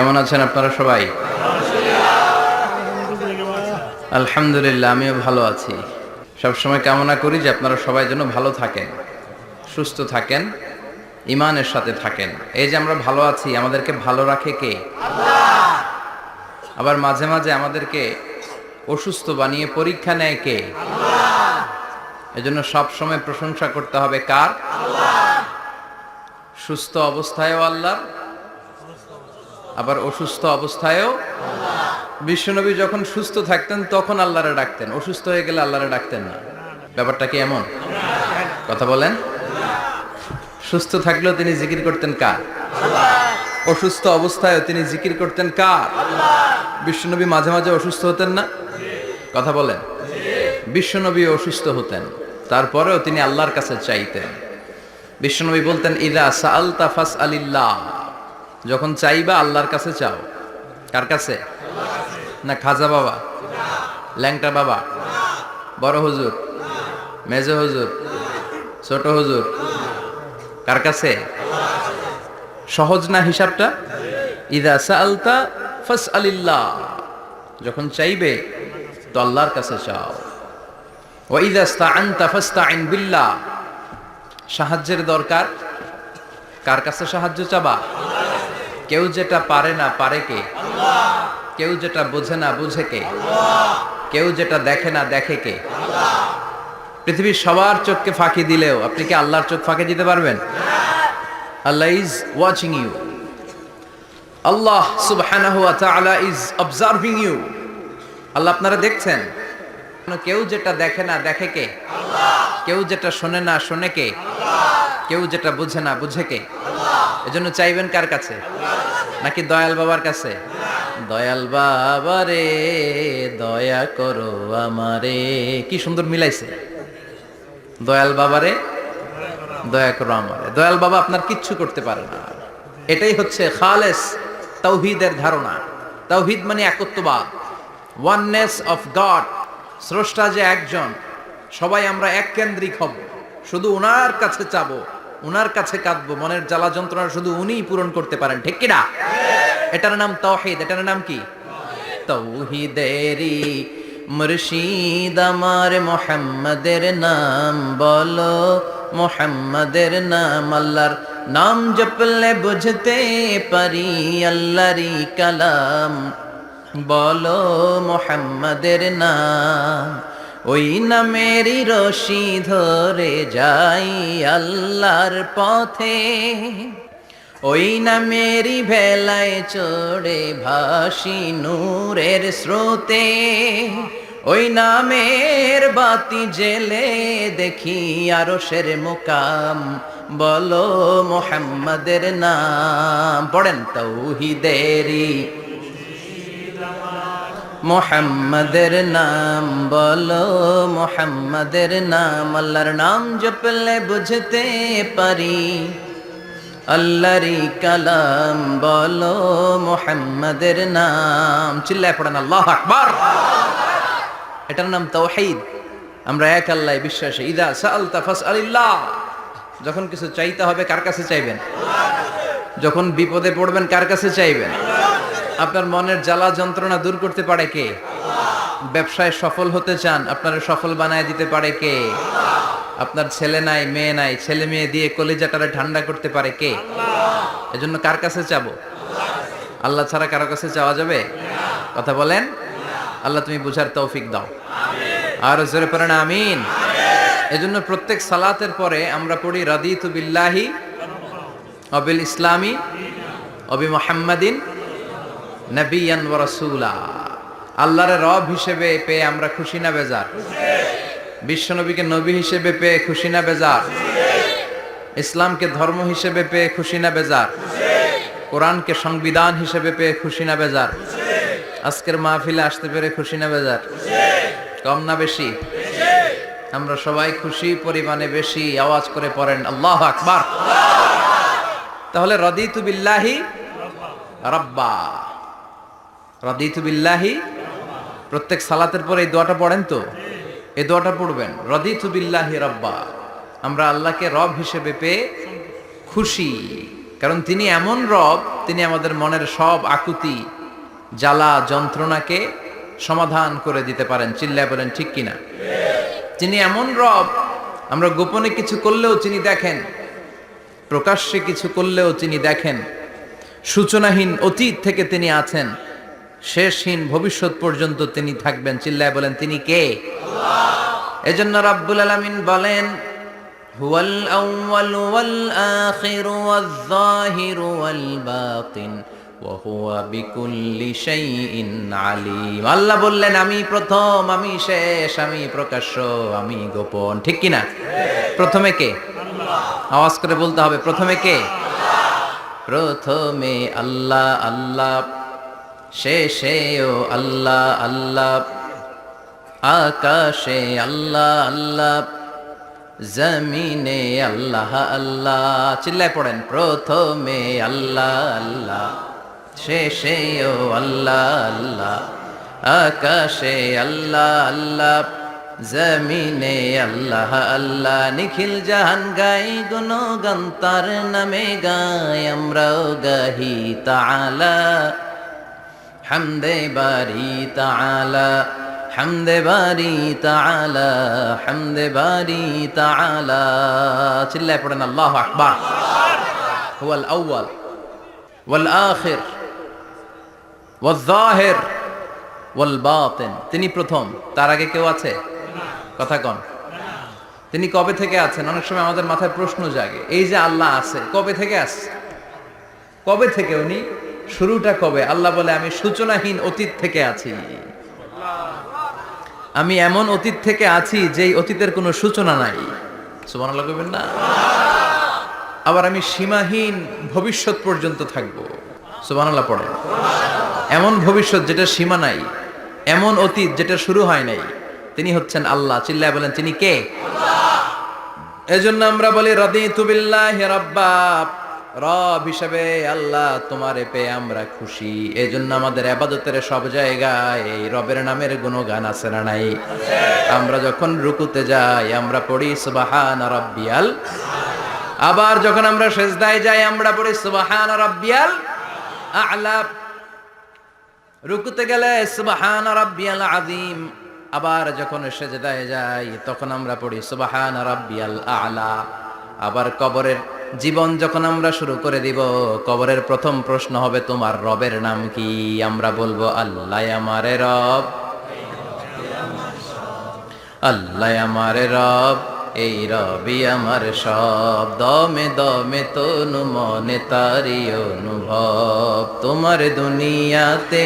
কেমন আছেন আপনারা সবাই? আলহামদুলিল্লাহ, আমিও ভালো আছি। সবসময় কামনা করি যে আপনারা সবাই যেন ভালো থাকেন, সুস্থ থাকেন, ইমানের সাথে থাকেন। এই যে আমরা ভালো আছি, আমাদেরকে ভালো রাখে কে? আল্লাহ। আবার মাঝে মাঝে আমাদেরকে অসুস্থ বানিয়ে পরীক্ষা নেয় কে? আল্লাহ। এজন্য সব সময় প্রশংসা করতে হবে কার? আল্লাহ। সুস্থ অবস্থায়ও আল্লাহ, আবার অসুস্থ অবস্থায়ও আল্লাহ। বিশ্বনবী যখন সুস্থ থাকতেন তখন আল্লাহরে ডাকতেন, অসুস্থ হয়ে গেলে আল্লাহরে ডাকতেন না। ব্যাপারটা কি এমন? কথা বলেন। সুস্থ থাকলেও তিনি জিকির করতেন কার? আল্লাহ। অসুস্থ অবস্থায়ও তিনি জিকির করতেন কার? আল্লাহ। বিশ্বনবী মাঝে মাঝে অসুস্থ হতেন না? কথা বলেন। বিশ্বনবী অসুস্থ হতেন, তারপরেও তিনি আল্লাহর কাছে চাইতেন। বিশ্বনবী বলতেন, ইদা সাআলতা ফাসআলিল্লাহ, যখন চাইবা আল্লাহর কাছে চাও। কার কাছে? না খাজা বাবা, ল্যাংটা বাবা, বড় হুজুর, মেজো হুজুর, ছোট হুজুর? কার কাছে? সহজ না হিসাবটা? ইদা সাআলতা ফাসআলিল্লাহ, যখন চাইবে তো আল্লাহর কাছে চাও। ওয়া ইদা ইসতাআনতা ফাসতাইন বিল্লাহ, সাহায্যের দরকার কার কাছে সাহায্য চাবা? কেউ যেটা পারে না পারে কে? আল্লাহ। কেউ যেটা বোঝে না বুঝে কে? আল্লাহ। কেউ যেটা দেখে না দেখে কে? আল্লাহ। পৃথিবীর সবার চোখকে ফাঁকি দিলেও আপনি কি আল্লাহর চোখ ফাঁকি দিতে পারবেন? আল্লাহ ইজ ওয়াচিং ইউ, আল্লাহ সুবহানাহু ওয়া তাআলা ইজ অবজার্ভিং ইউ। আল্লাহ আপনারা দেখছেন। কেউ যেটা দেখে না দেখে কে? আল্লাহ। কেউ যেটা শোনে না শোনে কে? আল্লাহ। কেউ যেটা বুঝে না বুঝে কে? আল্লাহ। এজন্য চাইবেন কার কাছে? নাকি দয়াল বাবার কাছে? দয়াল বাবা রে দয়া করো আমারে। কি সুন্দর মিলাইছে, দয়াল বাবারে দয়া করো আমারে। দয়াল বাবা আপনার কিচ্ছু করতে পারে না। এটাই হচ্ছে খালেস তাওহীদের ধারণা। তাওহীদ মানে একত্ববাদ, ওয়াননেস অফ গড। স্রষ্টা যে একজন, সবাই আমরা এক কেন্দ্রিক হব, শুধু উনার কাছে চাবো, উনার কাছে কাঁদবো, মনের জ্বালা যন্ত্রণা শুধু উনিই পূরণ করতে পারেন। ঠিক কি না? এটার নাম তাওহীদ। এটার নাম কি? তাওহীদেরই মুর্শিদ আমার মুহাম্মাদের নাম বলো, মুহাম্মাদের নাম। আল্লাহর নাম জপলে বুঝতে পারি আল্লাহরই কালাম, বলো মুহাম্মাদের নাম। ওই নামেরই রশি ধরে যাই আল্লাহর পথে, ওই নামেরই ভেলায় চড়ে ভাসি নূরের স্রোতে। ওই নামের বাতি জেলে দেখি আরশের মুকাম, বলো মুহাম্মাদের নাম। পড়েন, তাওহীদেরই মুহাম্মাদের নাম বলো, মুহাম্মাদের নাম। আল্লাহর নাম জপলে বুঝতে পারি আল্লাহরই কালাম, বলো মুহাম্মাদের নাম। চিল্লায় পড়েন আল্লাহু আকবার। এটার নাম তাওহীদ। আমরা এক আল্লাহ বিশ্বাসী। ইদা সাআলতা ফাসআলিল্লাহ, যখন কিছু চাইতে হবে কার কাছে চাইবেন? যখন বিপদে পড়বেন কার কাছে চাইবেন? আপনার মনের জ্বালা যন্ত্রণা দূর করতে পারে কে? ব্যবসায় সফল হতে চান, আপনারা সফল বানায় দিতে পারে কে? আপনার ছেলে নাই মেয়ে নাই, ছেলে মেয়ে দিয়ে কলিজাটারে ঠান্ডা করতে পারে কে? এজন্য কার কাছে চাবো? আল্লাহ ছাড়া কারো কাছে চাওয়া যাবে? কথা বলেন। আল্লাহ তুমি বুঝার তৌফিক দাও, আর জোরে পড়েন আমিন। এজন্য প্রত্যেক সালাতের পরে আমরা পড়ি রাদিতু বিল্লাহি ওয়া বিল ইসলামি ওয়া বি মুহাম্মাদিন নবিয়ান ওয়া রাসূলা। আল্লাহর রব হিসেবে পেয়ে আমরা খুশি না বেজার? বিশ্বনবীকে নবী হিসেবে পেয়ে খুশি না বেজার? ইসলামকে ধর্ম হিসেবে পেয়ে খুশি না বেজার? কোরআনকে সংবিধান হিসেবে পেয়ে খুশি না বেজার? আজকের মাহফিলে আসতে পেরে খুশি না বেজার? কম না বেশি? আমরা সবাই খুশি পরিমাণে বেশি। আওয়াজ করে পড়েন আল্লাহু আকবার। তাহলে রাদিতু বিল্লাহি রাব্বা, রাদিতু বিল্লাহি। প্রত্যেক সালাতের পরে এই দোয়াটা পড়েন তো? এই দোয়াটা পড়বেন, রাদিতু বিল্লাহি রাব্বা। আমরা আল্লাহকে রব হিসেবে পেয়ে খুশি। কারণ তিনি এমন রব, তিনি আমাদের মনের সব আকুতি জ্বালা যন্ত্রণাকে সমাধান করে দিতে পারেন। চিল্লায় বলেন ঠিক কিনা? তিনি এমন রব, আমরা গোপনে কিছু করলেও তিনি দেখেন, প্রকাশ্যে কিছু করলেও তিনি দেখেন। সূচনাহীন অতীত থেকে তিনি আছেন, শেষহীন ভবিষ্যৎ পর্যন্ত তিনি থাকবেন। চিল্লায় বলেন তিনি কে? এজন্য রাব্বুল আলামিন বলেন, হুয়াল আউয়ালু ওয়াল আখিরু ওয়াজ যাহিরু ওয়াল বাতিন ওয়া হুয়া বিকুল্লি শাইইন আলিম। আল্লাহ বললেন আমি প্রথম, আমি শেষ, আমি প্রকাশ্য, আমি গোপন। ঠিক কি না? প্রথমে কে? আওয়াজ করে বলতে হবে, প্রথমে কে? প্রথমে আল্লাহ আল্লাহ, শেষেও আল্লাহ আল্লাহ, আকাশে আল্লাহ আল্লাহ, জমিনে আল্লাহ আল্লাহ। চিল্লায় পড়েন, প্রথমে আল্লাহ আল্লাহ, শেষেও আল্লাহ আল্লাহ, আকাশে আল্লাহ আল্লাহ, জমিনে আল্লাহ আল্লাহ। নিখিল জাহান গাই গুণগান তার নামে গাই, আমরাও গাহি তাআলা হামদে বারি তাআলা, হামদে বারি তাআলা, হামদে বারি তাআলা। চিল্লায় পড়েন আল্লাহু আকবার। হুয়াল আউয়াল ওয়াল আখির ওয়াজ যাহির ওয়াল বাতিন। তিনি প্রথম, তার আগে কেউ আছে? কথা কন। তিনি কবে থেকে আছেন? অনেক সময় আমাদের মাথায় প্রশ্ন জাগে, এই যে আল্লাহ আছে, কবে থেকে আছে? কবে থেকে উনি? শুরুটা কবে? আল্লাহ বলে আমি সূচনাহীন অতীত থেকে আছি। আমি এমন অতীত থেকে আছি যেই অতীতের কোনো সূচনা নাই। সুবহানাল্লাহ কইবেন না? আবার আমি সীমাহীন ভবিষ্যৎ পর্যন্ত থাকবো। সুবহানাল্লাহ পড়েন। এমন ভবিষ্যৎ যেটা সীমা নাই, এমন অতীত যেটা শুরু হয় নাই, তিনি হচ্ছেন আল্লাহ। চিল্লায় বলেন তিনি কে? এজন্য আমরা বলি রাদিতু বিল্লাহি রাব্বা, রব হিসেবে আল্লাহ তোমারে পেয়ে আমরা খুশি। এজন্য আমাদের ইবাদতের সব জায়গায় এই রবের নামের গুণগান আছে না নাই? আমরা যখন রুকুতে যাই আমরা পড়ি সুবহান রাব্বিয়াল, আবার যখন আমরা সিজদায় যাই আমরা পড়ি সুবহান রাব্বিয়াল আ'লা। রুকুতে গেলে সুবহান রাব্বিয়াল আযীম, আবার যখন সিজদায় যাই তখন আমরা পড়ি সুবহান রাব্বিয়াল আ'লা। আবার কবরের জীবন যখন আমরা শুরু করে দিব, কবরের প্রথম প্রশ্ন হবে তোমার রবের নাম কি? আমরা বলবো আল্লাহ আমারে রব, আল্লাহ আমারে রব, এই রবি আমার সব। দমে দমে তনু মনে তারি অনুভব, তোমার দুনিয়াতে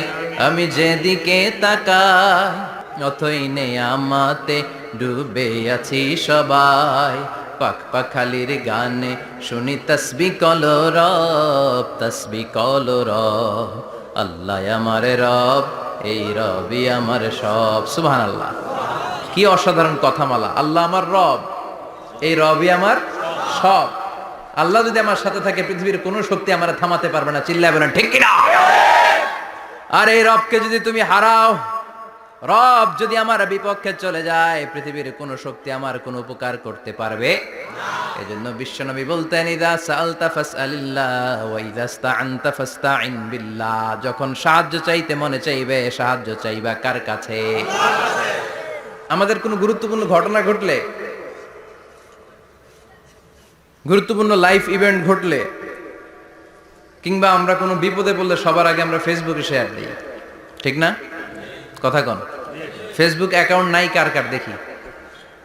আমি যেদিকে তাকাই অথই নেই আমাতে ডুবে আছি সবাই। পাক পাখালির গানে শুনি তসবি কলো রব, তসবি কলো রব, আল্লাহ আমার রব, এই রবি আমার সব। সুবহানাল্লাহ, কি অসাধারণ কথামালা। আল্লাহ আমার রব, এই রবি আমার সব। আল্লাহ যদি আমার সাথে থাকে পৃথিবীর কোনো শক্তি আমার থামাতে পারবে না। চিল্লায় বলেন ঠিক কিনা? আর এই রবকে যদি তুমি হারাও, রব যদি আমার বিপক্ষে চলে যায়, পৃথিবীর কোনো শক্তি আমার কোনো উপকার করতে পারবে না। এজন্য বিশ্বনবী বলতেন ইযা সাআলতা ফাসআলিল্লাহ ওয়া ইযা ইসতাআনতা ফাসতাইন বিল্লাহ। যখন সাহায্য চাইতে মনে চাইবে, সাহায্য চাইবা কার কাছে? আমাদের কোনো গুরুত্বপূর্ণ ঘটনা ঘটলে, গুরুত্বপূর্ণ লাইফ ইভেন্ট ঘটলে, কিংবা আমরা কোনো বিপদে পড়লে সবার আগে আমরা ফেসবুকে শেয়ার দিই, ঠিক না? কথা কন। ফেসবুক অ্যাকাউন্ট নাই কার কার দেখি?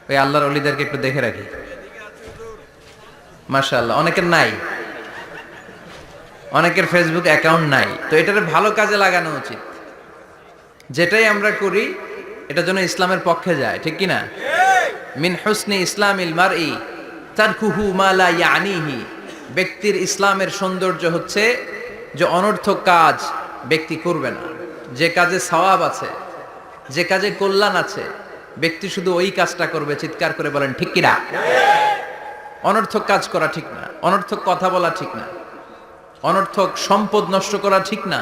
ওই আল্লাহর ওলিদেরকে একটু দেখে রাখি। মাশাআল্লাহ, অনেকের নাই, অনেকের ফেসবুক অ্যাকাউন্ট নাই। তো এটার ভালো কাজে লাগানো উচিত। যেটাই আমরা করি এটা যেন ইসলামের পক্ষে যায়, ঠিক কি না? মিন হুসনি ইসলামিল মারই তারকুহু মা লা ইয়ানিহি। ব্যক্তির ইসলামের সৌন্দর্য হচ্ছে যে অনর্থক কাজ ব্যক্তি করবে না। যে কাজে সওয়াব আছে, যে কাজে কল্যাণ আছে, ব্যক্তি শুধু ওই কাজটা করবে। চিৎকার করে বলেন ঠিক কিনা? অনর্থক কাজ করা ঠিক না, অনর্থক কথা বলা ঠিক না, অনর্থক সম্পদ নষ্ট করা ঠিক না,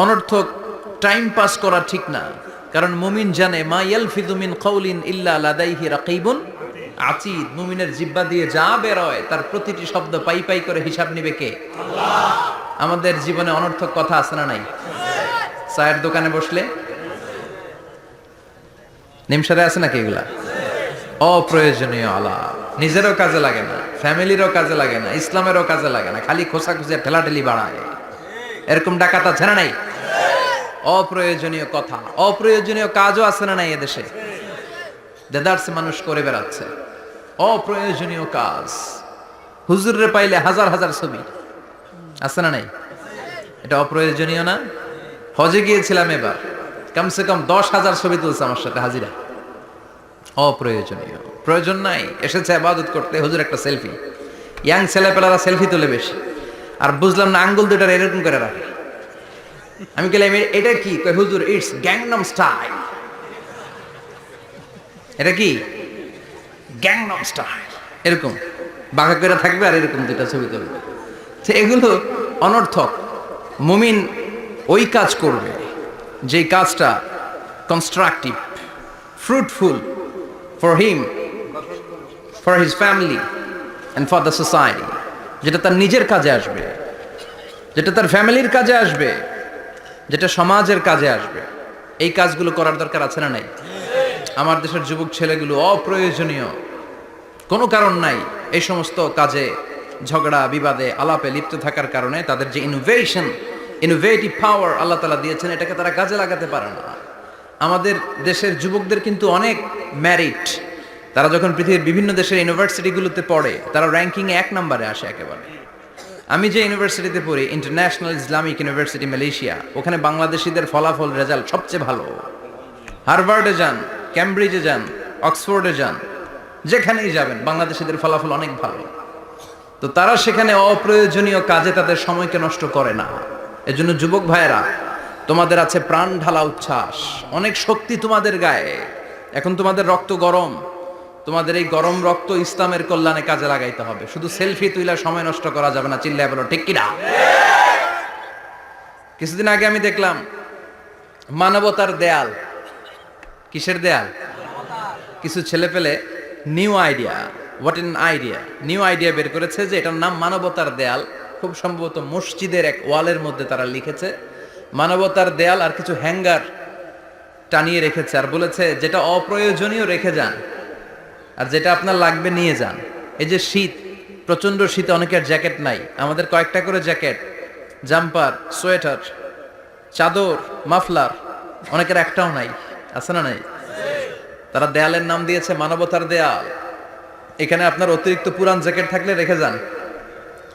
অনর্থক টাইম পাস করা ঠিক না। কারণ মুমিন জানে মা ইয়ালফিযু মিন কাউলিন ইল্লা লাদাইহি রাকিবুন আচিদ, মুমিনের জিহ্বা দিয়ে যা বের হয় তার প্রতিটি শব্দ পাই পাই করে হিসাব নিবে কে? আমাদের জীবনে অনর্থক কথা আছে না নাই? চায়ের দোকানে বসলে নিমসারে আছে নাকি এগুলা? অপ্রয়োজনীয় আলাপ, নিজেরও কাজে লাগে না, ফ্যামিলিরও কাজে লাগে না, ইসলামেরও কাজে লাগে না, খালি খোঁচাখুচি ঠেলাঠেলি বাড়ায়। এরকম ডাকাত আছে না নাই? অপ্রয়োজনীয় কথা, অপ্রয়োজনীয় কাজও আছে না নাই এদেশে? দেদারসে মানুষ করে বেড়াচ্ছে অপ্রয়োজনীয় কাজ। হুজুরে পাইলে হাজার হাজার ছবি আছে না নাই? এটা অপ্রয়োজনীয় না? হজে গিয়েছিলাম এবার, কমসে কম 10,000 ছবি তুলছে আমার সাথে হাজিরা। অপ্রয়োজনীয়, প্রয়োজন নাই, এসেছে ইবাদত করতে, হুজুর একটা সেলফি। ইয়াং ছেলেপেলারা সেলফি তুলে বেশি, আর বুঝলাম না আঙ্গুল দুটার এরকম করে রাখে। আমি বললাম এটা কি? কই হুজুর ইটস গ্যাংনম স্টাইল। এটা কি? Gangnam style. এরকম বাঁকা করে থাকবে আর এরকম দুটা ছবি তুলবে। এগুলো অনর্থক। মুমিন ওই কাজ করবে যে কাজটা constructive, fruitful for him, for his family and for the society, যেটা তার নিজের কাজে আসবে, যেটা তার ফ্যামিলির কাজে আসবে, যেটা সমাজের কাজে আসবে। এই কাজগুলো করার দরকার আছে না নাই? আমার দেশের যুবক ছেলেগুলো অপ্রয়োজনীয়, কোনো কারণ নাই এই সমস্ত কাজে ঝগড়া বিবাদে আলাপে লিপ্ত থাকার কারণে তাদের যে ইনোভেটিভ পাওয়ার আল্লাহ তাআলা দিয়েছেন, এটাকে তারা কাজে লাগাতে পারে না। আমাদের দেশের যুবকদের কিন্তু অনেক ম্যারিট। তারা যখন পৃথিবীর বিভিন্ন দেশের ইউনিভার্সিটিগুলোতে পড়ে, তারা র্যাঙ্কিংয়ে 1 নম্বরে আসে একেবারে। আমি যে ইউনিভার্সিটিতে পড়ি, ইন্টারন্যাশনাল ইসলামিক ইউনিভার্সিটি মালয়েশিয়া, ওখানে বাংলাদেশিদের ফলাফল রেজাল্ট সবচেয়ে ভালো। হার্ভার্ডে যান, ক্যামব্রিজে যান, অক্সফোর্ডে যান, যেখানেই যাবেন বাংলাদেশিদের ফলাফল অনেক ভালো। তো তারা সেখানে অপ্রয়োজনীয় কাজে তাদের সময়কে নষ্ট করে না। এজন্য যুবক ভাইয়েরা, তোমাদের আছে প্রাণ ঢালা উচ্ছ্বাস, অনেক শক্তি তোমাদের গায়ে। এখন তোমাদের রক্ত গরম, তোমাদের এই গরম রক্ত ইসলামের কল্যাণে কাজে লাগাইতে হবে। শুধু সেলফি তুইলা সময় নষ্ট করা যাবে না। চিল্লায় বলো ঠিক কিনা? কিছুদিন আগে আমি দেখলাম মানবতার দেয়াল। কিসের দেয়াল? কিছু ছেলে পেলে new idea, what an idea, new idea বের করেছে যে এটার নাম মানবতার দেয়াল। খুব সম্ভবত মসজিদের এক ওয়ালের মধ্যে তারা লিখেছে মানবতার দেয়াল, আর কিছু হ্যাঙ্গার টানিয়ে রেখেছে, আর বলেছে যেটা অপ্রয়োজনীয় রেখে যান, আর যেটা আপনার লাগবে নিয়ে যান। এই যে শীত, প্রচন্ড শীতে অনেকের জ্যাকেট নাই, আমাদের কয়েকটা করে জ্যাকেট, জাম্পার, সোয়েটার, চাদর, মাফলার, অনেকের একটাও নাই, আছে না নাই? তারা দেয়ালের নাম দিয়েছে মানবতার দেয়াল। এখানে আপনার অতিরিক্ত পুরান জ্যাকেট থাকলে রেখে যান।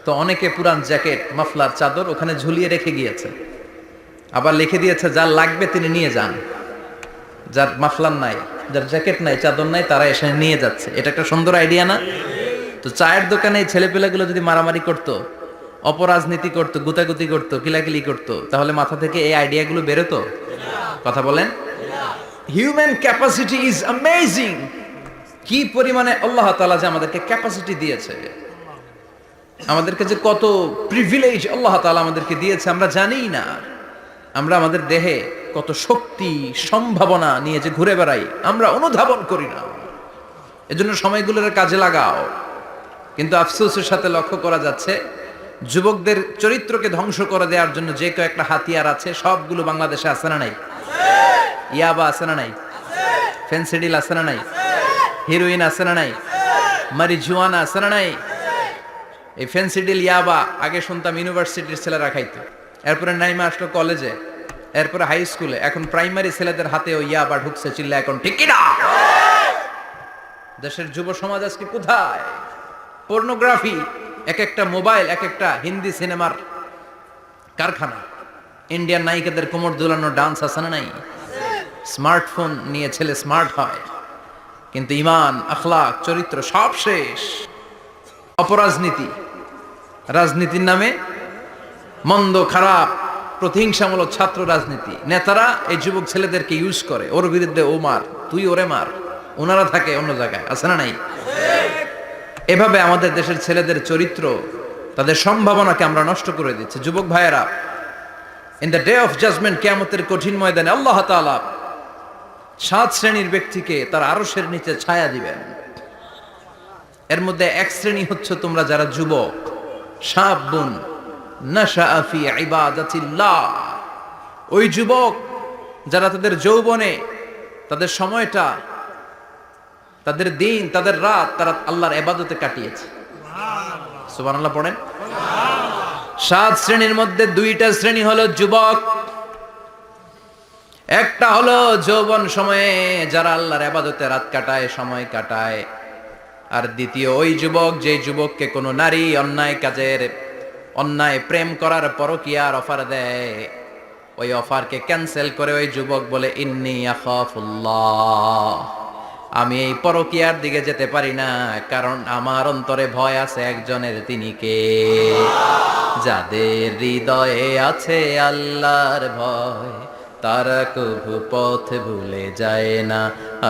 তো অনেকে পুরান জ্যাকেট, মাফলার, চাদর ওখানে ঝুলিয়ে রেখে গিয়েছে, আবার লিখে দিয়েছে যার লাগবে তিনি নিয়ে যান। যার মাফলার নাই, যার জ্যাকেট নাই, চাদর নাই, তারা এসে নিয়ে যাচ্ছে। এটা একটা সুন্দর আইডিয়া না? তো চায়ের দোকানে ছেলেপেলেগুলো যদি মারামারি করতো, অপরাজনীতি করতো, গুতাগুতি করতো, কিলাকিলি করতো, তাহলে মাথা থেকে এই আইডিয়াগুলো বেরোতো? কথা বলেন। Human capacity is amazing. কি পরিমাণে আল্লাহ তাআলা যে আমাদেরকে ক্যাপাসিটি দিয়েছে, আমাদেরকে যে কত প্রিভিলেজ আল্লাহ তাআলা আমাদেরকে দিয়েছে আমরা জানিই না। আমরা আমাদের দেহে কত শক্তি, সম্ভাবনা নিয়ে যে ঘুরে বেড়াই, আমরা অনুধাবন করি না। এজন্য সময়গুলোর কাজে লাগাও। কিন্তু আফসোসের সাথে লক্ষ্য করা যাচ্ছে যুবকদের চরিত্রকে ধ্বংস করে দেওয়ার জন্য যে কয়েকটা হাতিয়ার আছে, সবগুলো বাংলাদেশে আছে না নাই? ইয়াবা আছে না নাই? ফেন্সিডিল আছে না নাই? হিরোইন আছে না নাই? মারিজুয়ানা আছে না নাই? এই ফেন্সিডিল, ইয়াবা আগে শুনতাম ইউনিভার্সিটির ছেলেরা খাইতো, এরপরে নাইমা আসলো কলেজে, এরপরে হাই স্কুলে, এখন প্রাইমারি ছেলেদের হাতেও ইয়াবা ঢুকছে। চিল্লা এখন ঠিক কিনা? দেশের যুব সমাজ আজকে কোথায়? পর্নোগ্রাফি, এক একটা মোবাইল এক একটা হিন্দি সিনেমার কারখানা। ইন্ডিয়ান নায়িকাদের কোমর দুলানো ডান্স আছে না নাই? স্মার্টফোন নিয়ে ছেলে স্মার্ট হয়, কিন্তু ইমান, আখলাক, চরিত্র সব শেষ। অপরাজনীতি, রাজনীতির নামে মন্দ, খারাপ, প্রতিহিংসামূলক ছাত্র রাজনীতি। নেতারা এই যুবক ছেলেদেরকে ইউজ করে, ওর বিরুদ্ধে ও মার, তুই ওরে মার, ওনারা থাকে অন্য জায়গায়, আছে না নাই? এভাবে আমাদের দেশের ছেলেদের চরিত্র, তাদের সম্ভাবনাকে আমরা নষ্ট করে দিচ্ছি। যুবক ভাইয়েরা, in the day of judgement, কিয়ামতের কঠিন ময়দানে আল্লাহ তাআলা 7 শ্রেণীর ব্যক্তিকে তার আরশের নিচে ছায়া দিবেন। এর মধ্যে এক শ্রেণী হচ্ছে তোমরা যারা যুবক, শাবুন নাশাআ ফি ইবাদাতিল্লাহ, ওই যুবক যারা তাদের যৌবনে তাদের সময়টা, তাদের দিন, তাদের রাত তারা আল্লাহর ইবাদতে কাটিয়েছে। সুবহানাল্লাহ পড়েন। 7 শ্রেণীর মধ্যে 2টা শ্রেণী হলো যুবক। একটা হলো যৌবন সময়ে যারা আল্লাহর ইবাদতে রাত কাটায়, সময় কাটায়। আর দ্বিতীয় ওই যুবক, যে যুবককে কোনো নারী অন্যায় কাজের, অন্যায় প্রেম করার পরকীয়ার অফার দেয়, ওই অফারকে ক্যান্সেল করে ওই যুবক বলে ইন্নী আখাফুল্লাহ, আমি এই পরকীয়ার দিকে যেতে পারি না, কারণ আমার অন্তরে ভয় আছে একজনের, তিনি কে? যাদের হৃদয়ে আছে আল্লাহর ভয়, তারা কভু পথ ভুলে যায় না।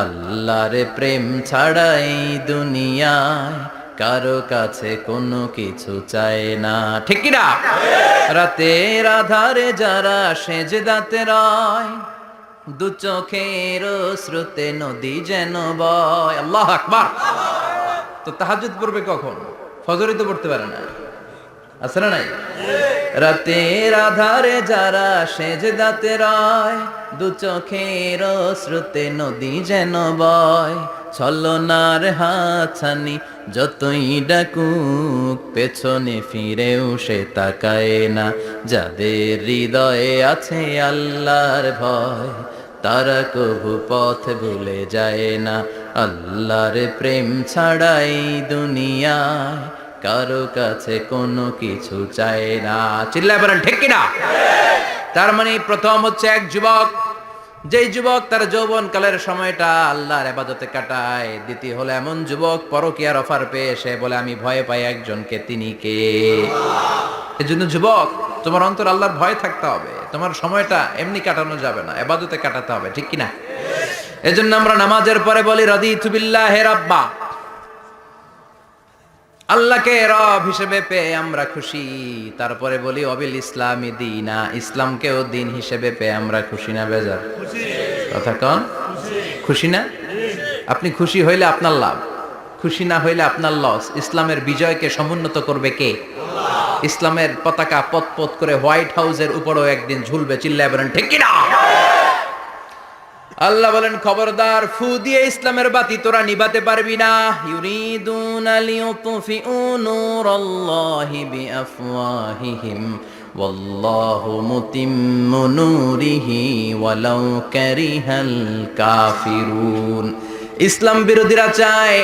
আল্লাহর প্রেম ছাড়া এই দুনিয়ায় কারো কাছে কোনো কিছু চায় না। ঠিক কি না? রাতের আধারে যারা সেজদাতে রয়, দু চোখের স্রোতে নদী যেন বয়। আল্লাহু আকবার। তো তাহাজ্জুদ পড়বে কখন? ফজরই তো পড়তে পারে না, আছে না নাই? রাতের আধারে যারা সেজদাতে রয়, দু চোখের স্রোতে নদী যেন বয়। ছলনার হাতছানি যতই ডাকুক, পেছনে ফিরেও সে তাকায় না। যাদের হৃদয়ে আছে আল্লাহর ভয়, তারা কভু পথ ভুলে যায় না। আল্লাহর প্রেম ছাড়াই দুনিয়ায় কারো কাছে কোনো কিছু চায় না। চিল্লায় বলেন ঠিক কিনা? তার মানে প্রথম হচ্ছে এক যুবক, যেই যুবক তার যৌবন কালের সময়টা আল্লাহর ইবাদতে কাটায়। দ্বিতীয় হলো এমন যুবক পরকীয়ার অফার পেয়ে সে বলে আমি ভয় পাই একজনকে, তিনি কে? এজন্য যুবক, তোমার অন্তর আল্লাহর ভয় থাকতে হবে। তোমার সময়টা এমনি কাটানো যাবে না, ইবাদতে কাটাতে হবে। ঠিক কিনা? এজন্য আমরা নামাজের পরে বলি রাদিতু বিল্লাহি রাব্বা, আল্লাহকে রব হিসেবে পেয়ে আমরা খুশি। তারপরে বলি অবিল ইসলামি দীনা, ইসলামকেও দিন হিসেবে পেয়ে আমরা খুশি না বেজার? কথা কন, খুশি না? আপনি খুশি হইলে আপনার লাভ, খুশি না হইলে আপনার লস। ইসলামের বিজয়কে সমুন্নত করবে কে? ইসলামের পতাকা পথ পথ করে হোয়াইট হাউসের উপরেও একদিন ঝুলবে। চিল্লায় বলেন ঠিক কিনা? আল্লাহ বলেন খবরদার, ফু দিয়ে ইসলামের বাতি তোরা নিভাতে পারবি না। ইউরিদুনা লিয়ুতফিউ নূরাল্লাহি বিআফওয়াহিহিম ওয়াল্লাহু মুতিম্মু নূরিহি ওয়ালাউ কারিহাল কাফিরুন। ইসলাম বিরোধীরা চায়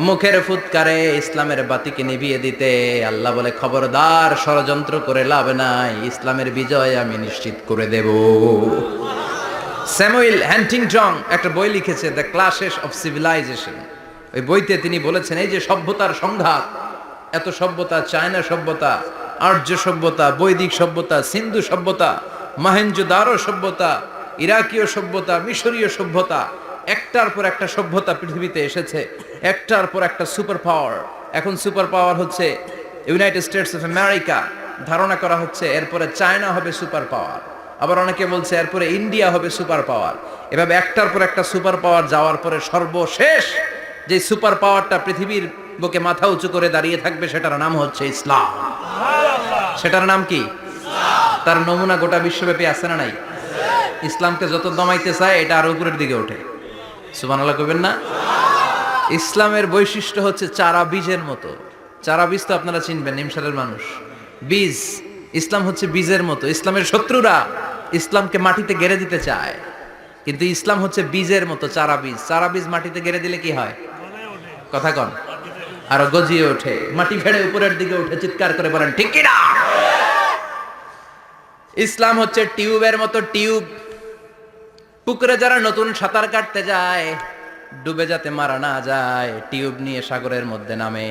মুখের ফুৎকারে ইসলামের বাতিকে নিভিয়ে দিতে। আল্লাহ বলে খবরদার, ষড়যন্ত্র করে লাভ নাই, ইসলামের বিজয় আমি নিশ্চিত করে দেব। স্যামুয়েল হ্যান্টিংটন একটা বই লিখেছে, দ্য ক্লাশেস অফ সিভিলাইজেশন। ওই বইতে তিনি বলেছেন এই যে সভ্যতার সংঘাত, এত সভ্যতা, চায়না সভ্যতা, আর্য সভ্যতা, বৈদিক সভ্যতা, সিন্ধু সভ্যতা, মহেঞ্জোদারো সভ্যতা, ইরাকীয় সভ্যতা, মিশরীয় সভ্যতা, একটার পর একটা সভ্যতা পৃথিবীতে এসেছে, একটার পর একটা সুপার পাওয়ার। এখন সুপার পাওয়ার হচ্ছে ইউনাইটেড স্টেটস অফ আমেরিকা, ধারণা করা হচ্ছে এরপরে চায়না হবে সুপার পাওয়ার, আবার অনেকে বলছে এরপরে ইন্ডিয়া হবে সুপার পাওয়ার। এভাবে একটার পর একটা সুপার পাওয়ার যাওয়ার পরে সর্বশেষ যে সুপার পাওয়ারটা পৃথিবীর বুকে মাথা উঁচু করে দাঁড়িয়ে থাকবে সেটার নাম হচ্ছে ইসলাম। সেটার নাম কি? তার নমুনা গোটা বিশ্বব্যাপী আছে না নাই? ইসলামকে যত দমাইতে চায় এটা আরো উপরের দিকে ওঠে। সুবহানাল্লাহ কইবেন না? ইসলামের বৈশিষ্ট্য হচ্ছে চারা বীজের মতো। চারা বীজ তো আপনারা চিনবেন, নিমসারের মানুষ। বীজ, ইসলাম হচ্ছে বীজের মতো। ইসলামের শত্রুরা ইসলামকে মাটিতে গেড়ে দিতে চায়, কিন্তু ইসলাম হচ্ছে বীজের মতো, চারা বীজ। চারা বীজ মাটিতে গেড়ে দিলে কি হয়? কথা কন, আরো গজিয়ে ওঠে, মাটি ফেড়ে উপরের দিকে উঠে চিৎকার করে বলেন ঠিক কি না? ইসলাম হচ্ছে টিউবের মতো। টিউব, পুকুরে যারা নতুন সাঁতার কাটতে যায়, ডুবে যাতে মারা না যায়, টিউব নিয়ে সাগরের মধ্যে নামে।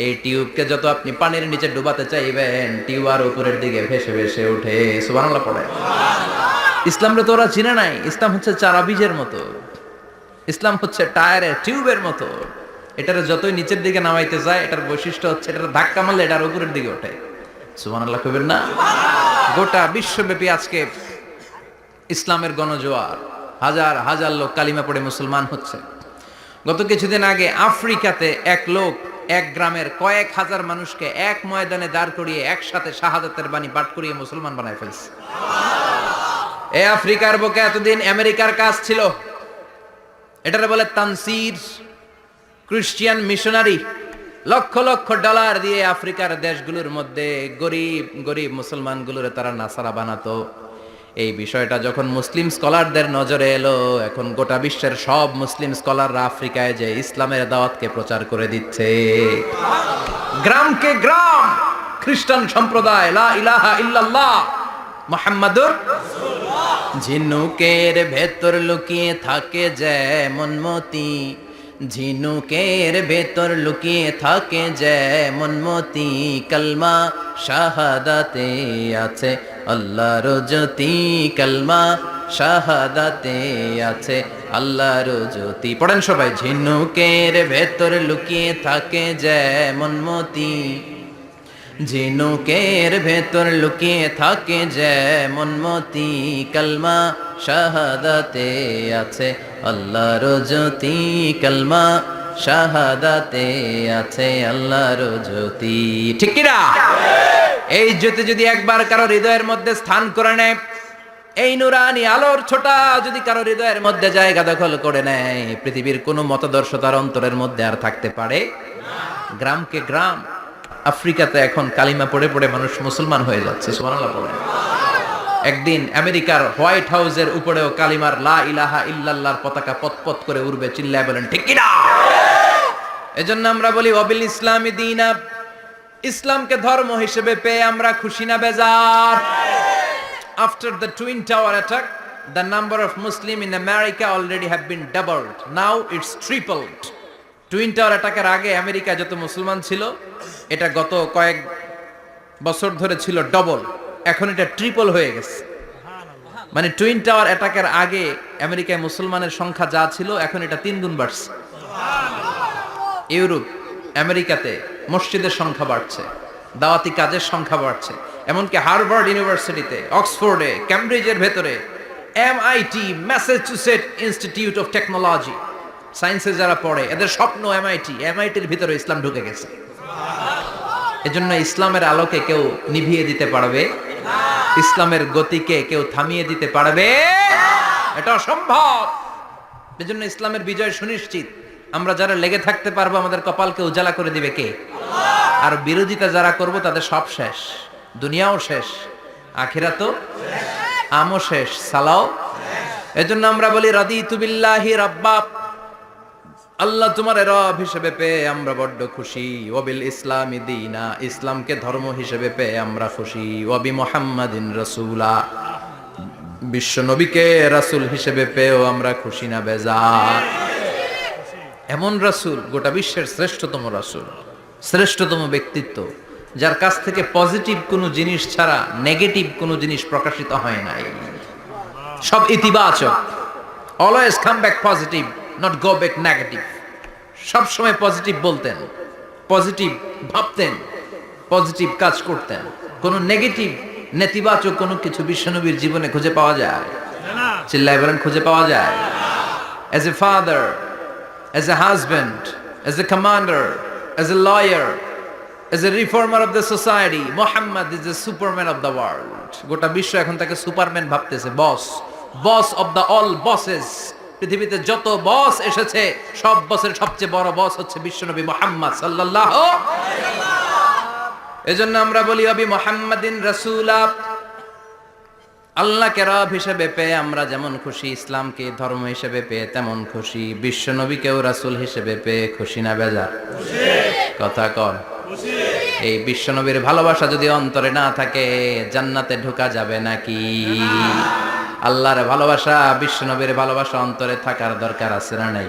এই টিউবকে যত আপনি পানির নিচে ডুবাতে চাইবেন, টিউব আর উপরের দিকে ভেসে ভেসে উঠে। সুবহানাল্লাহ পড়ে। ইসলামরে তো ওরা চিনে নাই। ইসলাম হচ্ছে চারা বীজের মতো। ইসলাম হচ্ছে টায়ারের টিউবের মতো। এটার যতই নিচের দিকে নামাইতে যায়, এটার বৈশিষ্ট্য হচ্ছে এটার ধাক্কা মারলে এটার উপরের দিকে ওঠে। সুবহানাল্লাহ কইবেন না? গোটা বিশ্বব্যাপী আজকে ইসলামের গণজোয়ার, হাজার হাজার লোক কালিমা পড়ে মুসলমান হচ্ছে। গত কিছুদিন আগে আফ্রিকাতে এক লোক এক গ্রামের কয়েক হাজার মানুষকে এক ময়দানে দাঁড় করিয়ে একসাথে শাহাদাতের বাণী পাঠ করিয়ে মুসলমান বানায় ফেলছে। এই আফ্রিকার বুকে এতদিন আমেরিকার কাজ ছিল, এটারে বলে Tansir, Christian missionary. Lakh lakh dollar দিয়ে আফ্রিকার দেশগুলোর মধ্যে গরিব গরিব মুসলমানগুলোরে তারা নাসারা বানাতো। এই বিষয়টা যখন মুসলিম স্কলারদের নজরে এলো, এখন গোটা বিশ্বের সব মুসলিম স্কলাররা আফ্রিকায় যে ইসলামের দাওয়াতকে প্রচার করে দিচ্ছে। গ্রামকে গ্রাম খ্রিস্টান সম্প্রদায় লা ইলাহা ইল্লাল্লাহ মুহাম্মাদুর রাসূলুল্লাহ। ঝিনুকের ভেতর লুকিয়ে থাকে যেমন মতি, ঝিনুকের ভেতর লুকিয়ে থাকে যেমন মতি, কলমা শাহাদাতে আছে আল্লাহর জ্যোতি, কলমা শাহাদাতে আছে আল্লাহর জ্যোতি। পড়েন সবাই। ঝিনুকের ভেতর লুকিয়ে থাকে যেমন মতি, ঝিনুকের ভেতর লুকিয়ে থাকে যেমন মতি, কলমা শাহাদাতে আছে আল্লাহর জ্যোতি, কলমা শাহাদাতে আছে আল্লাহর জ্যোতি। ঠিক কি না? এই জ্যোতি যদি একবার কারো হৃদয়ের মধ্যে স্থান করে নেয়, এই নুরানি আলোর ছোটা যদি কারো হৃদয়ের মধ্যে জায়গা দখল করে নেয়, পৃথিবীর কোনো মতাদর্শ তার অন্তরের মধ্যে আর থাকতে পারে না। গ্রামকে গ্রাম আফ্রিকাতে এখন কালিমা পড়ে পড়ে মানুষ মুসলমান হয়ে যাচ্ছে। সুবহানাল্লাহ পড়ে। একদিন আমেরিকার হোয়াইট হাউসের উপরেও কালিমার লা ইলাহা ইল্লাল্লাহর পতাকা পতপত করে উড়বে। চিল্লায় বলেন ঠিক কি না? এজন্য আমরা বলি ওয়াবিল ইসলামি দীনা, ইসলামকে ধর্ম হিসেবে পেয়ে আমরা খুশি না বেজার? After the Twin Tower attack, the number of Muslims in America already have been doubled. Now it's tripled. Twin tower অ্যাটাকের আগে আমেরিকায় যত মুসলমান ছিল, এটা গত কয়েক বছর ধরে ছিল ডবল, এখন এটা ট্রিপল হয়ে গেছে। মানে টুইন টাওয়ার অ্যাটাকের আগে আমেরিকায় মুসলমানের সংখ্যা যা ছিল, এখন এটা 3 গুণ বাড়ছে। ইউরোপ, আমেরিকাতে মসজিদের সংখ্যা বাড়ছে, দাওয়াতি কাজের সংখ্যা বাড়ছে। এমনকি হার্ভার্ড ইউনিভার্সিটিতে, অক্সফোর্ডে, ক্যামব্রিজের ভেতরে, MIT, Massachusetts institute of technology, সায়েন্সে যারা পড়ে এদের স্বপ্ন MITর ভিতরে ইসলাম ঢুকে গেছে। এজন্য ইসলামের আলোকে কেউ নিভিয়ে দিতে পারবে না, ইসলামের গতিকে কেউ থামিয়ে দিতে পারবে না, এটা অসম্ভব। এজন্য ইসলামের বিজয় সুনিশ্চিত। আমরা যারা লেগে থাকতে পারবো, আমাদের কপালকে উজালা করে দিবে কে? আল্লাহ। আর বিরোধিতা যারা করব তাদের সব শেষ, দুনিয়াও শেষ, আখিরাতও শেষ, আমও শেষ, সালাও শেষ। এজন্য আমরা বলি রাদিতু বিল্লাহি রাব্বা, আল্লাহ তোমার রব হিসেবে পেয়ে আমরা বড্ড খুশি। ওয়াবিল ইসলামি দীনা, ইসলামকে ধর্ম হিসেবে পেয়ে আমরা খুশি। ওয়াবি মুহাম্মাদিন রাসূলা, বিশ্ব নবীকে রাসূল হিসেবে পেয়েও আমরা খুশি না বেজার? এমন রাসূল, গোটা বিশ্বের শ্রেষ্ঠতম রাসূল, শ্রেষ্ঠতম ব্যক্তিত্ব, যার কাছ থেকে পজিটিভ কোনো জিনিস ছাড়া নেগেটিভ কোনো জিনিস প্রকাশিত হয় নাই, সব ইতিবাচক। Always come back positive, not go back negative. সব সময় পজিটিভ বলতেন, পজিটিভ ভাবতেন, পজিটিভ কাজ করতেন। কোনো নেগেটিভ, নেতিবাচক কোনো কিছু বিশ্বনবীর জীবনে খুঁজে পাওয়া যায় না। চিল্লায় বলেন খুঁজে পাওয়া যায়? As a father, as a husband, as a commander, as a lawyer, as a reformer of the society, Muhammad is the superman of the world. গোটা বিশ্ব এখন তাকে সুপারম্যান ভাবতেছে, বস of the all bosses। পৃথিবীতে যত বস এসেছে, সব বসের সবচেয়ে বড় বস হচ্ছে বিশ্বনবী মুহাম্মদ সাল্লাল্লাহু আলাইহি ওয়াসাল্লাম। এজন্য আমরা বলি ওয়াবি মুহাম্মাদিন রাসূলা, আল্লাহকে রব হিসেবে পেয়ে আমরা যেমন খুশি, ইসলামকে ধর্ম হিসেবে পেয়ে তেমন খুশি। বিশ্ব নবীকেও রাসূল হিসেবে পেয়ে খুশি না বেজার? খুশি। কথা কর। খুশি। এই বিশ্ব নবীর ভালোবাসা যদি অন্তরে না থাকে, জান্নাতে ঢোকা যাবে নাকি? আল্লাহর ভালোবাসা, বিশ্ব নবীর ভালোবাসা অন্তরে থাকার দরকার আছে না নাই?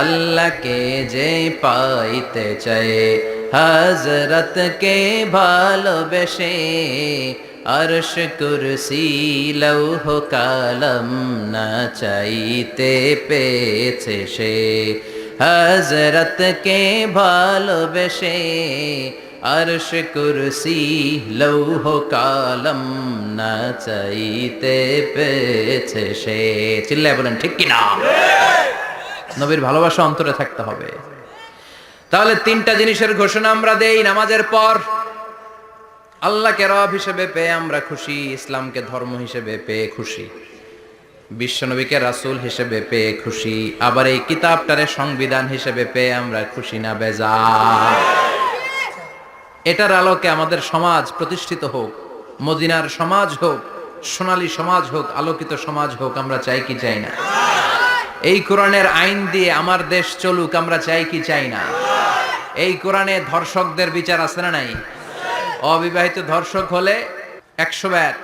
আল্লাহকে যে পাইতে চায়, হযরতকে ভালোবেসে, আরশ কুরসি লৌহ কালাম না চাইতে পেয়েছে সে। হযরতকে ভালোবেসে, আরশ কুরসি লৌহ কালাম না চাইতে পেয়েছে সে। চিল্লায় বলেন ঠিক কিনা? নবীর ভালোবাসা অন্তরে থাকতে হবে। তাহলে তিনটা জিনিসের ঘোষণা আমরা দেই নামাজের পর। আল্লাহকে রব হিসেবে পেয়ে আমরা খুশি, ইসলামকে ধর্ম হিসেবে পেয়ে খুশি, বিশ্বনবীকে রাসূল হিসেবে পেয়ে খুশি, আবার এই কিতাবটারে সংবিধান হিসেবে পেয়ে আমরা খুশি না বেজার? এটার আলোকে আমাদের সমাজ প্রতিষ্ঠিত হোক, মদিনার সমাজ হোক, সোনালী সমাজ হোক, আলোকিত সমাজ হোক, আমরা চাই কি চাই না? এই কোরআনের আইন দিয়ে আমার দেশ চলুক, আমরা চাই কি চাই না? এই কোরআনে ধর্ষকদের বিচার আছে না নাই? অবিবাহিত ধর্ষক হলে 100 ব্যাট,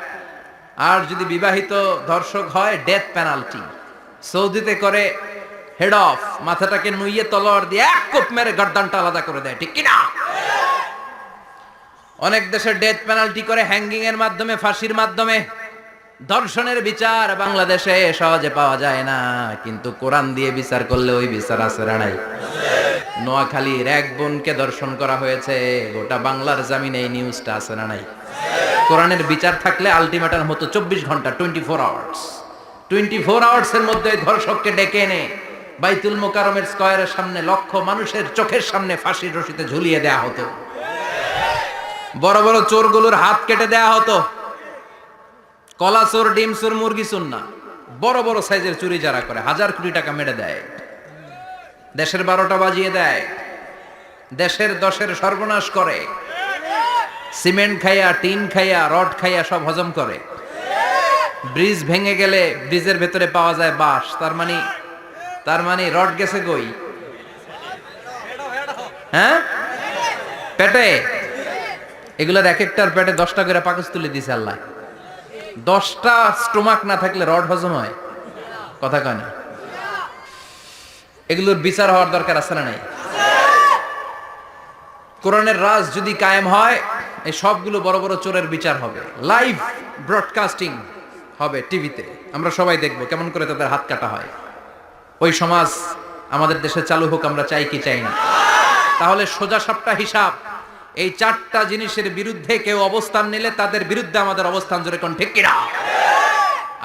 আর যদি বিবাহিত ধর্ষক হয় ডেথ পেনাল্টি। সৌদিতে করে হেড অফ, মাথাটাকে নুইয়ে তলোয়ার দিয়ে এক কোপ মেরে গর্দানটা আলাদা করে দেয়, ঠিক কিনা? অনেক দেশে ডেথ পেনাল্টি করে হ্যাঙ্গিং এর মাধ্যমে, ফাঁসির মাধ্যমে। ধর্ষণের বিচার বাংলাদেশে সহজে পাওয়া যায় না, কিন্তু কোরআন দিয়ে বিচার করলে ওই বিচার আছে না নাই? নোয়াখালীর এক বোনকে দর্শন করা হয়েছে, গোটা বাংলার জামিনে এই নিউজটা আছে না নাই? কোরআনের বিচার থাকলে আলটিমেটাম হতো 24 ঘন্টা, 24 আওয়ার্স। 24 আওয়ার্সের মধ্যে ধর্ষককে ডেকে এনে বাইতুল মোকাররমের স্কয়ারের সামনে লক্ষ মানুষের চোখের সামনে ফাঁসির রশিতে ঝুলিয়ে দেয়া হতো। বড় বড় চোরগুলোর হাত কেটে দেয়া হতো। কলা চোর, ডিম চোর, মুরগি চোর না, বড় বড় সাইজের চুরি যারা করে 1000 কোটি টাকা মেরে দেয়, দেশের 12টা বাজিয়ে দেয়, দেশের 10-এর সর্বনাশ করে, সিমেন্ট খাইয়া, টিন খাইয়া, রড খাইয়া সব হজম করে। ব্রিজ ভেঙে গেলে ব্রিজের ভেতরে পাওয়া যায় বাঁশ, তার মানে রড গেছে কই? হ্যাঁ, পেটে। এগুলোর এক একটার পেটে 10টা করে পাকস তুলে দিছে আল্লাহ। 10টা স্টোমাক না থাকলে রড হজম হয়? কথা কয় না। এগুলোর বিচার হওয়ার দরকার আছে না নাই? কোরআনের রাজ যদি কায়েম হয়, এই সবগুলো বড় বড় চোরের বিচার হবে, লাইভ ব্রডকাস্টিং হবে টিভিতে, আমরা সবাই দেখব কেমন করে তাদের হাত কাটা হয়। ওই সমাজ আমাদের দেশে চালু হোক, আমরা চাই কি চাই না? তাহলে সোজা সাপটা হিসাব, এই 4টা জিনিসের বিরুদ্ধে কেউ অবস্থান নিলে তাদের বিরুদ্ধে আমাদের অবস্থান, জোরে কোন ঠিক কিনা?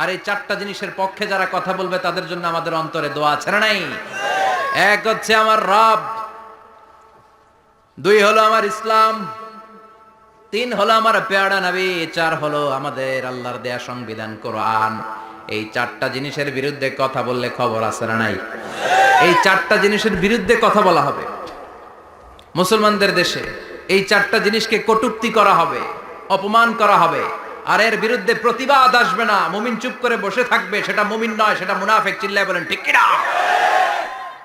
আর এই 4টা জিনিসের পক্ষে যারা কথা বলবে তাদের জন্য আমাদের অন্তরে দোয়া আছে না নাই? এক হচ্ছে আমার রব, 2 হলো আমার ইসলাম, 3 হলো আমার পেয়ারা নবী, 4 হলো আমাদের আল্লাহর দেয়া সংবিধান কোরআন। এই 4টা জিনিসের বিরুদ্ধে কথা বললে খবর আছে না নাই? এই 4টা জিনিসের বিরুদ্ধে কথা বলা হবে মুসলমানদের দেশে। এই 4টা জিনিসকে কটূক্তি করা হবে, অপমান করা হবে, আর এর বিরুদ্ধে প্রতিবাদ আসবে না। মুমিন চুপ করে বসে থাকবে, সেটা মুমিন নয়, সেটা মুনাফিক। চিল্লায় বলেন ঠিক কিনা?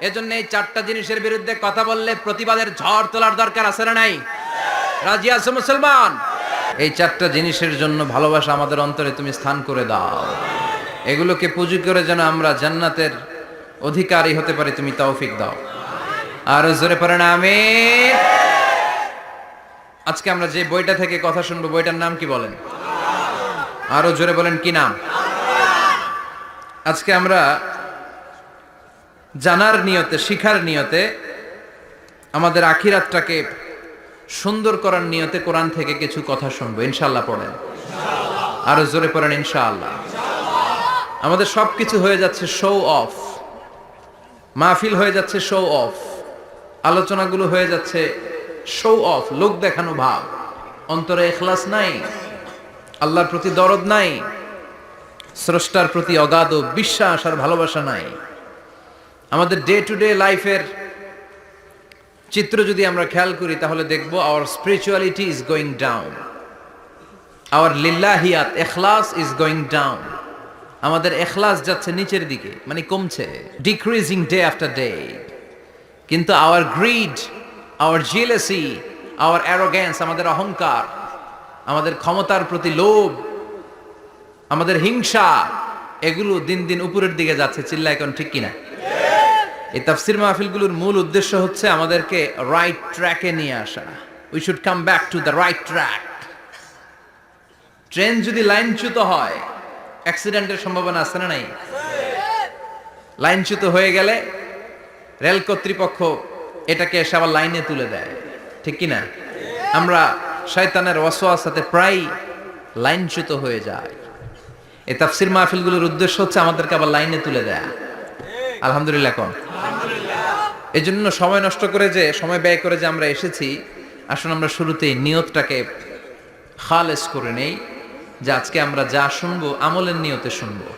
এজন্য এই 4টা জিনিসের বিরুদ্ধে কথা বললে প্রতিবাদের ঝড় তোলার দরকার আছে না নাই? রাজি আছো মুসলমান? এই 4টা জিনিসের জন্য ভালোবাসা আমাদের অন্তরে তুমি স্থান করে দাও। এগুলোকে পুঁজি করে যেন আমরা জান্নাতের অধিকারী হতে পারি, তুমি তৌফিক দাও। আর জোরে পড়েন আমিন। আজকে আমরা যে বইটা থেকে কথা শুনবো, বইটার নাম কি বলেন? আরো জোরে বলেন, কি নাম? আজকে আমরা জানার নিয়তে, শিখার নিয়তে, আমাদের আখিরাতটাকে সুন্দর করার নিয়তে কোরআন থেকে কিছু কথা শুনবো, ইনশাআল্লাহ। পড়েন, আরো জোরে পড়েন, ইনশাআল্লাহ। আমাদের সবকিছু হয়ে যাচ্ছে শো অফ, মাহফিল হয়ে যাচ্ছে শো অফ, আলোচনাগুলো হয়ে যাচ্ছে শো অফ, লোক দেখানো ভাব। অন্তরে ইখলাস নাই, আল্লাহর প্রতি দরদ নাই, স্রষ্টার প্রতি অগাধ বিশ্বাস আর ভালোবাসা নাই। আমাদের ডে টু ডে লাইফের চিত্র যদি আমরা খেয়াল করি তাহলে দেখব our spirituality is going down, our লিল্লাহিয়াত, ইখলাস ইজ গোয়িং ডাউন। আমাদের ইখলাস যাচ্ছে নিচের দিকে, মানে কমছে, ডিক্রিজিং ডে আফটার ডে। কিন্তু our greed, our jealousy, our arrogance, আমাদের অহংকার, আমাদের ক্ষমতার প্রতি লোভ, আমাদের হিংসা, এগুলো দিন দিন উপরের দিকে যাচ্ছে। চিল্লায় এখন ঠিক কিনা? এই তাফসির মাহফিলগুলোর মূল উদ্দেশ্য হচ্ছে আমাদেরকে রাইট ট্র্যাকে নিয়ে আসা। We should come back to the right track. Train যদি লাইনচ্যুত হয়, অ্যাক্সিডেন্টের সম্ভাবনা আছে না নাই? লাইনচ্যুত হয়ে গেলে রেল কর্তৃপক্ষ এটাকে এসে আবার লাইনে তুলে দেয়, ঠিক কিনা? আমরা শয়তানের ওয়াসওয়াসাতে প্রায় লাইনচ্যুত হয়ে যায়। এই তাফসির মাহফিলগুলোর উদ্দেশ্য হচ্ছে আমাদেরকে আবার লাইনে তুলে দেয়া। আলহামদুলিল্লাহ কোন? এজন্য সময় নষ্ট করে যে সময় ব্যয় করে যে আমরা এসেছি, আসুন আমরা শুরুতেই নিয়তটাকে খালেস করে নেই যে আজকে আমরা যা শুনবো আমলের নিয়তে শুনবো,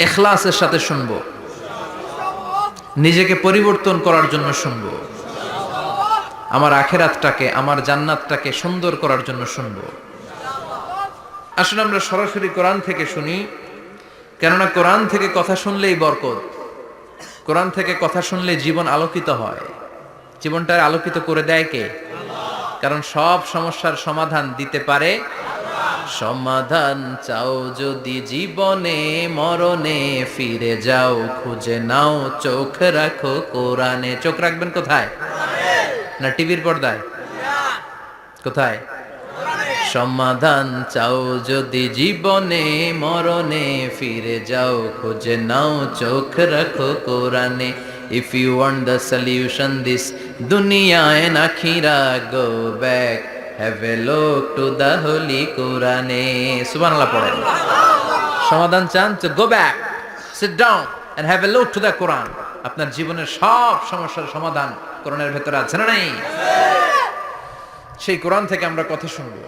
ইখলাসের সাথে শুনবো, নিজেকে পরিবর্তন করার জন্য শুনবো, আমার আখেরাতটাকে আমার জান্নাতটাকে সুন্দর করার জন্য শুনবো। আসলে আমরা সরাসরি কোরআন থেকে শুনি, কেননা কোরআন থেকে কথা শুনলেই বরকত, কোরআন থেকে কথা শুনলে জীবন আলোকিত হয়। জীবনটা আলোকিত করে দেয় কে? কারণ সব সমস্যার সমাধান দিতে পারে। সমাধান চাও যদি জীবনে মরণে, ফিরে যাও খুঁজে নাও, চোখ রাখো কোরআনে। চোখ রাখবেন কোথায়? না টিভির পর্দায়? কোথায়? সমাধান চাও যদি জীবনে মরণে, ফিরে যাও খুঁজে নাও, চোখ রাখো কোরআনে। If you want the solution this dunya and akhira, go back, have a look to the holy Quran. Subhanallah পড়েন। সমাধান চান তো go back, sit down and have a look to the Quran. আপনার জীবনের সব সমস্যার সমাধান কোরআনের ভেতরে আছে না নাই? সেই কোরআন থেকে আমরা কথা শুনবো।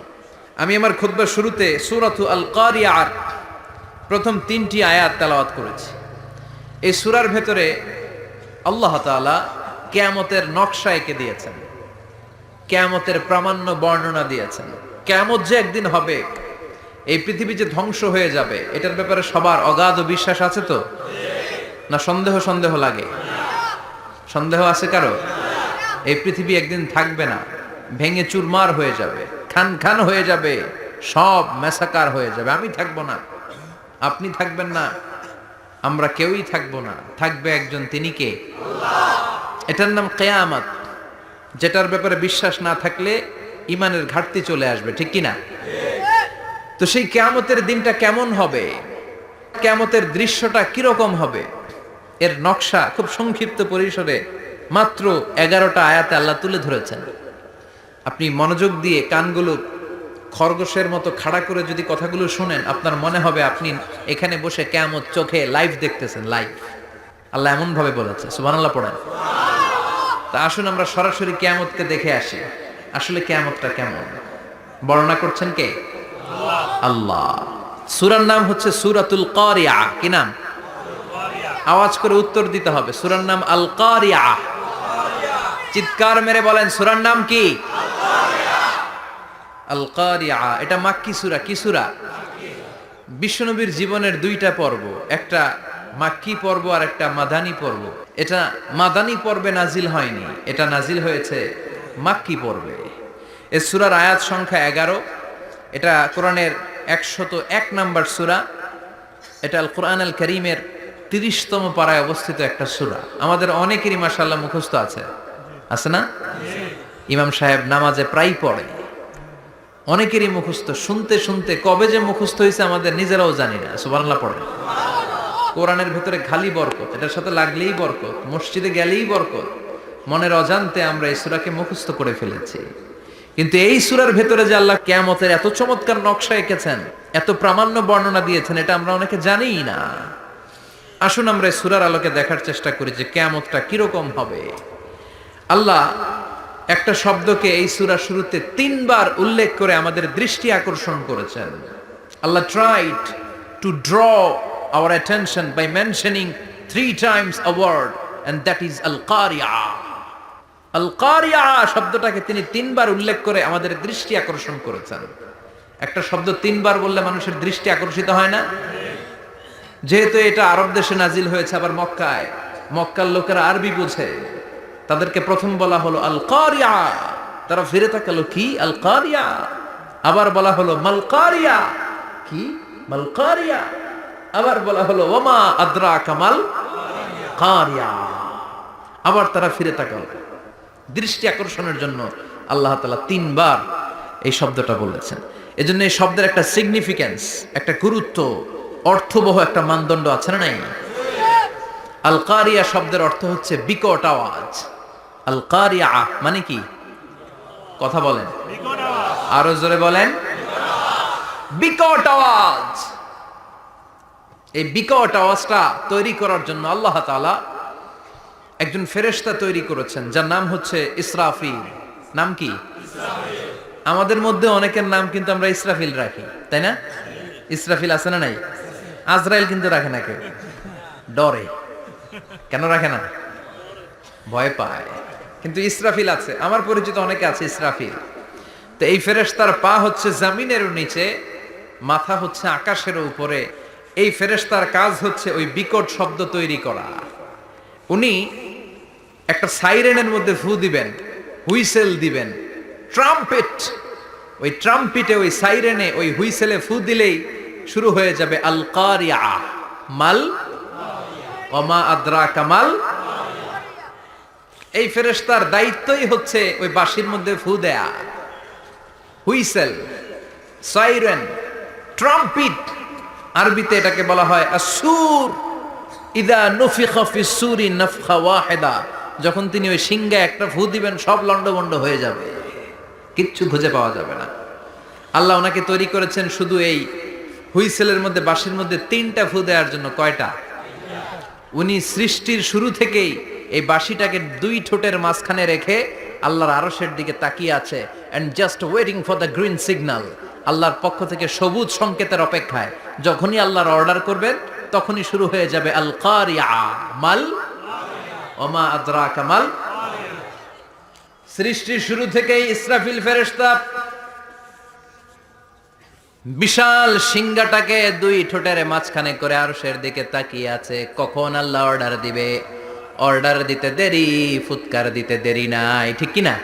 আমি আমার খুতবার শুরুতে সূরাতু আল কারিয়ার প্রথম 3টি আয়াত তেলাওয়াত করেছি। এই সূরার ভেতরে আল্লাহ তাআলা কিয়ামতের নকশা এঁকে দিয়েছেন, কিয়ামতের প্রামাণ্য বর্ণনা দিয়েছেন। কিয়ামত যে একদিন হবে, এই পৃথিবী যে ধ্বংস হয়ে যাবে, এটার ব্যাপারে সবার অগাধ বিশ্বাস আছে তো? না সন্দেহ লাগে? সন্দেহ আছে কারো? এই পৃথিবী একদিন থাকবে না, ভেঙে চুরমার হয়ে যাবে, খান খান হয়ে যাবে, সব মেসাকার হয়ে যাবে। আমি থাকবো না, আপনি থাকবেন না, আমরা কেউই থাকবো না, থাকবে একজন, তিনি কে? এটার নাম কিয়ামত, যেটার ব্যাপারে বিশ্বাস না থাকলে ইমানের ঘাটতি চলে আসবে, ঠিক কি না? তো সেই কিয়ামতের দিনটা কেমন হবে, কিয়ামতের দৃশ্যটা কিরকম হবে, এর নকশা খুব সংক্ষিপ্ত পরিসরে মাত্র 11টা আয়াতে আল্লাহ তুলে ধরেছেন। আপনি মনোযোগ দিয়ে কানগুলো খরগোশের মতো খাড়া করে যদি কথাগুলো শুনেন, আপনার মনে হবে আপনি এখানে বসে কিয়ামত চোখে লাইভ দেখতেছেন, লাইভ। আল্লাহ এমন ভাবে বলেছে, সুবহানাল্লাহ পড়েন। তা আসুন আমরা সরাসরি কিয়ামতকে দেখে আসি, আসলে কিয়ামতটা কেমন বর্ণনা করছেন কে? আল্লাহ। সূরার নাম হচ্ছে সূরাতুল কারিয়া। কি নাম? আওয়াজ করে উত্তর দিতে হবে। সূরার নাম আল কারিয়া। চিৎকার মেরে বলেন সূরার নাম কি? আল কারিয়া। এটা মাক্কি সূরা। কি সূরা? বিশ্বনবীর জীবনের 2টা পর্ব, একটা মাক্কি পর্ব আর একটা মাদানী পর্ব। এটা মাদানী পর্বে নাজিল হয়নি, এটা নাজিল হয়েছে মাক্কি পর্বে। এই সূরার আয়াত সংখ্যা 11। এটা কোরআনের 101 নম্বর সূরা। এটা আল কোরআন আল কারীমের 30তম পারায় অবস্থিত একটা সূরা। আমাদের অনেকেরই মাশাআল্লাহ মুখস্থ আছে, আছে না? ইমাম সাহেব নামাজে প্রায় পড়ে, অনেকেরই মুখস্থ। শুনতে শুনতে কবে যে মুখস্থ হয়েছে আমাদের নিজেরাও জানি না। সুবহানাল্লাহ পড়ে। কোরআনের ভেতরে খালি বরকত, এটার সাথে লাগলেই বরকত, মসজিদে গেলেই বরকত। মনের অজান্তে আমরা এই সূরাকে মুখস্থ করে ফেলেছি। কিন্তু এই সূরার ভেতরে যে আল্লাহ কিয়ামতের এত চমৎকার নকশা এঁকেছেন, এত প্রামাণ্য বর্ণনা দিয়েছেন, এটা আমরা অনেকে জানিই না। আসুন আমরা এই সূরার আলোকে দেখার চেষ্টা করি যে কিয়ামতটা কিরকম হবে। আল্লাহ একটা শব্দকে এই সূরা শুরুতে 3 বার উল্লেখ করে আমাদের দৃষ্টি আকর্ষণ করেছেন। আল্লাহ tried to draw our attention by mentioning 3 times a word, and that is al-qari'ah. al-qari'ah শব্দটাকে তিনি 3 বার উল্লেখ করে আমাদের দৃষ্টি আকর্ষণ করেছেন। একটা শব্দ 3 বার বললে মানুষের দৃষ্টি আকর্ষিত হয় না? যেহেতু এটা আরব দেশে নাজিল হয়েছে, আবার মক্কায়, মক্কার লোকেরা আরবি বুঝে, তাদেরকে প্রথম বলা হলো আল কারিয়া। তারা ফিরে তাকালো, কি আল কারিয়া? আবার বলা হলো মাল কারিয়া। কি মাল কারিয়া? আবার বলা হলো ওমা আদরাকা মাল কারিয়া। আবার তারা ফিরে তাকালো। দৃষ্টি আকর্ষণের জন্য আল্লাহ তাআলা 3 বার এই শব্দটা বলেছেন। এজন্য এই শব্দের একটা সিগনিফিকেন্স, একটা গুরুত্ব, অর্থবহ একটা মানদণ্ড আছে না নাই? আল কারিয়া শব্দের অর্থ হচ্ছে বিকট আওয়াজ। আল কারিয়া মানে কি? কথা বলেন, আরো জোরে বলেন। বিকট আওয়াজ। এই বিকট আওয়াজটা তৈরি করার জন্য আল্লাহ তাআলা একজন ফেরেশতা তৈরি করেছেন যার নাম হচ্ছে ইসরাফিল। নাম কি? আমাদের মধ্যে অনেকের নাম কিন্তু আমরা ইসরাফিল রাখি, তাই না? ইসরাফিল আছে না নাই? আজরাইল কিন্তু রাখে না কেউ, ডরে। কেন রাখে না? ভয় পায়। কিন্তু ইসরাফিল আছে, আমার পরিচিত অনেকে আছে ইসরাফিল। তো এই ফেরেশতার পা হচ্ছে জমিনের নিচে, মাথা হচ্ছে আকাশের উপরে। এই ফেরেশতার কাজ হচ্ছে ওই বিকট শব্দ তৈরি করা। উনি একটা সাইরেনের মধ্যে ফু দিবেন, হুইসেল দিবেন, ট্রাম্পেট। ওই ট্রাম্পিটে, ওই সাইরেনে, ওই হুইসেলে ফু দিলেই শুরু হয়ে যাবে আল কারিয়া। মাল ওমা আদরাকা মাল। এই ফেরেশতার দায়িত্বই হচ্ছে ওই বাঁশির মধ্যে ফু দেয়া। হুইসেল, সাইরেন, ট্রাম্পিট, আরবিতে এটাকে বলা হয় আসুর। ইদা নুফিখা ফিস সূরি নাফখা ওয়াহিদা, যখন তিনি ওই সিংহে একটা ফু দিবেন সব লন্ডভন্ড হয়ে যাবে, কিচ্ছু খুঁজে পাওয়া যাবে না। আল্লাহ ওনাকে তৈরি করেছেন শুধু এই হুইসেলের মধ্যে, বাঁশির মধ্যে 3টা ফু দেওয়ার জন্য। কয়টা? উনি সৃষ্টির শুরু থেকেই এই বাঁশিটাকে 2 ঠোঁটের মাঝখানে রেখে আল্লাহর আরশের দিকে তাকিয়ে আছে, and just waiting for the green signal. আল্লাহর পক্ষ থেকে সবুজ সংকেতের অপেক্ষায়। যখনই আল্লাহর অর্ডার করবেন তখনই শুরু হয়ে যাবে আল কারিয়া মাল ওমা আদরাকা মাল। সৃষ্টির শুরু থেকেই ইসরাফিল ফেরেশতা বিশাল সিংহাটাকে 2 ঠোঁটের মাঝখানে করে আরশের দিকে তাকিয়ে আছে, কখন আল্লাহ অর্ডার দিবে। অর্ডার দিতে দেরি, ফুৎকার দিতে দেরি নাই, ঠিক কি না?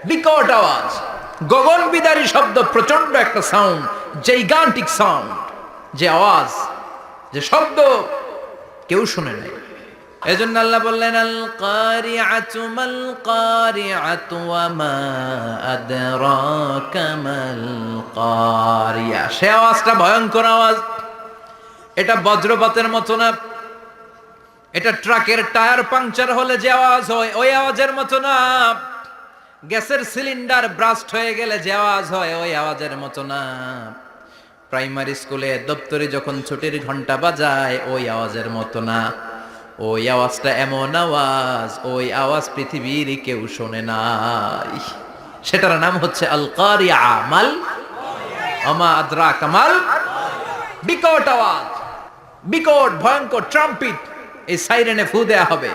বিকট আওয়াজ, গগন বিদারী শব্দ, প্রচন্ড একটা সাউন্ড, জাইগান্টিক সাউন্ড, যে আওয়াজ, যে শব্দ কেউ শুনে নাই। এজন্য আল্লাহ বললেন আল কারিআতু মাল কারিআতু ওয়া মা আদরাকা মাল কারিয়া। সে আওয়াজটা ভয়ঙ্কর আওয়াজ। এটা বজ্রপাতের মতো না, এটা ট্রাকের টায়ার পাংচার হলে যে আওয়াজ হয় ওই আওয়াজের মতো না, গ্যাসের সিলিন্ডার ব্রাস্ট হয়ে গেলে যে আওয়াজ হয় ওই আওয়াজের মতো না, প্রাইমারি স্কুলে দপ্তরে যখন ছুটির ঘন্টা বাজায় ওই আওয়াজের মতো না। ওই আওয়াজটা এমন আওয়াজ, ওই আওয়াজ পৃথিবীর কেউ শোনে নাই। সেটার নাম হচ্ছে আল কারিয়া মাল ওমা আদরাকা মাল। বিকট আওয়াজ, বিকট ভয়ঙ্কর ট্রাম্পিট। এই সাইরেনে ফু দেয়া হবে,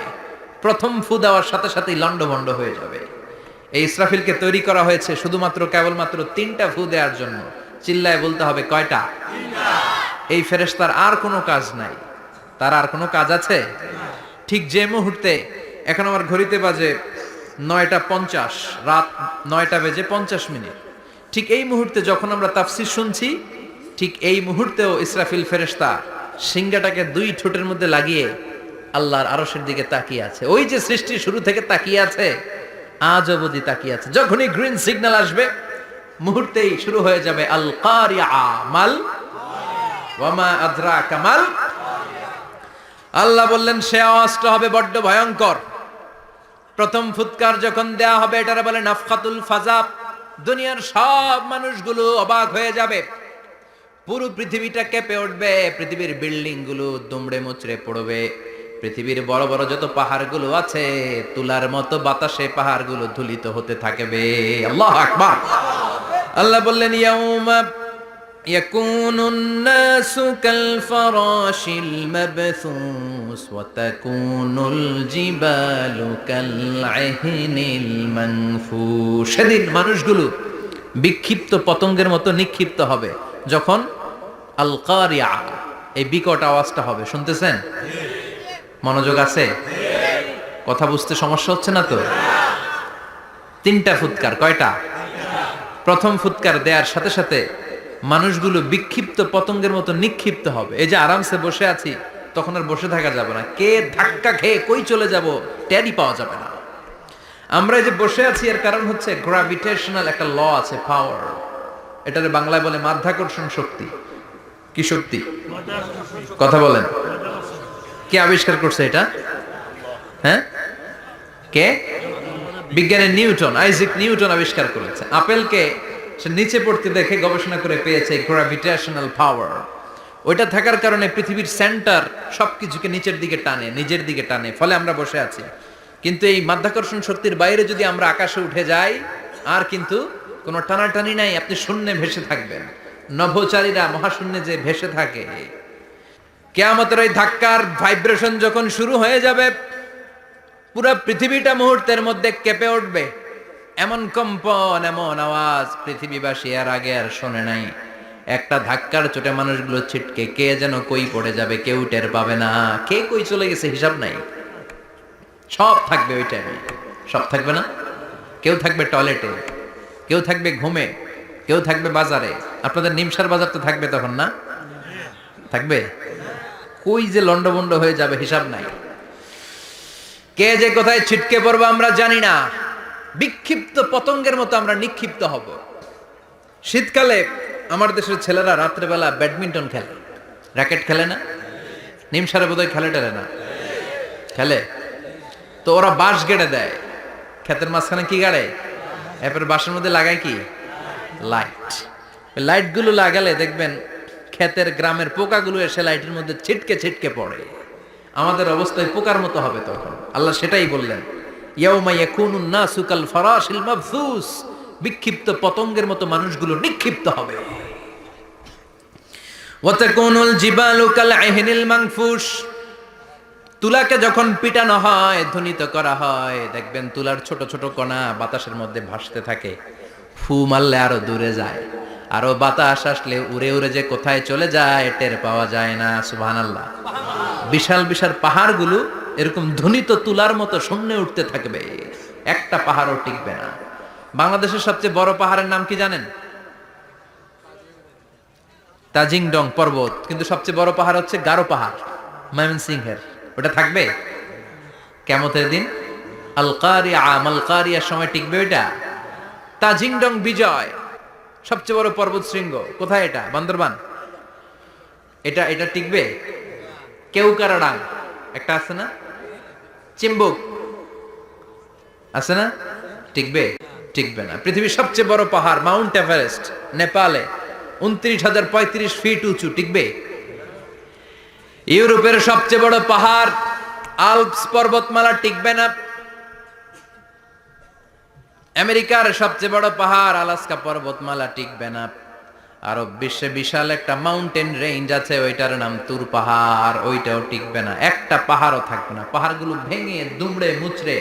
প্রথম ফু দেওয়ার সাথে সাথেই লন্ডভন্ড হয়ে যাবে। এই ইসরাফিলকে তৈরি করা হয়েছে শুধুমাত্র কেবলমাত্র 3টা ফু দেওয়ার জন্য। চিল্লায় বলতে হবে কয়টা? 3টা। এই ফেরেশতার আর কোনো কাজ নাই। তার আর কোনো কাজ আছে? ঠিক যে মুহূর্তে, এখন আমার ঘড়িতে বাজে 9:50, রাত 9:50, ঠিক এই মুহূর্তে যখন আমরা তাফসীর শুনছি, ঠিক এই মুহূর্তেও ইসরাফিল ফেরেশতা সিংহাটাকে 2 ঠোঁটের মধ্যে লাগিয়ে আল্লাহর আরশের দিকে তাকিয়ে আছে। ওই যে সৃষ্টির শুরু থেকে তাকিয়ে আছে, আজ অবধি তাকিয়ে আছে। যখনই গ্রিন সিগন্যাল আসবে মুহূর্তেই শুরু হয়ে যাবে আল কারিয়া মাল ওয়া মা আদরাকা মাল। আল্লাহ বললেন সে আওয়াজটা হবে বড্ড ভয়ঙ্কর। প্রথম ফুৎকার যখন দেয়া হবে এটারে বলে নাফখাতুল ফাজা। দুনিয়ার সব মানুষগুলো অবাক হয়ে যাবে, পুরো পৃথিবীটা কেঁপে উঠবে, পৃথিবীর বিল্ডিং গুলো দুমড়ে মুচড়ে পড়বে, পৃথিবীর বড় বড় যত পাহাড়গুলো আছে তুলার মতো বাতাসে পাহাড়গুলো ধুলিত হতে থাকবে। আল্লাহু আকবার। আল্লাহ বললেন ইয়াউমা ইয়াকুনুন নাসু কাল ফারাশিল মাবথুস ওয়া তাকুনুল জিবালু কাল আহিনিল মানফুশ। সেদিন মানুষগুলো বিক্ষিপ্ত পতঙ্গের মতো নিক্ষিপ্ত হবে যখন আল কারিয়া, এই বিকট আওয়াজটা হবে। শুনতেছেন? মনোযোগ আছে? কথা বুঝতে সমস্যা হচ্ছে না তো? 3টা ফুৎকার। কয়টা? প্রথম ফুৎকার দেওয়ার সাথে সাথে মানুষগুলো বিক্ষিপ্ত পতঙ্গের মতো নিক্ষিপ্ত হবে। এই যে আরামসে বসে আছি, তখন আর বসে থাকা যাবে না। কে ধাক্কা খেয়ে কই চলে যাব টেরই পাওয়া যাবে না। আমরা এই যে বসে আছি এর কারণ হচ্ছে গ্র্যাভিটেশনাল একটা ল আছে, পাওয়ার। এটারে বাংলায় বলে মাধ্যাকর্ষণ শক্তি। কি শক্তি? কথা বলেন। কে আবিষ্কার করছে এটা? হ্যাঁ, কে? বিজ্ঞানী নিউটন, আইজাক নিউটন আবিষ্কার করেছে। আপেলকে সে নিচে পড়তে দেখে গবেষণা করে পেয়েছে গ্র্যাভিটেশনাল পাওয়ার। ওইটা থাকার কারণে পৃথিবীর সেন্টার সবকিছুকে নিচের দিকে টানে, নিজের দিকে টানে, ফলে আমরা বসে আছি। কিন্তু এই মাধ্যাকর্ষণ শক্তির বাইরে যদি আমরা আকাশে উঠে যাই, আর কিন্তু কোনো টানাটানি নাই, আপনি শূন্যে ভেসে থাকবেন। নভোচারীরা মহাশূন্যে যে ভেসে থাকে, কিয়ামতের ওই ধাক্কার ভাইব্রেশন যখন শুরু হয়ে যাবে, পুরা পৃথিবীটা মুহূর্তের মধ্যে কেঁপে উঠবে। এমন কম্পন, এমন আওয়াজ পৃথিবীবাসী এর আগে আর শোনে নাই। একটা ধাক্কার চোটে মানুষগুলো ছিটকে কে যেন কই পড়ে যাবে, কেউ টের পাবে না। কে কই চলে গেছে হিসাব নাই। সব থাকবে ওই টাইমে, সব থাকবে না। কেউ থাকবে টয়লেটে, কেউ থাকবে ঘুমে, কেউ থাকবে বাজারে। আপনাদের নিমসার বাজার তো থাকবে তখন, না থাকবে? কই যে লন্ডভন্ড হয়ে যাবে হিসাব নাই। কে যে কোথায় ছিটকে পড়বো আমরা জানি না। বিক্ষিপ্ত পতঙ্গের মতো আমরা নিক্ষিপ্ত হব। শীতকালে আমার দেশের ছেলেরা রাত্রেবেলা ব্যাডমিন্টন খেলে, র্যাকেট খেলে না? নিমসারে বোধহয় খেলে টেলে না, খেলে তো। ওরা বাঁশ গেড়ে দেয় ক্ষেতের মাঝখানে। কি গাড়ে? এরপর বাঁশের মধ্যে লাগায় কি? লাইট। লাইটগুলো লাগালে দেখবেন ক্ষেতের গ্রামের পোকাগুলো এসে লাইটের মধ্যে ছিটকে ছিটকে পড়ে। আমাদের অবস্থায় পোকার মতো হবে তখন। আল্লাহ সেটাই বললেন, ইয়াউমা ইয়াকুনুন নাসু কাল ফারাশিল মাবসুস, বিক্ষিপ্ত পতঙ্গের মতো মানুষগুলো নিক্ষিপ্ত হবে। ওয়া তাকুনুল জিবালু কাল আহিনিল মানফুস, তুলাকে যখন পিটানো হয়, ধ্বনিত করা হয়, দেখবেন তুলার ছোট ছোট কণা বাতাসের মধ্যে ভাসতে থাকে। ফু মারলে আরো দূরে যায়, আরো বাতাস আসলে উড়ে উড়ে যে কোথায় চলে যায় টের পাওয়া যায় না। সুবহানাল্লাহ। বিশাল বিশাল পাহাড়গুলো এরকম ধ্বনিত তুলার মতো শূন্যে উঠতে থাকবে, একটা পাহাড়ও টিকবে না। বাংলাদেশের সবচেয়ে বড় পাহাড়ের নাম কি জানেন? তাজিংডং পর্বত। কিন্তু সবচেয়ে বড় পাহাড় হচ্ছে গারো পাহাড়, ময়মনসিংহের। ওটা থাকবে কিয়ামতের দিন। আল কারিয়া, মাল কারিয়ার সময় টিকবে ওইটা। তাজিংডং বিজয়, সবচেয়ে বড় পর্বত শৃঙ্গ। কোথায় এটা? বান্দরবান। এটা টিকবে? কেউকারাডাং একটা আছে না? চিম্বুক আছে না? টিকবে? টিকবে না। পৃথিবীর সবচেয়ে বড় পাহাড় মাউন্ট এভারেস্ট, নেপালে 29,035 ফিট উঁচু, টিকবে? ইউরোপের সবচেয়ে বড় পাহাড় আল্পস পর্বতমালা, টিকবে না। আমেরিকার সবচেয়ে বড় পাহাড় আলাস্কা পর্বতমালা, টিকবে না। আরব বিশ্বে বিশাল একটা মাউন্টেন রেঞ্জ আছে, ওইটার নাম তুর পাহাড়, ওইটাও টিকবে না। একটা পাহাড়ও থাকবে না। পাহাড়গুলো ভেঙে দুমড়ে মুচড়ে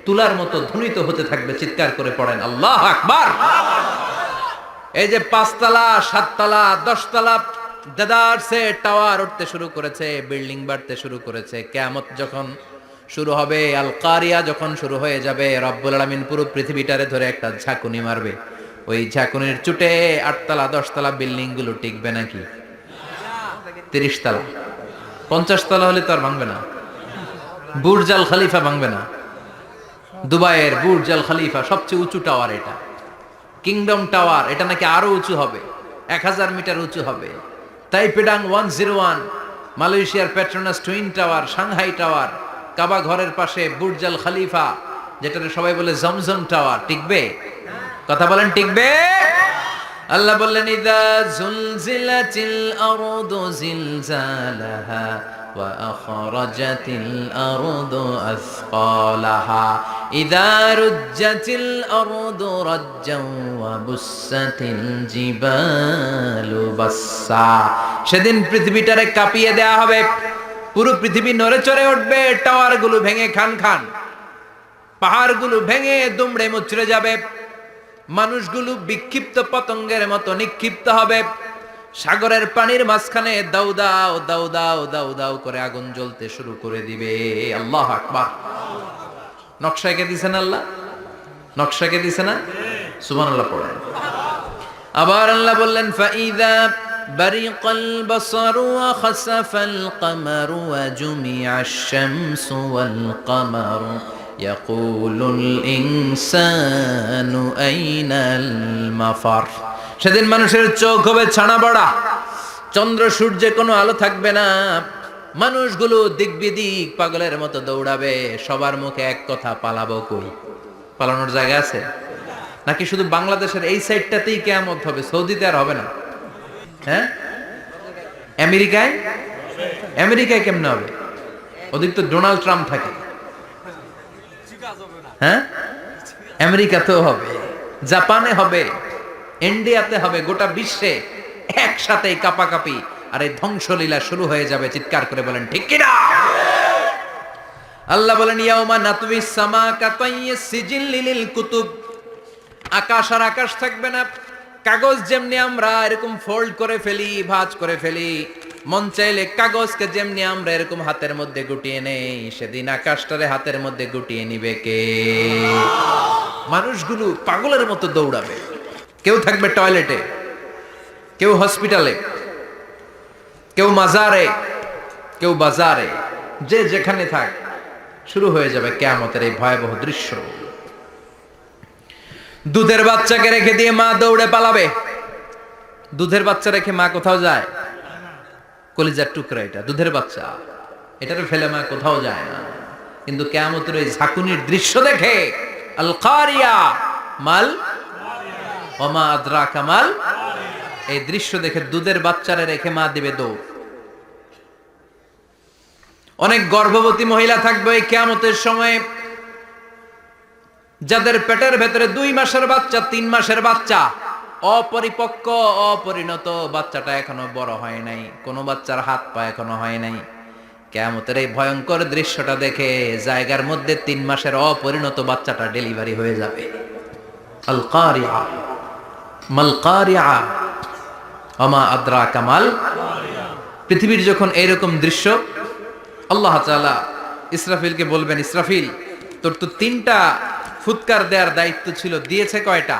তুলার মতো ধ্বনিত হতে থাকবে। চিৎকার করে পড়েন আল্লাহু আকবার। এই যে 5 তলা, 7 তলা, 10 তলা দেদারসে টাওয়ার উঠতে শুরু করেছে, বিল্ডিং বাড়তে শুরু করেছে। কিয়ামত যখন শুরু হবে, আল কারিয়া যখন শুরু হয়ে যাবে, রব্বুল আলামিন পুরো পৃথিবীটারে ধরে একটা ঝাঁকুনি মারবে। ওই ঝাঁকুনির চুটে 8 তলা 10 তলা বিল্ডিং গুলো টিকবে নাকি? 30 তলা 50 তলা হলে তো আর ভাঙবে না। বুর্জ আল খলিফা ভাঙবে না। দুবাইয়ের বুর্জ আল খলিফা সবচেয়ে উঁচু টাওয়ার এটা। কিংডম টাওয়ার, এটা নাকি আরো উঁচু হবে, 1000 মিটার উঁচু হবে। তাইপেডাং 101, মালয়েশিয়ার Petronas twin tower, Shanghai tower, Kaaba ঘরের পাশে বুর্জ আল খলিফা, যেটাকে সবাই বলে জমজম টাওয়ার, টিকবে? কথা বলেন, টিকবে? আল্লাহ বললেন, ইযা জুলজিলাতিল আরদু জিলজালাহা ওয়া আখরাজাতিল আরদু আসকালাহা ইযা রুজ্জাতিল আরদু রাজ্জান ওয়া বুসাতিল জিবালু বাসসা। সেদিন পৃথিবীটারে কাঁপিয়ে দেয়া হবে, পুরো পৃথিবী নড়ে চড়ে উঠবে, টাওয়ারগুলো ভেঙে খান খান, পাহাড়গুলো ভেঙে দুমড়ে মুচড়ে যাবে, মানুষগুলো বিক্ষিপ্ত পতঙ্গের মতো নিক্ষিপ্ত হবে। সাগরের পানির মাঝখানে দাউ দাউ দাউ দাউ দাউ দাউ করে আগুন জ্বলতে শুরু করে দিবে। আল্লাহু আকবার। নকশা এঁকে দিছেন আল্লাহ, নকশা এঁকে দিছে না? সুবহানাল্লাহ পড়েন। আবার আল্লাহ বললেন, ফাইযা বারিকাল বাসারু ওয়া খাসাফাল কামারু ওয়া জুমিআশ শামসু ওয়াল কামারু ইয়াকুলুল ইনসানু আইনাল মাফার। সেদিন মানুষের চোখ হবে ছানা বড়া, চন্দ্র সূর্যে কোনো আলো থাকবে না, মানুষগুলো দিক বিদিক পাগলের মতো দৌড়াবে। সবার মুখে এক কথা, পালাবো কই? পালানোর জায়গা আছে নাকি? শুধু বাংলাদেশের এই সাইডটাতেই কিয়ামত হবে, সৌদিতে আর হবে না? হ্যাঁ, আমেরিকায় আমেরিকায় কেমনে হবে? ওদিক তো ডোনাল্ড ট্রাম্প থাকে। হ্যাঁ, আমেরিকাতেও হবে, জাপানে হবে, ইন্ডিয়াতে হবে, গোটা বিশ্বে একসাথে কাপাকাপি আর এই ধ্বংসলীলা শুরু হয়ে যাবে। চিৎকার করে বলেন ঠিক কিনা? আল্লাহ বলেন ইয়াউমা নাতউইস সামা কাতাইয়িস সিজিল লিল কুতুব। আকাশ আর আকাশ থাকবে না। কাগজ যেমনি আমরা এরকম ফোল্ড করে ফেলি, ভাঁজ করে ফেলি, মন চাইলে কাগজকে যেমনি আমরা এরকম হাতের মধ্যে গুটিয়ে নেই, সেদিন আকাশটারে হাতের মধ্যে গুটিয়ে নিবে কে? মানুষগুলো পাগলের মতো দৌড়াবে। কেউ থাকবে টয়লেটে, কেউ হসপিটালে, কেউ মাজারে, কেউ বাজারে, যে যেখানে থাক, শুরু হয়ে যাবে কিয়ামতের এই ভয়াবহ দৃশ্য। দুধের বাচ্চাকে রেখে দিয়ে মা দৌড়ে পালাবে। দুধের বাচ্চা রেখে মা কোথাও যায়? কলিজার টুকরা এটা, দুধের বাচ্চা, এটারে ফেলে মা কোথাও যায় না। কিন্তু কিয়ামতের এই ঝাঁকুনির দৃশ্য দেখে আল কারিয়া মাল ওমা আদরাকা মাল, এই দৃশ্য দেখে দুধের বাচ্চারে রেখে মা দিবে দৌড়। অনেক গর্ভবতী মহিলা থাকবে এই কিয়ামতের সময়, যাদের পেটের ভেতরে 2 মাসের বাচ্চা, 3 মাসের বাচ্চা, অপরিপক্ক অপরিণত, বাচ্চাটা এখনো বড় হয় নাই, কোনো বাচ্চার হাত পা এখনো হয় নাই। কিয়ামতের এই ভয়ঙ্কর দৃশ্যটা দেখে জায়গার মধ্যে 3 মাসের অপরিণত বাচ্চাটা ডেলিভারি হয়ে যাবে। আল কারিয়া মাল কারিয়া ওমা আদরাকা মাল। পৃথিবীর যখন এইরকম দৃশ্য, আল্লাহ তাআলা ইসরাফিলকে বলবেন, ইসরাফিল তোর তো 3টা ফুৎকার দেওয়ার দায়িত্ব ছিল, দিয়েছে কয়টা?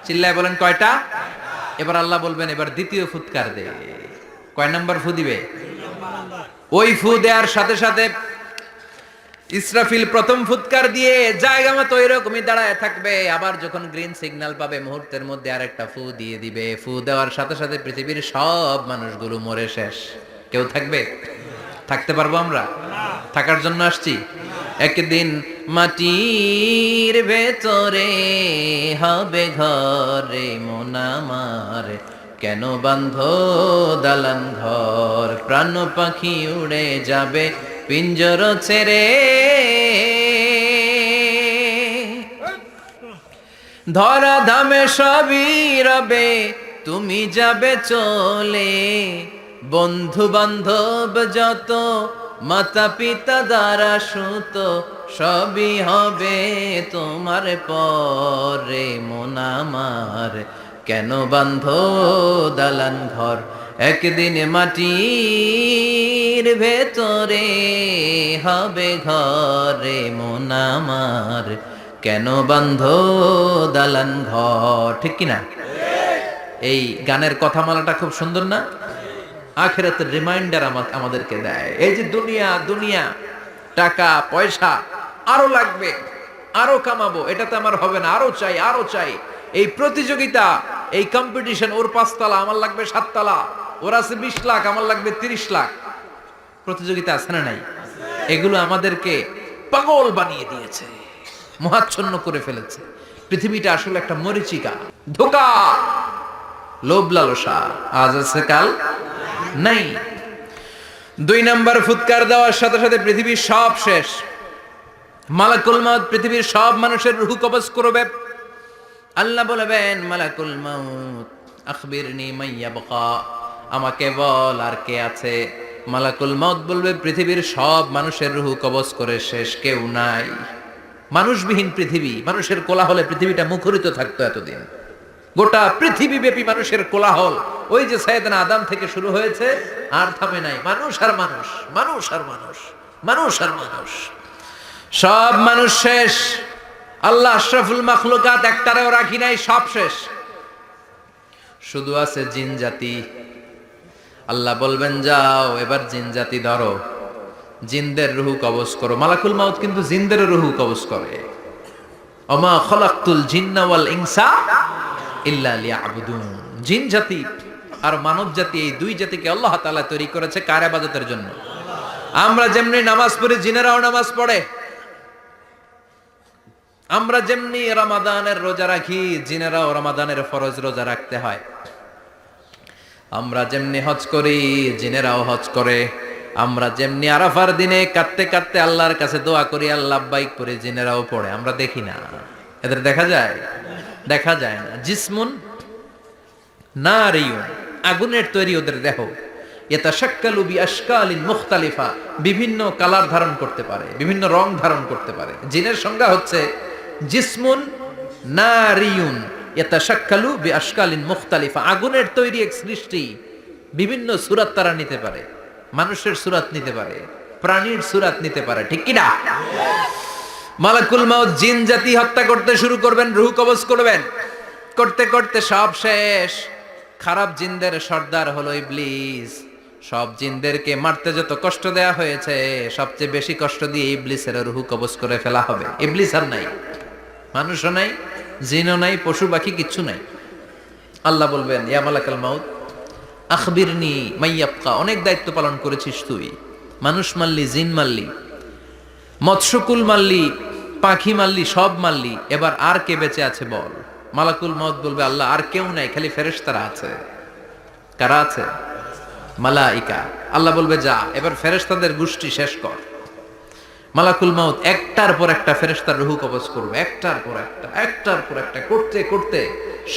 চিল্লায় বলেন কয়টা? এবার আল্লাহ বলবেন এবার দ্বিতীয় ফুৎকার দে। কয় নাম্বার ফু দিবে? ওই ফু দেওয়ার সাথে সাথে ইসরাফিল প্রথম ফুৎকার দিয়ে জায়গা মতো এরকমই দাঁড়ায় থাকবে। আবার যখন গ্রিন সিগন্যাল পাবে মুহূর্তের মধ্যে আরেকটা ফু দিয়ে দিবে। ফু দেওয়ার সাথে সাথে পৃথিবীর সব মানুষগুলো মরে শেষ। কেউ থাকবে? থাকতে পারবো আমরা? থাকার জন্য আসছি। একদিন মাটির ভেতরে হবে ঘরে মন আমার, কেন বান্ধ দালান ঘর, প্রাণ পাখি উড়ে যাবে পিঞ্জর ছেড়ে, ধরা ধামে সবই রবে তুমি যাবে চলে, বন্ধু বান্ধব যত মাতা পিতা দ্বারা সুত সবই হবে তোমার পরে মন আমার, কেন বান্ধ দালান ঘর, একদিন মাটির ভেতরে হবে ঘরে মন আমার, কেন বান্ধ দালান ঘর। ঠিক কিনা? এই গানের কথামালাটা খুব সুন্দর না? আখিরাতের রিমাইন্ডার আমাদেরকে দেয়। এই যে দুনিয়া দুনিয়া, টাকা পয়সা আরো লাগবে, আরো কামাবো, এটাতে আমার হবে না, আরো চাই আরো চাই। এই প্রতিযোগিতা, এই কম্পিটিশন, ওর 5 তলা আমার লাগবে 7 তলা, ওর আছে 20 লাখ আমার লাগবে 30 লাখ। প্রতিযোগিতা আছে না নাই? এগুলো আমাদেরকে পাগল বানিয়ে দিয়েছে, মোহাচ্ছন্ন করে ফেলেছে। পৃথিবীটা আসলে একটা মরিচিকা, ধোঁকা, লোভ লালসা, আজ আছে কাল নাই। 2 নাম্বার ফুৎকার দেওয়ার সাথে সাথে পৃথিবীর সব শেষ। মালাকুল মাউত পৃথিবীর সব মানুষের রূহ কবজ করবে। আল্লাহ বলবেন মালাকুল মাউত আখবিরনি মাইয়া বাকা, আমাকে বল আর কে আছে। মালাকুল মাউত বলবে পৃথিবীর সব মানুষের রূহ কবজ করে শেষ, কেউ নাই। মানুষবিহীন পৃথিবী, মানুষের কোলাহলে পৃথিবীটা মুখরিত থাকতো এতদিন। গোটা পৃথিবী ব্যাপী মানুষের কোলাহল, ওই যে সাইয়েদনা আদম থেকে শুরু হয়েছে, আর থামে নাই। মানুষ আর মানুষ, মানুষ আর মানুষ, মানুষ আর মানুষ, সব মানুষ শেষ। আল্লাহ আশরাফুল মাখলুকাত একটারেও রাখি নাই, সব শেষ। শুধু আছে জিন জাতি। আল্লাহ বলবেন যাও এবার জিন জাতি ধরো, জিনদের রুহু কবজ করো। মালাকুল মাউত কিন্তু জিনদের রুহু কবজ করে। ওমা খলাকতুল জিন্না ওয়াল ইনসা ইল্লা লিয়াবুদুন। জিন জাতি আর মানব জাতি, এই 2 জাতিকে আল্লাহ তাআলা তৈরি করেছে কার ইবাদতের জন্য? আমরা যেমনি নামাজ পড়ি, জিনেরাও নামাজ পড়ে। আমরা যেমনি রমাদানের রোজা রাখি, জিনেরাও রমাদানের ফরজ রোজা রাখতে হয়। আমরা যেমনি হজ করি জিনেরাও হজ করে, আমরা যেমনি আরাফার দিনে কাঁদতে কাঁদতে আল্লাহর কাছে দোয়া করি আল্লাহ লাব্বাইক করে জিনেরাও পড়ে, আমরা দেখি না। এদের দেখা যায়? দেখা যায় না। জিসমুন নারিয়ুন, আগুনের তৈরি ওদের দেহ। ইয়াতাশাক্কালু বিআশকালিন মুখতালিফা, বিভিন্ন কালার ধারণ করতে পারে, বিভিন্ন রং ধারণ করতে পারে। জিনের সংজ্ঞা হচ্ছে জিসমুন নারিয়ুন ইয়াতাশাক্কালু বিআশকালিন মুখতালিফা, আগুনের তৈরি এক সৃষ্টি, বিভিন্ন সূরত তারা নিতে পারে। মানুষের সূরত নিতে পারে, প্রাণীর সূরত নিতে পারে, ঠিক কি না? মালাকুল মাউত জিন জাতি হত্যা করতে শুরু করবেন, রূহ কবজ করবেন, করতে করতে সব শেষ। খারাপ জিনদের সর্দার হলো ইবলিস। সব জিনদেরকে মারতে যত কষ্ট দেয়া হয়েছে, সবচেয়ে বেশি কষ্ট দিয়ে ইবলিসের রূহ কবজ করে ফেলা হবে। ইবলিস আর নাই, মানুষও নাই, জিনও নাই, পশু পাখি কিচ্ছু নাই। আল্লাহ বলবেন, ইয়া মালাকাল মাউত আখবিরনি মাইয়াবকা, অনেক দায়িত্ব পালন করেছিস তুই, মানুষ মারলি, জিন মারলি, মৎস্যকুল মারলি, পাখি মারলি, সব মারলি, এবার আর কে বেঁচে আছে বল। মালাকুল মউত বলবে, আল্লাহ আর কেউ নাই, খালি ফেরেশতারা আছে। কারা আছে? মালাইকা। আল্লাহ বলবে, যা এবার ফেরেশতাদের গোষ্ঠী শেষ কর। মালাকুল মউত একটার পর একটা ফেরেশতার রূহ কবজ করবে, একটার পর একটা, একটার পর একটা, করতে করতে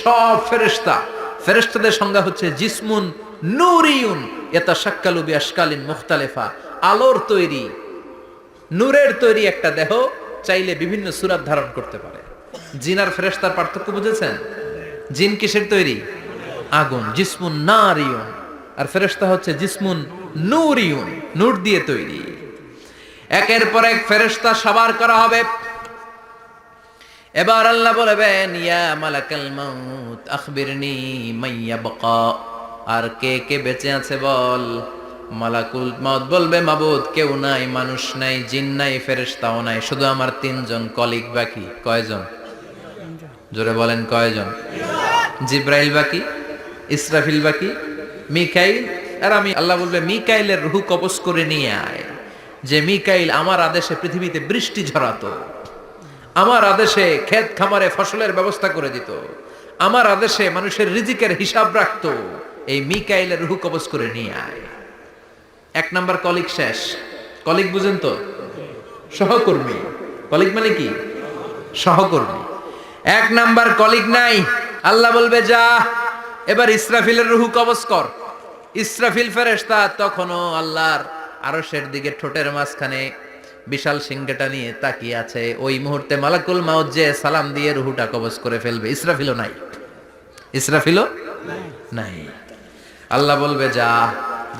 সব ফেরেশতা। ফেরেশতাদের সংজ্ঞা হচ্ছে জিসমুন নূরিয়ুন ইয়াতাশাক্কালু বিআশকালিন মুখতালিফা, আলোর তৈরি, নূরের তৈরি একটা দেহ, চাইলে বিভিন্ন সূরত ধারণ করতে পারে। জিন আর ফেরেশতার পার্থক্য বুঝেছেন? জিন কিসের তৈরি? আগুন, জিসমুন নারিয়ুন। আর ফেরেশতা হচ্ছে জিসমুন নূরিয়ুন, নূর দিয়ে তৈরি। একের পর এক ফেরেশতা সবার করা হবে। এবার আল্লাহ বলবেন, ইয়া মালাকাল মাউত আখবিরনি মাইয়াবকা, আর কে কে বেঁচে আছে বল। মালাকুল মাউত বলবে, মাবুদ কেউ নাই, মানুষ নাই, জিন নাই, ফেরেশতাও নাই, শুধু আমার তিনজন কলিগ বাকি। কয়জন? জোরে বলেন কয়জন? জিব্রাইল বাকি, ইসরাফিল বাকি, মিকাইল আর আমি। আল্লাহ বলবে, মিকাইলের রূহ কবজ করে নিয়ে আয়। যে মিকাইল আমার আদেশে পৃথিবীতে বৃষ্টি ঝরাতো, আমার আদেশে ক্ষেত খামারে ফসলের ব্যবস্থা করে দিত, আমার আদেশে মানুষের রিজিকের হিসাব রাখতো, এই মিকাইলের রূহ কবজ করে নিয়ে আয়। এক নাম্বার কলিগ শেষ। কলিগ বুঝেন তো? সহকর্মী। কলিগ মানে কি? সহকর্মী। এক নাম্বার কলিগ নাই। আল্লাহ বলবে, যা এবার ইসরাফিলের রূহ কবজ কর। ইসরাফিল ফেরেশতা তখনও আল্লাহর আরশের দিকে ঠোঁটের মাঝখানে বিশাল সিংহটা নিয়ে তাকিয়ে আছে। ওই মুহূর্তে মালাকুল মাউত যে সালাম দিয়ে রূহটা কবজ করে ফেলবে। ইসরাফিলও নাই, ইসরাফিলও নাই। আল্লাহ বলবে, যা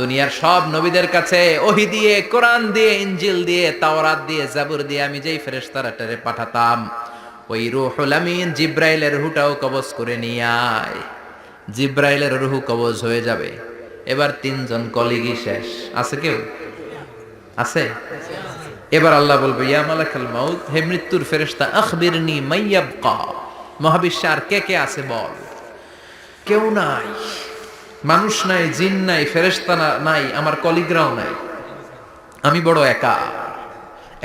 দুনিয়ার সব নবীদের কাছে ওহী দিয়ে, কোরআন দিয়ে, ইনজিল দিয়ে, তাওরাত দিয়ে, জাবুর দিয়ে আমি যেই ফেরেশতারাটারে পাঠাতাম, ওই রূহুল আমিন জিব্রাইলের রূহটাও কবজ করে নিয়ে আয়। জিব্রাইলের রূহ কবজ হয়ে যাবে। এবার তিনজন কলিগই শেষ। আছে কেউ? আছে? এবার আল্লাহ বলবে, ইয়া মালাকাল মাউত, হে মৃত্যুর ফেরেশতা, আখবিরনি মাইয়াবকা, মহাবিশ্বে আর কে কে আছে বল। কেউ নাই, মানুষ নাই, জিন নাই, ফেরেশতা নাই, আমার কলিগরাও নাই, আমি বড় একা।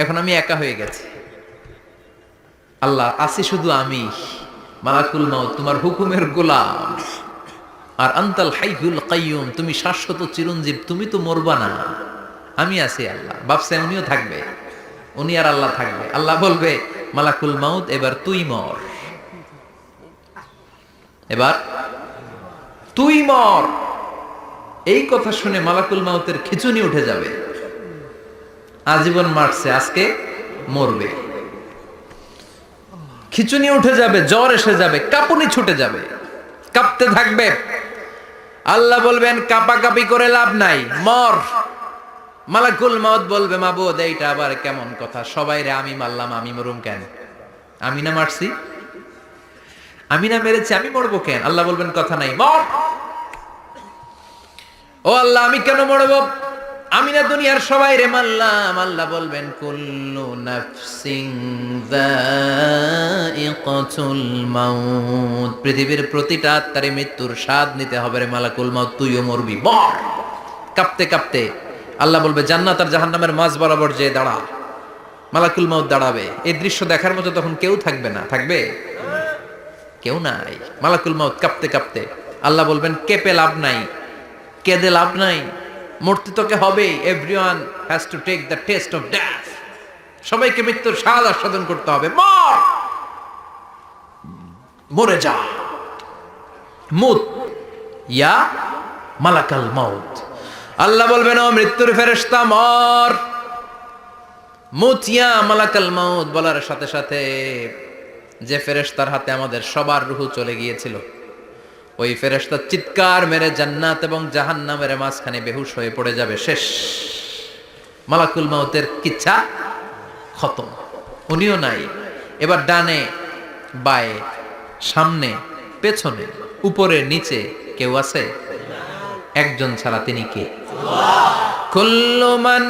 এখন আমি একা হয়ে গেছি। আল্লাহ, আছি শুধু আমি। মালাকুল মাউত, তোমার হুকুমের গোলাম। আর আনতাল হাইয়ুল কাইয়ুম, তুমি শাশ্বত চিরঞ্জীব, তুমি তো মরবা না, আমি আছি। আল্লাহ ভাবছে উনিও থাকবে, উনি আর আল্লাহ থাকবে। আল্লাহ বলবে, মালাকুল মাউত এবার তুই মর, এবার তুই মর। এই কথা শুনে মালাকুল মাউতের খিঁচুনি উঠে যাবে। আজীবন মারছে, আজকে মরবে। খিঁচুনি উঠে যাবে, জ্বর এসে যাবে, কাঁপুনি ছুটে যাবে, কাঁপতে থাকবে। আল্লাহ বলবেন, কাঁপাকাঁপি করে লাভ নাই, মর। মালাকুল মাউত বলবে, মাবুদ এইটা আবার কেমন কথা? সবাই রে আমি মারলাম, আমি মরুম কেন? আমি না মারছি, আমি না মেরেছি, আমি মরবো কেন? আল্লাহ বলবেন, কথা নাই, মর। ও আল্লাহ, আমি কেন মরবো? আমি না দুনিয়ার সবাই রে মারলাম। আল্লাহ বলবেন, কুল্লু নাফসিন যায়িকাতুল মাউত, পৃথিবীর প্রতিটা আত্মারে মৃত্যুর স্বাদ নিতে হবে রে মালাকুল মাউত, তুইও মরবি, মর। কাঁপতে কাঁপতে আল্লাহ বলবে, জান্নাত আর জাহান্নামের মাঝ বরাবর যে দাঁড়া। মালাকুল মাউত দাঁড়াবে। এই দৃশ্য দেখার মতো তখন কেউ থাকবে না। থাকবে? কেউ নাই। মালাকুল মাউত কাঁপতে কাঁপতে। আল্লাহ বলবেন, কেঁপে লাভ নাই, কেঁদে লাভ নাই, মরতে তোকে হবেই। Everyone has to take the test of death. সবাইকে মৃত্যুর স্বাদ আস্বাদন করতে হবে। মর, মরে যা। মুত ইয়া মালাকাল মাউত। আল্লাহ বলবেন, ও মৃত্যুর ফেরেশতা মর। মুত ইয়া মালাকাল মাউত বলার সাথে সাথে যে ফেরেশতার হাতে আমাদের সবার রূহ চলে গিয়েছিল, ওই ফেরেশতা চিৎকার মেরে জান্নাত এবং জাহান্নামের মাঝখানে বেহুশ হয়ে পড়ে যাবে। শেষ, মালাকুল মাউতের কিচ্ছা খতম, উনিও নাই। এবার ডানে বায়ে সামনে পেছনে উপরে নিচে কেউ আছে? একজন ছাড়া, তিনি কে? কুল্লু মান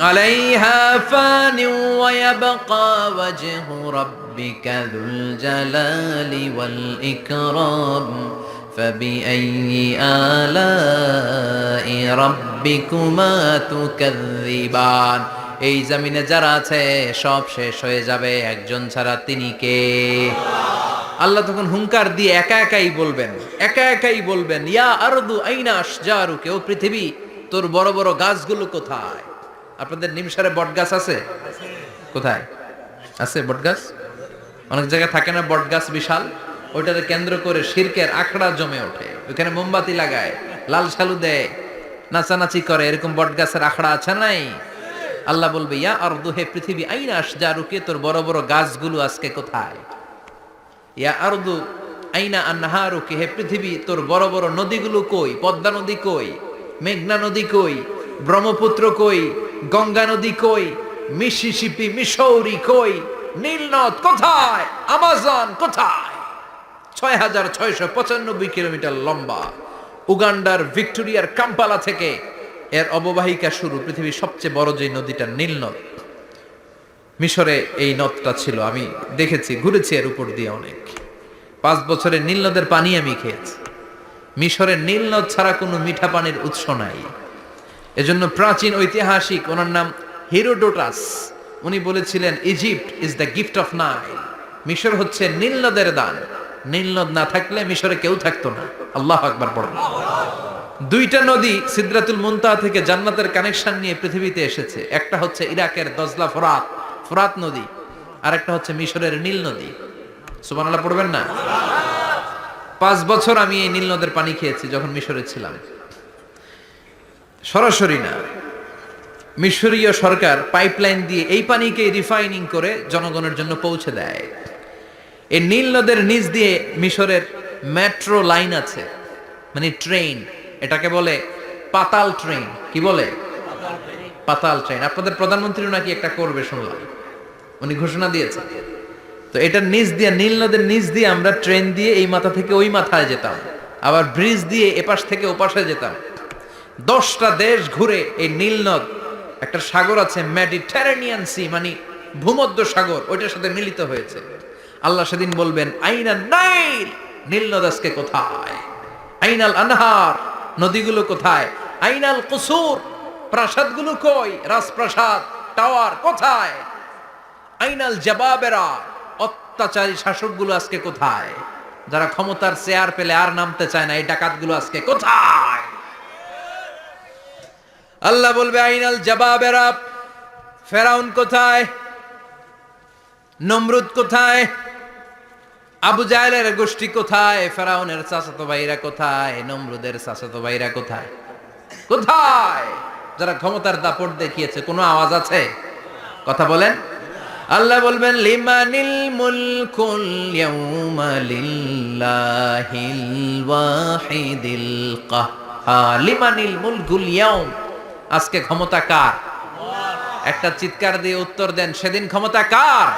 আলাইহা ফানি ওয়া ইয়াবকা ওয়াজহু রাব্বিকা যুল জালালি ওয়াল ইকরাম ফাবিআইয়ি আলাই রাব্বিকুমা তুকাযযিবান। এই জমিনে যারা আছে সব শেষ হয়ে যাবে, একজন ছাড়া, তিনি কে? আল্লাহ তখন হুঙ্কার দিয়ে একা একাই বলবেন, ইয়া আরদু আইনা আশজারুকা, ও পৃথিবী তোর বড় বড় গাছগুলো কোথায়? আপনাদের নিমসারে বট গাছ আছে? কোথায় আছে বট গাছ? অনেক জায়গায় থাকে না বট গাছ বিশাল, ওইটাকে কেন্দ্র করে শিরকের আখড়া জমে ওঠে, ওখানে মোমবাতি লাগায়, লাল শালু দেয়, নাচানাচি করে, এরকম বট গাছের আখড়া আছে নাই? আল্লাহ বলবে, ইয়া আরদু, হে পৃথিবী, আইনা আশজারুকা, তোর বড় বড় গাছগুলো আজকে কোথায়? ইয়া আরদু আইনা আনহারুকা, হে পৃথিবী তোর বড় বড় নদীগুলো কই? পদ্মা নদী কই? মেঘনা নদী কই? ব্রহ্মপুত্র কই? গঙ্গা নদী কই? মিসিসিপি, মিসৌরি কই? নীল নদ কোথায়? আমাজন কোথায়? ৬,৬৯৫ কিলোমিটার লম্বা, উগান্ডার ভিক্টোরিয়ার কাম্পালা থেকে এর অববাহিকা শুরু। পৃথিবীর সবচেয়ে বড় যে নদীটা নীল নদ, মিশরে এই নদটা ছিল। আমি দেখেছি, ঘুরেছি এর উপর দিয়ে অনেক। 5 বছরের নীল নদের পানি আমি খেয়েছি। মিশরের নীল নদ ছাড়া কোনো মিঠা পানির উৎস নাই। এজন্য প্রাচীন ঐতিহাসিক, ওনার নাম হেরোডোটাস, উনি বলেছিলেন, Egypt is the gift of Nile. মিশর হচ্ছে নীল নদের দান। নীল নদ না থাকলে মিশরে কেউ থাকতো না। আল্লাহু আকবার পড়ুন। দুইটা নদী সিদরাতুল মুনতাহা থেকে জান্নাতের কানেকশন নিয়ে পৃথিবীতে এসেছে। একটা হচ্ছে ইরাকের দজলা ফোরাত নদী, আর একটা হচ্ছে মিশরের নীল নদী। সুবহানাল্লাহ পড়বেন না? 5 বছর আমি এই নীল নদের পানি খেয়েছি যখন মিশরে ছিলাম। সরাসরি না, মিশরীয় সরকার পাইপলাইন দিয়ে এই পানিকে রিফাইনিং করে জনগণের জন্য পৌঁছে দেয়। এই নীল নদের নিচ দিয়ে মিশরের মেট্রো লাইন আছে, মানে ট্রেন। এটাকে বলে পাতাল ট্রেন। কি বলে? পাতাল ট্রেন। আপনাদের প্রধানমন্ত্রীও নাকি একটা করবে শুনলাম, উনি ঘোষণা দিয়েছে। তো এটার নিচ দিয়ে, নীল নদের নিচ দিয়ে আমরা ট্রেন দিয়ে এই মাথা থেকে ওই মাথায় যেতাম, আবার ব্রিজ দিয়ে এপাশ থেকে ওপাশে যেতাম। 10টা দেশ ঘুরে এই নীল নদ, একটা সাগর আছে মেডিটেরেনিয়ান সি, মানে ভূমধ্য সাগর, ওইটার সাথে মিলিত হয়েছে। আল্লাহ সেদিন বলবেন, আইনাল নাইল, নীল নদ আজকে কোথায়? আইনাল আনহার, নদীগুলো কোথায়? আইনাল কুসুর, প্রাসাদগুলো কই? রাজপ্রাসাদ, টাওয়ার কোথায়? আইনাল জাবাবেরা, অত্যাচারী শাসকগুলো আজকে কোথায়? যারা ক্ষমতার চেয়ার পেলে আর নামতে চায় না, এই ডাকাতগুলো আজকে কোথায়? আল্লাহ বলবে, আইনাল জাবাবেরা, ফেরাউন কোথায়? নমরুদ কোথায়? আবু জাহেলের গোষ্ঠী কোথায়? ফেরাউনের চাচাতো ভাইরা কোথায়? নমরুদের চাচাতো ভাইরা কোথায়? কোথায়? যারা ক্ষমতার দাপট দেখিয়েছে, কোনো আওয়াজ আছে? কথা বলেন। আল্লাহ বলবেন, লিমানিল মুলকুল ইয়াউমা লিল্লাহিল ওয়াহিদিল কাহ্হার। লিমানিল মুলকুল ইয়াউম, আজকে ক্ষমতা কার? একটা চিৎকার দিয়ে উত্তর দেন, সেদিন ক্ষমতা কার?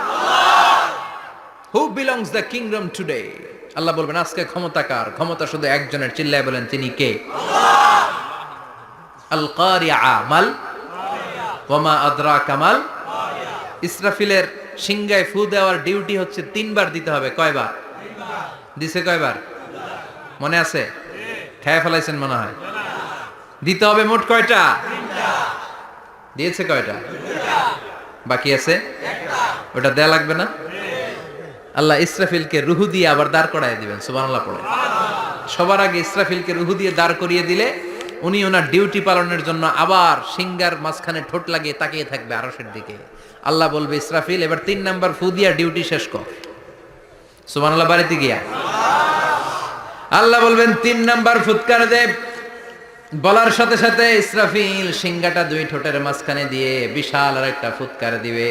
Who belongs the kingdom today? আল্লাহ বলবেন, আজকে ক্ষমতা কার? ক্ষমতা শুধু একজনের। চিল্লায় বলেন, তিনি কে? আল কারিআ মাল ওয়া মা আদরাকা মাল। ইসরাফিলের সিংহায় ফু দেওয়ার ডিউটি হচ্ছে 3 বার দিতে হবে। কয়বার দিছে? কয়বার মনে আছে? খেয়ে ফেলাইছেন মনে হয়। দিতে হবে মোট কয়টা? দিয়েছে কয়টা? বাকি আছে ওটা দেয়া লাগবে না? আল্লাহ ইসরাফিলকে রুহু দিয়ে আবার দাঁড় করায় দিবেন। সুবহানাল্লাহ পড়ে। সবার আগে ইসরাফিলকে রুহু দিয়ে দাঁড় করিয়ে দিলে উনি ওনার ডিউটি পালনের জন্য আবার সিংহার মাঝখানে ঠোঁট লাগিয়ে তাকিয়ে থাকবে আরশের দিকে। আল্লাহ বলবে, ইসরাফিল এবার 3 নাম্বার ফু দিয়া ডিউটি শেষ কর। সুবহানাল্লাহ। বাড়িতে গিয়া আল্লাহ বলবেন 3 নাম্বার ফুৎকার দে। বলার সাথে সাথে ইসরাফিল সিংহাটা 2 ঠোঁটের মাঝখানে দিয়ে বিশাল আর একটা ফুৎকার দিবে।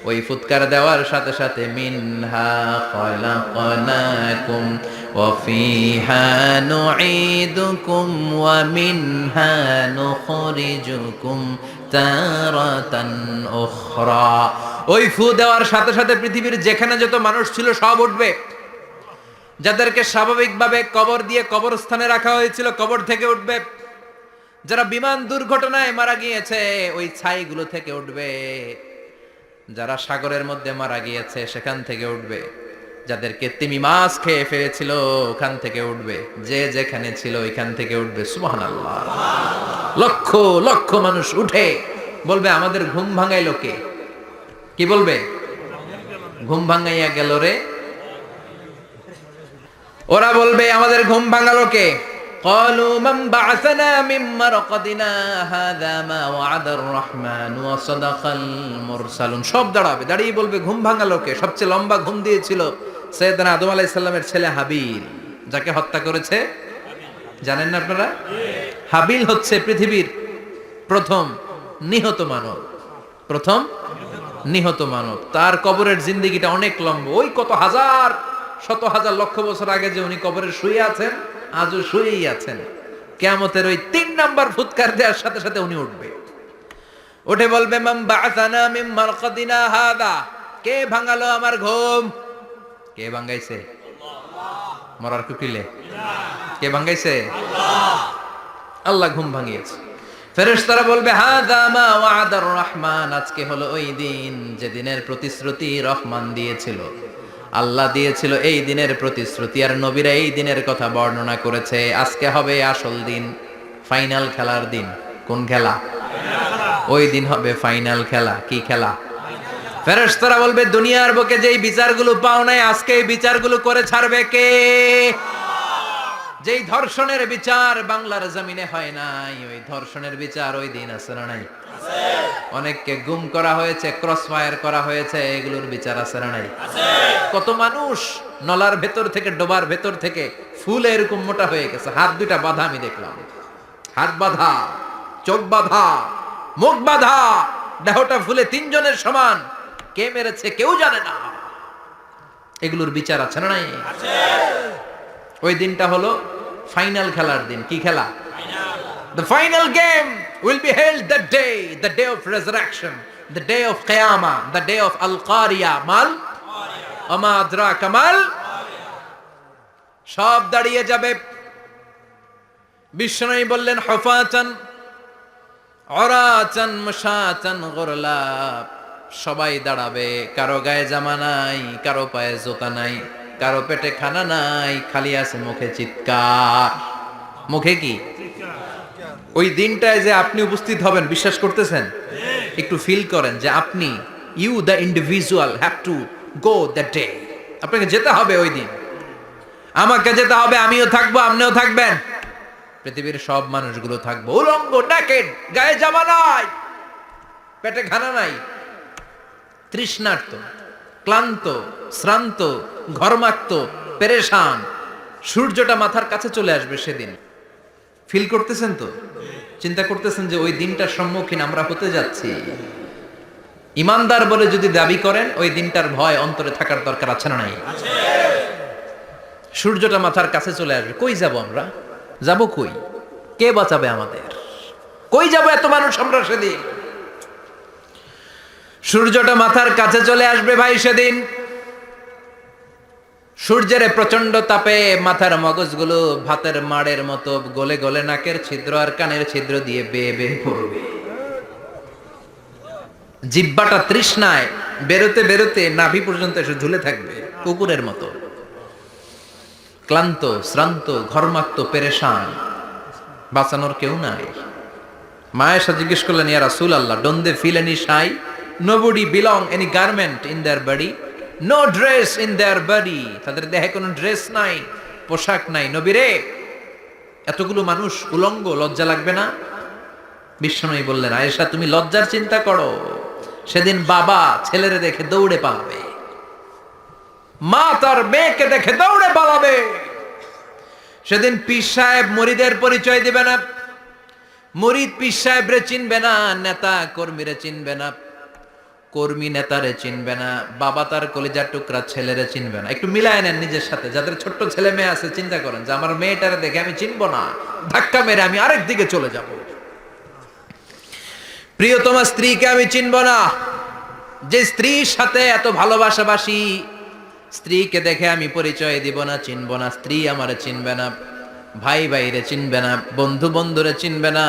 ওই ফুৎকার দেওয়ার সাথে সাথে মিনহা খলাকনাকুম ওয়া ফিহা নুঈদুকুম ওয়া মিনহা নুখরিজুকুম তারাতান উখরা। ওই ফু দেওয়ার সাথে সাথে পৃথিবীর যেখানে যত মানুষ ছিল সব উঠবে। যাদেরকে স্বাভাবিকভাবে কবর দিয়ে কবরস্থানে রাখা হয়েছিল কবর থেকে উঠবে। যারা বিমান দুর্ঘটনায় মারা গিয়েছে ওই ছাইগুলো থেকে উঠবে। যারা সাগরের মধ্যে মারা গিয়েছে সেখান থেকে উঠবে। যাদেরকে তিমি মাছ খেয়ে ফেলেছিল ওখান থেকে উঠবে। যে যেখানে ছিল ওইখান থেকে উঠবে। সুবহানাল্লাহ। লক্ষ লক্ষ মানুষ উঠে বলবে, আমাদের ঘুম ভাঙাইলো কে? কি বলবে? ঘুম ভাঙাইয়া গেল রে। ওরা বলবে, আমাদের ঘুম ভাঙালো কে? قالوا من بعثنا من مرقدنا هذا ما وعد الرحمن وصدق المرسلون। সব দাঁড়াবে, দাঁড়িয়ে বলবে, ঘুম ভাঙালো কে? সবচেয়ে লম্বা ঘুম দিয়েছিল সৈয়দনা আদম আলাইহিস সালামের ছেলে হাবিল, যাকে হত্যা করেছে জানেন না আপনারা? হাবিল হচ্ছে পৃথিবীর প্রথম নিহত মানব। প্রথম নিহত মানব। তার কবরের জিন্দেগিটা অনেক লম্বা। ওই কত হাজার শত হাজার লক্ষ বছর আগে যে উনি কবরে শুয়ে আছেন, আজও শুয়েই আছেন। কিয়ামতের ওই 3 নাম্বার ফুৎকার দেওয়ার সাথে সাথে উনি উঠবে। উঠে বলবে, মান বা'আসানা মিন মারকাদিনা হাদা। কে ভাঙালো আমার ঘুম? কে ভাঙাইছে? আল্লাহ। মরার কুকিলে কে ভাঙাইছে? আল্লাহ। আল্লাহ ঘুম ভাঙিয়েছে। ফেরেশতারা বলবে, হাদা মা ওয়াদার রহমান। আজকে হলো ওই দিন যে দিনের প্রতিশ্রুতি রহমান দিয়েছিল। আল্লাহ দিয়েছিল এই দিনের প্রতিশ্রুতি, আর নবীরা এই দিনের কথা বর্ণনা করেছে। আজকে হবে আসল দিন, ফাইনাল খেলার দিন। কোন খেলা? ওই দিন হবে ফাইনাল খেলা। কি খেলা? ফেরেশতারা বলবে, দুনিয়ার বুকে যেই বিচারগুলো পাও নাই আজকে এই বিচারগুলো করে ছাড়বে কে? যেই ধর্ষণের বিচার বাংলার জমিনে হয় নাই, ওই ধর্ষণের বিচার ওই দিন আছে না নাই? অনেককে গুম করা হয়েছে, ক্রস ফায়ার করা হয়েছে, এগুলোর বিচার আছে না নাই? কত মানুষ নলার ভেতর থেকে, ডোবার ভেতর থেকে ফুল এরকম মোটা হয়ে গেছে। হাত 2টা বাঁধা আমি দেখলাম। হাত বাঁধা, চোখ বাঁধা, মুখ বাঁধা, দেহটা ফুলে 3 জনের সমান। কে মেরেছে কেউ জানে না। এগুলোর বিচার আছে না নাই? ওই দিনটা হলো ফাইনাল খেলার দিন। কি খেলা? The final game will be held that day, the day of resurrection, the day of Qiyamah, the day of Al-Qariya. Mal? Ama adraka mal? সব দাঁড়িয়ে যাবে। বিষ্ণু বললেন, হুফাতান উরাতান মুশাতান গুরলা। সবাই দাঁড়াবে। কারো গায়ে জামা নাই, কারো পায়ে জুতা নাই, কারো পেটে খানা নাই, খালি আছে মুখে চিৎকার। মুখে কি? ওই দিনটায় যে আপনি উপস্থিত হবেন, বিশ্বাস করতেছেন? একটু ফিল করেন যে আপনি, you the individual have to go that day. আপনাকে যেতে হবে ওই দিন। আমাকে যেতে হবে, আমিও থাকবো, আপনিও থাকবেন। পৃথিবীর সব মানুষগুলো থাকবো উলঙ্গ, নেকেড, গায়ে জামা নাই, পেটে খানা নাই, তৃষ্ণার্ত, ক্লান্ত, শ্রান্ত, ঘর্মাক্ত, পেরেশান। সূর্যটা মাথার কাছে চলে আসবে সেদিন। ফিল করতেছেন তো? চিন্তা করতেছেন যে ওই দিনটার সম্মুখীন আমরা হতে যাচ্ছি। ইমানদার বলে যদি দাবি করেন, ওই দিনটার ভয় অন্তরে থাকার দরকার আছে না নাই? সূর্যটা মাথার কাছে চলে আসবে। কই যাব আমরা? যাব কই? কে বাঁচাবে আমাদের? কই যাব এত মানুষ আমরা সেদিন? সূর্যটা মাথার কাছে চলে আসবে ভাই সেদিন। সূর্যের প্রচন্ড তাপে মাথার মগজগুলো ভাতের মাড়ের মতো গলে গলে নাকের ছিদ্র আর কানের ছিদ্র দিয়ে বেয়ে বেয়ে পড়বে। জিহ্বাটা তৃষ্ণায় বেরোতে বেরোতে নাভি পর্যন্ত এসে ঝুলে থাকবে কুকুরের মতো। ক্লান্ত, শ্রান্ত, ঘর্মাক্ত, পেরেশান, বাঁচানোর কেউ নাই। মা আয়েশা জিজ্ঞেস করলেন, ইয়া রাসূলুল্লাহ, don't they feel any shy? Nobody belong any garment in their body? No dress in their body. তাদের দেহে কোনো ড্রেস নাই, পোশাক নাই। নবী রে, এতগুলো মানুষ উলঙ্গ, লজ্জা লাগবে না? বিশ্বনবী বললেন, আয়েশা তুমি লজ্জার চিন্তা করো, সেদিন বাবা ছেলেরে দেখে দৌড়ে পালাবে, মা তার মেয়েকে দেখে দৌড়ে পালাবে। সেদিন পীর সাহেব মুরিদের পরিচয় দিবে না, মুরিদ পীর সাহেবরে চিনবে না, নেতা কর্মীরে চিনবে না, কর্মী নেতারে চিনবে না, বাবা তার কলিজার টুকরা ছেলেরে চিনবে না। একটু মিলায় নেন নিজের সাথে। যাদের ছোট্ট ছেলে মেয়ে আছে, চিন্তা করেন যে আমার মেয়েটারে দেখে আমি চিনবো না, ধাক্কা মেরে আমি আরেক দিকে চলে যাব। প্রিয়তমা স্ত্রীকে আমি চিনব না, যে স্ত্রীর সাথে এত ভালোবাসাবাসি, স্ত্রীকে দেখে আমি পরিচয় দিব না, চিনব না। স্ত্রী আমারে চিনবে না, ভাই ভাইরে চিনবে না, বন্ধু বন্ধুরে চিনবে না,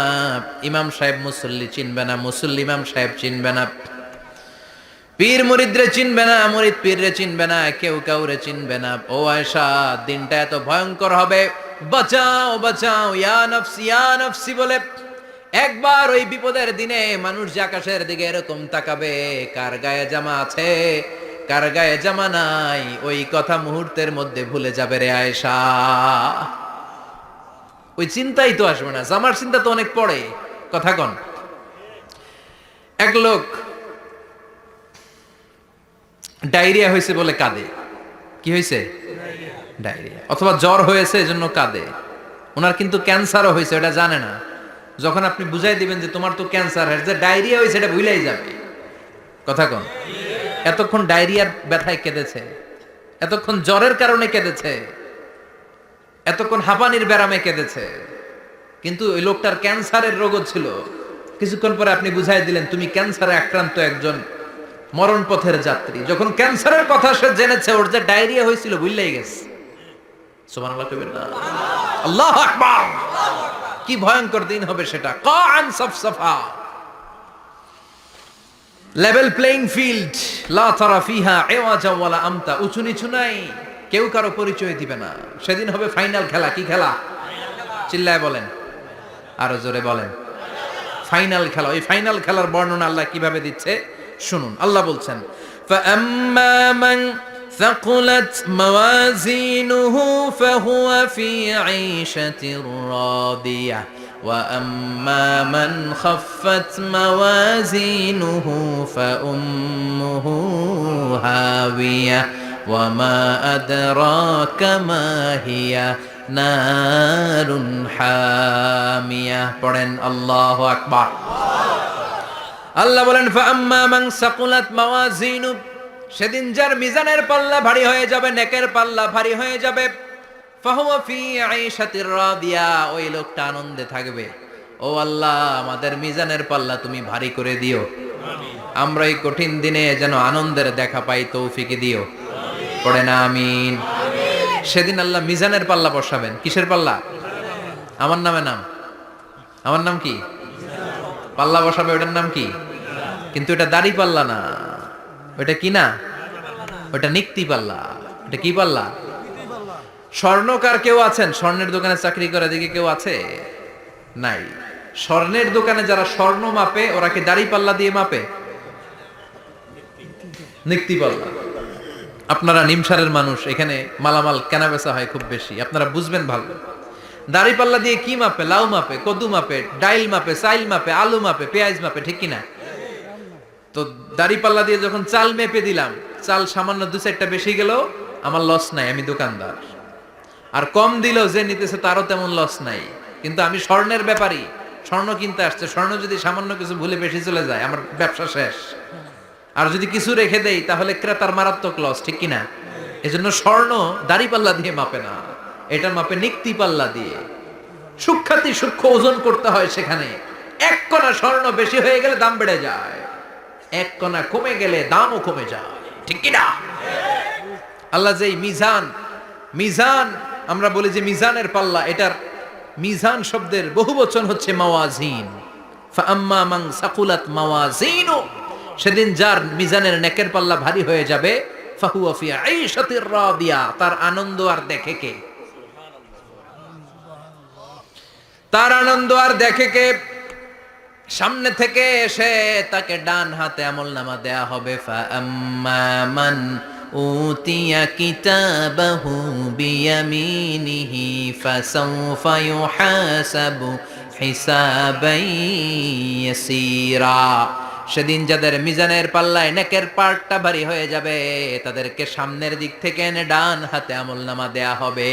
ইমাম সাহেব মুসল্লি চিনবে না, মুসল্লি ইমাম সাহেব চিনবে না, পীর মুরিদরে চিনবে না, মুরিদ পীররে চিনবে না, কেউ কাউরে চিনবে না। ও আয়েশা, দিনটা এত ভয়ঙ্কর হবে, বাঁচাও বাঁচাও, ইয়া নফসি বলে একবার ওই বিপদের দিনে মানুষ যে আকাশের দিকে এরকম তাকাবে, কার গায়ে জামা আছে কার গায়ে জামা নাই, ওই কথা মুহূর্তের মধ্যে ভুলে যাবে রে আয়েশা। ওই চিন্তাই তো আসবে না, জামার চিন্তা তো অনেক পরে। কথা কন। এক লোক ডায়রিয়া হয়েছে বলে কাঁদে। কি হয়েছে? ডায়রিয়া। অথবা জ্বর হয়েছে এজন্য কাঁদে। ওনার কিন্তু ক্যান্সারও হয়েছে, এটা জানে না। যখন আপনি বুঝাই দিবেন যে তোমার তো ক্যান্সার হয়েছে, ডায়রিয়া হয়েছে, এটা ভুলেই যাবে। কথা কন। এতক্ষণ ডায়রিয়ার ব্যথায় কেঁদেছে, এতক্ষণ জ্বরের কারণে কেঁদেছে, এতক্ষণ হাঁপানির ব্যারামে কেঁদেছে, কিন্তু ওই লোকটার ক্যান্সারের রোগও ছিল। কিছুক্ষণ পরে আপনি বুঝাই দিলেন তুমি ক্যান্সারে আক্রান্ত একজন মরণ পথের যাত্রী। যখন ক্যান্সারের কথা সে জেনেছে, ওর যে ডায়রিয়া হয়েছিল ভুলেই গেছে। সুবহানাল্লাহ কইবেন না? আল্লাহু আকবার। কি ভয়ঙ্কর দিন হবে সেটা। কান সাফসাফা, লেভেল প্লেইং ফিল্ড, লা তারা ফিহা ইওয়াজা ওয়ালা আমতা, উঁচু নিচু নাই, কেউ কারো পরিচয় দিবে না। সেদিন হবে ফাইনাল খেলা। কি খেলা? চিল্লায় বলেন, আরো জোরে বলেন। ফাইনাল খেলা। ওই ফাইনাল খেলার বর্ণনা আল্লাহ কিভাবে দিচ্ছে শুনুন। আল্লাহ বলছেন, فَأَمَّا مَنْ ثَقُلَتْ مَوَازِينُهُ فَهُوَ فِي عِيشَةٍ رَاضِيَةٍ وَأَمَّا مَنْ خَفَّتْ مَوَازِينُهُ فَأُمُّهُ هَاوِيَةٌ وَمَا أَدْرَاكَ مَا هِيَ নারুন হামিয়া। পড়েন আল্লাহু আকবার। আল্লাহ বলেন, ফাআম্মা মান সাকুলাত মাওয়াজিনু, সেদিন যার মিজানের পাল্লা ভারী হয়ে যাবে, নেকের পাল্লা ভারী হয়ে যাবে, ফাহুয়া ফি আইশাতির রাদিয়া, ওই লোকটা আনন্দে থাকবে। ও আল্লাহ, আমাদের মিজানের পাল্লা তুমি ভারী করে দিও, আমরা এই কঠিন দিনে যেন আনন্দের দেখা পাই, তৌফিক দিও। পড়েন আমিন। সেদিন আল্লাহ মিজানের পাল্লা বসাবেন। কিসের পাল্লা? আমার নামে নাম। আমার নাম কি? পাল্লা বসাবে, ওটার নাম কি? কিন্তু এটা দাড়ি পাল্লা না, ওটা কি না, ওটা নিক্তি পাল্লা। ওটা কি পাল্লা? স্বর্ণকার কেউ আছেন? স্বর্ণের দোকানে চাকরি করে দিকে কেউ আছে? নাই। স্বর্ণের দোকানে যারা স্বর্ণ মাপে, ওরা কি দাড়ি পাল্লা দিয়ে মাপে? নিক্তি পাল্লা। আপনারা নিমসারের মানুষ, এখানে মালামাল কেনা বেচা হয় খুব বেশি, আপনারা বুঝবেন ভালো। দাড়ি পাল্লা দিয়ে কি মাপে? লাউ মাপে, কদু মাপে, ডাইল মাপে, চাইল মাপে, আলু মাপে, পেঁয়াজ মাপে, ঠিক কিনা? তো দাড়ি পাল্লা দিয়ে যখন চাল মেপে দিলাম, চাল সামান্য 2-4টা বেশি গেল, আমার লস নাই, আমি দোকানদার। আর কম দিলেও যে নিতেছে তারও তেমন লস নাই। কিন্তু আমি স্বর্ণের ব্যাপারী, স্বর্ণ কিনতে আসছে, স্বর্ণ যদি সামান্য কিছু ভুলে বেশি চলে যায়, আমার ব্যবসা শেষ। আর যদি কিছু রেখে দেই, তাহলে ক্রেতার মারাত্মক লস, ঠিক কিনা? এজন্য স্বর্ণ দাড়ি পাল্লা দিয়ে মাপে না, এটা মাপে নিক্তি পাল্লা দিয়ে। সূক্ষ্মাতি সূক্ষ্ম ওজন করতে হয় সেখানে। এক কণা স্বর্ণ বেশি হয়ে গেলে দাম বেড়ে যায়, এক কণা কমে গেলে দামও কমে যায়, ঠিক কিনা? আল্লাহ যেই মিজান, মিজান আমরা বলি যে মিজানের পাল্লা, এটার মিজান শব্দের বহুবচন হচ্ছে মাওয়াজিন। ফাআম্মা মান সাকুলাত মাওয়াজিনু, সেদিন যার মিজানের নেকের পাল্লা ভারী হয়ে যাবে, ফাহুয়া ফি আইশাতির রাদিয়া, তার আনন্দ আর দেখে কে? তার আনন্দ আর দেখে কে? সামনে থেকে এসে তাকে ডান হাতে আমলনামা দেয়া হবে। ফাআম্মা মান উতিয়া কিতাবাহু বিয়ামিনিহি ফাসাউফা ইউহাসাবু হিসাবান ইয়াসীরা। সেদিন যাদের মিজানের পাল্লায় নেকের পার্টটা ভারী হয়ে যাবে, তাদেরকে সামনের দিক থেকে এনে ডান হাতে আমলনামা দেয়া হবে।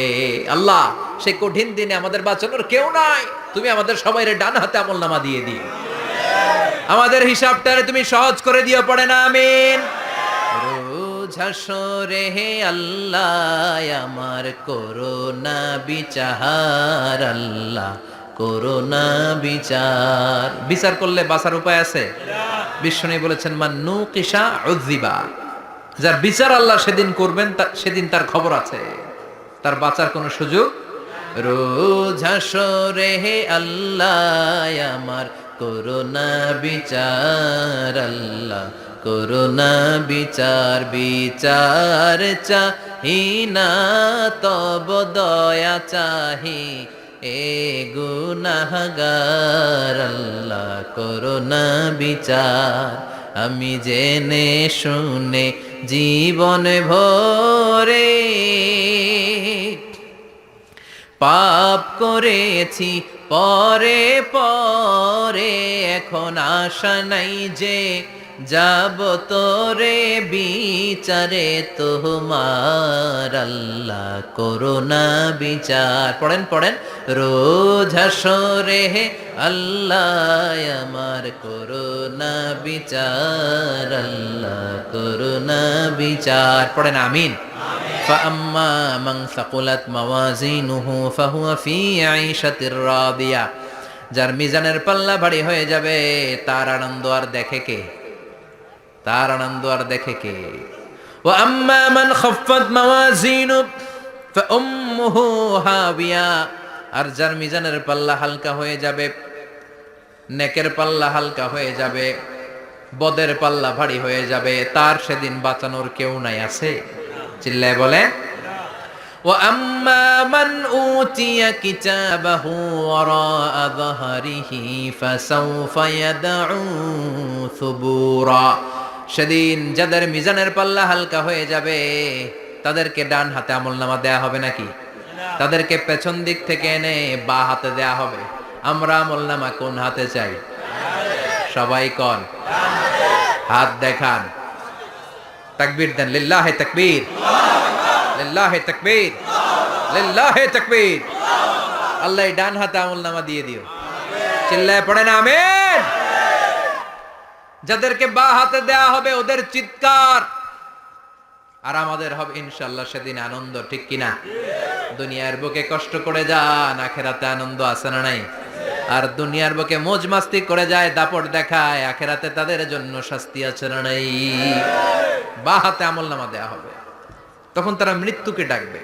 আল্লাহ, সেই কঠিন দিনে আমাদের বাঁচানোর কেউ নাই, তুমি আমাদের সবাইরে ডান হাতে আমলনামা দিয়ে দিও, আমাদের হিসাবটারে তুমি সহজ করে দিও, পড়ে না আমিন। রোজ হাসরে হে আল্লাহ আমার করোনা বিচার, আল্লাহ করোনা বিচার। বিচার করলে বাঁচার উপায় আছে? বিশ্বনবী বলেছেন মান্নু কিসা উযিবা, যার বিচার আল্লাহ সেদিন করবেন সেদিন তার খবর আছে, তার বাঁচার কোনো সুযোগ। রোজ হাসরে হে আল্লাহ আমার করোনা বিচার, আল্লাহ করোনা বিচার। বিচার চাহি না তব দয়া চাহি এ গুনাহগার, আল্লাহ করোনা বিচার। আমি জেনে শুনে জীবন ভরে পাপ করেছি পরে পরে, এখন আশা নাই যে যাব তোরে বিচারে তোমার, আল্লাহ করোনা বিচার। পড়েন পড়েন, রোজ হাসরে হে আল্লাহ আমার করোনা বিচার, আল্লাহ করোনা বিচার। পড়েন আমিন। فأما من ثقلت موازينه فهو في عيشة راضية, যার মিজানের পাল্লা ভারী হয়ে যাবে তার আনন্দ আর দেখে কে? তার আনন্দ আর দেখে কে? وأما من خفت موازينه فأمه هاوية, আর যার মিজানের পাল্লা হালকা হয়ে যাবে, নেকের পাল্লা হালকা হয়ে যাবে, বদের পাল্লা ভারী হয়ে যাবে, তার সেদিন বাঁচানোর কেউ নাই। আছে? চিল্লায় বলে। وأما من أوتي كتابه وراء ظهره فسوف يدعو ثبورا, সেদিন যাদের মিজানের পাল্লা হালকা হয়ে যাবে তাদেরকে ডান হাতে আমলনামা দেয়া হবে নাকি? তাদেরকে পেছন দিক থেকে এনে বা হাতে দেয়া হবে। আমরা আমলনামা কোন হাতে চাই? সবাই কোন হাত দেখান, তাকবীর দেন, লিল্লাহে তাকবীর, লিল্লাহে তাকবীর, লিল্লাহে তাকবীর। আল্লাহ ডান হাতে আমলনামা দিয়ে দিও, চিল্লায় পড়েন আমিন। যাদেরকে বা হাতে দেয়া হবে ওদের চিৎকার, আর আমাদের হবে ইনশাআল্লাহ সেদিন আনন্দ, ঠিক কিনা? দুনিয়ার বুকে কষ্ট করে যান, আখেরাতে আনন্দ আছে না নাই? আর দুনিয়ার বুকে মौज মাস্তি করে যায়, দাপট দেখায়, আখেরাতে তাদের জন্য শাস্তি আছে না নাই? বা হাতে আমলনামা দেয়া হবে, তখন তারা মৃত্যুকে ডাকবে।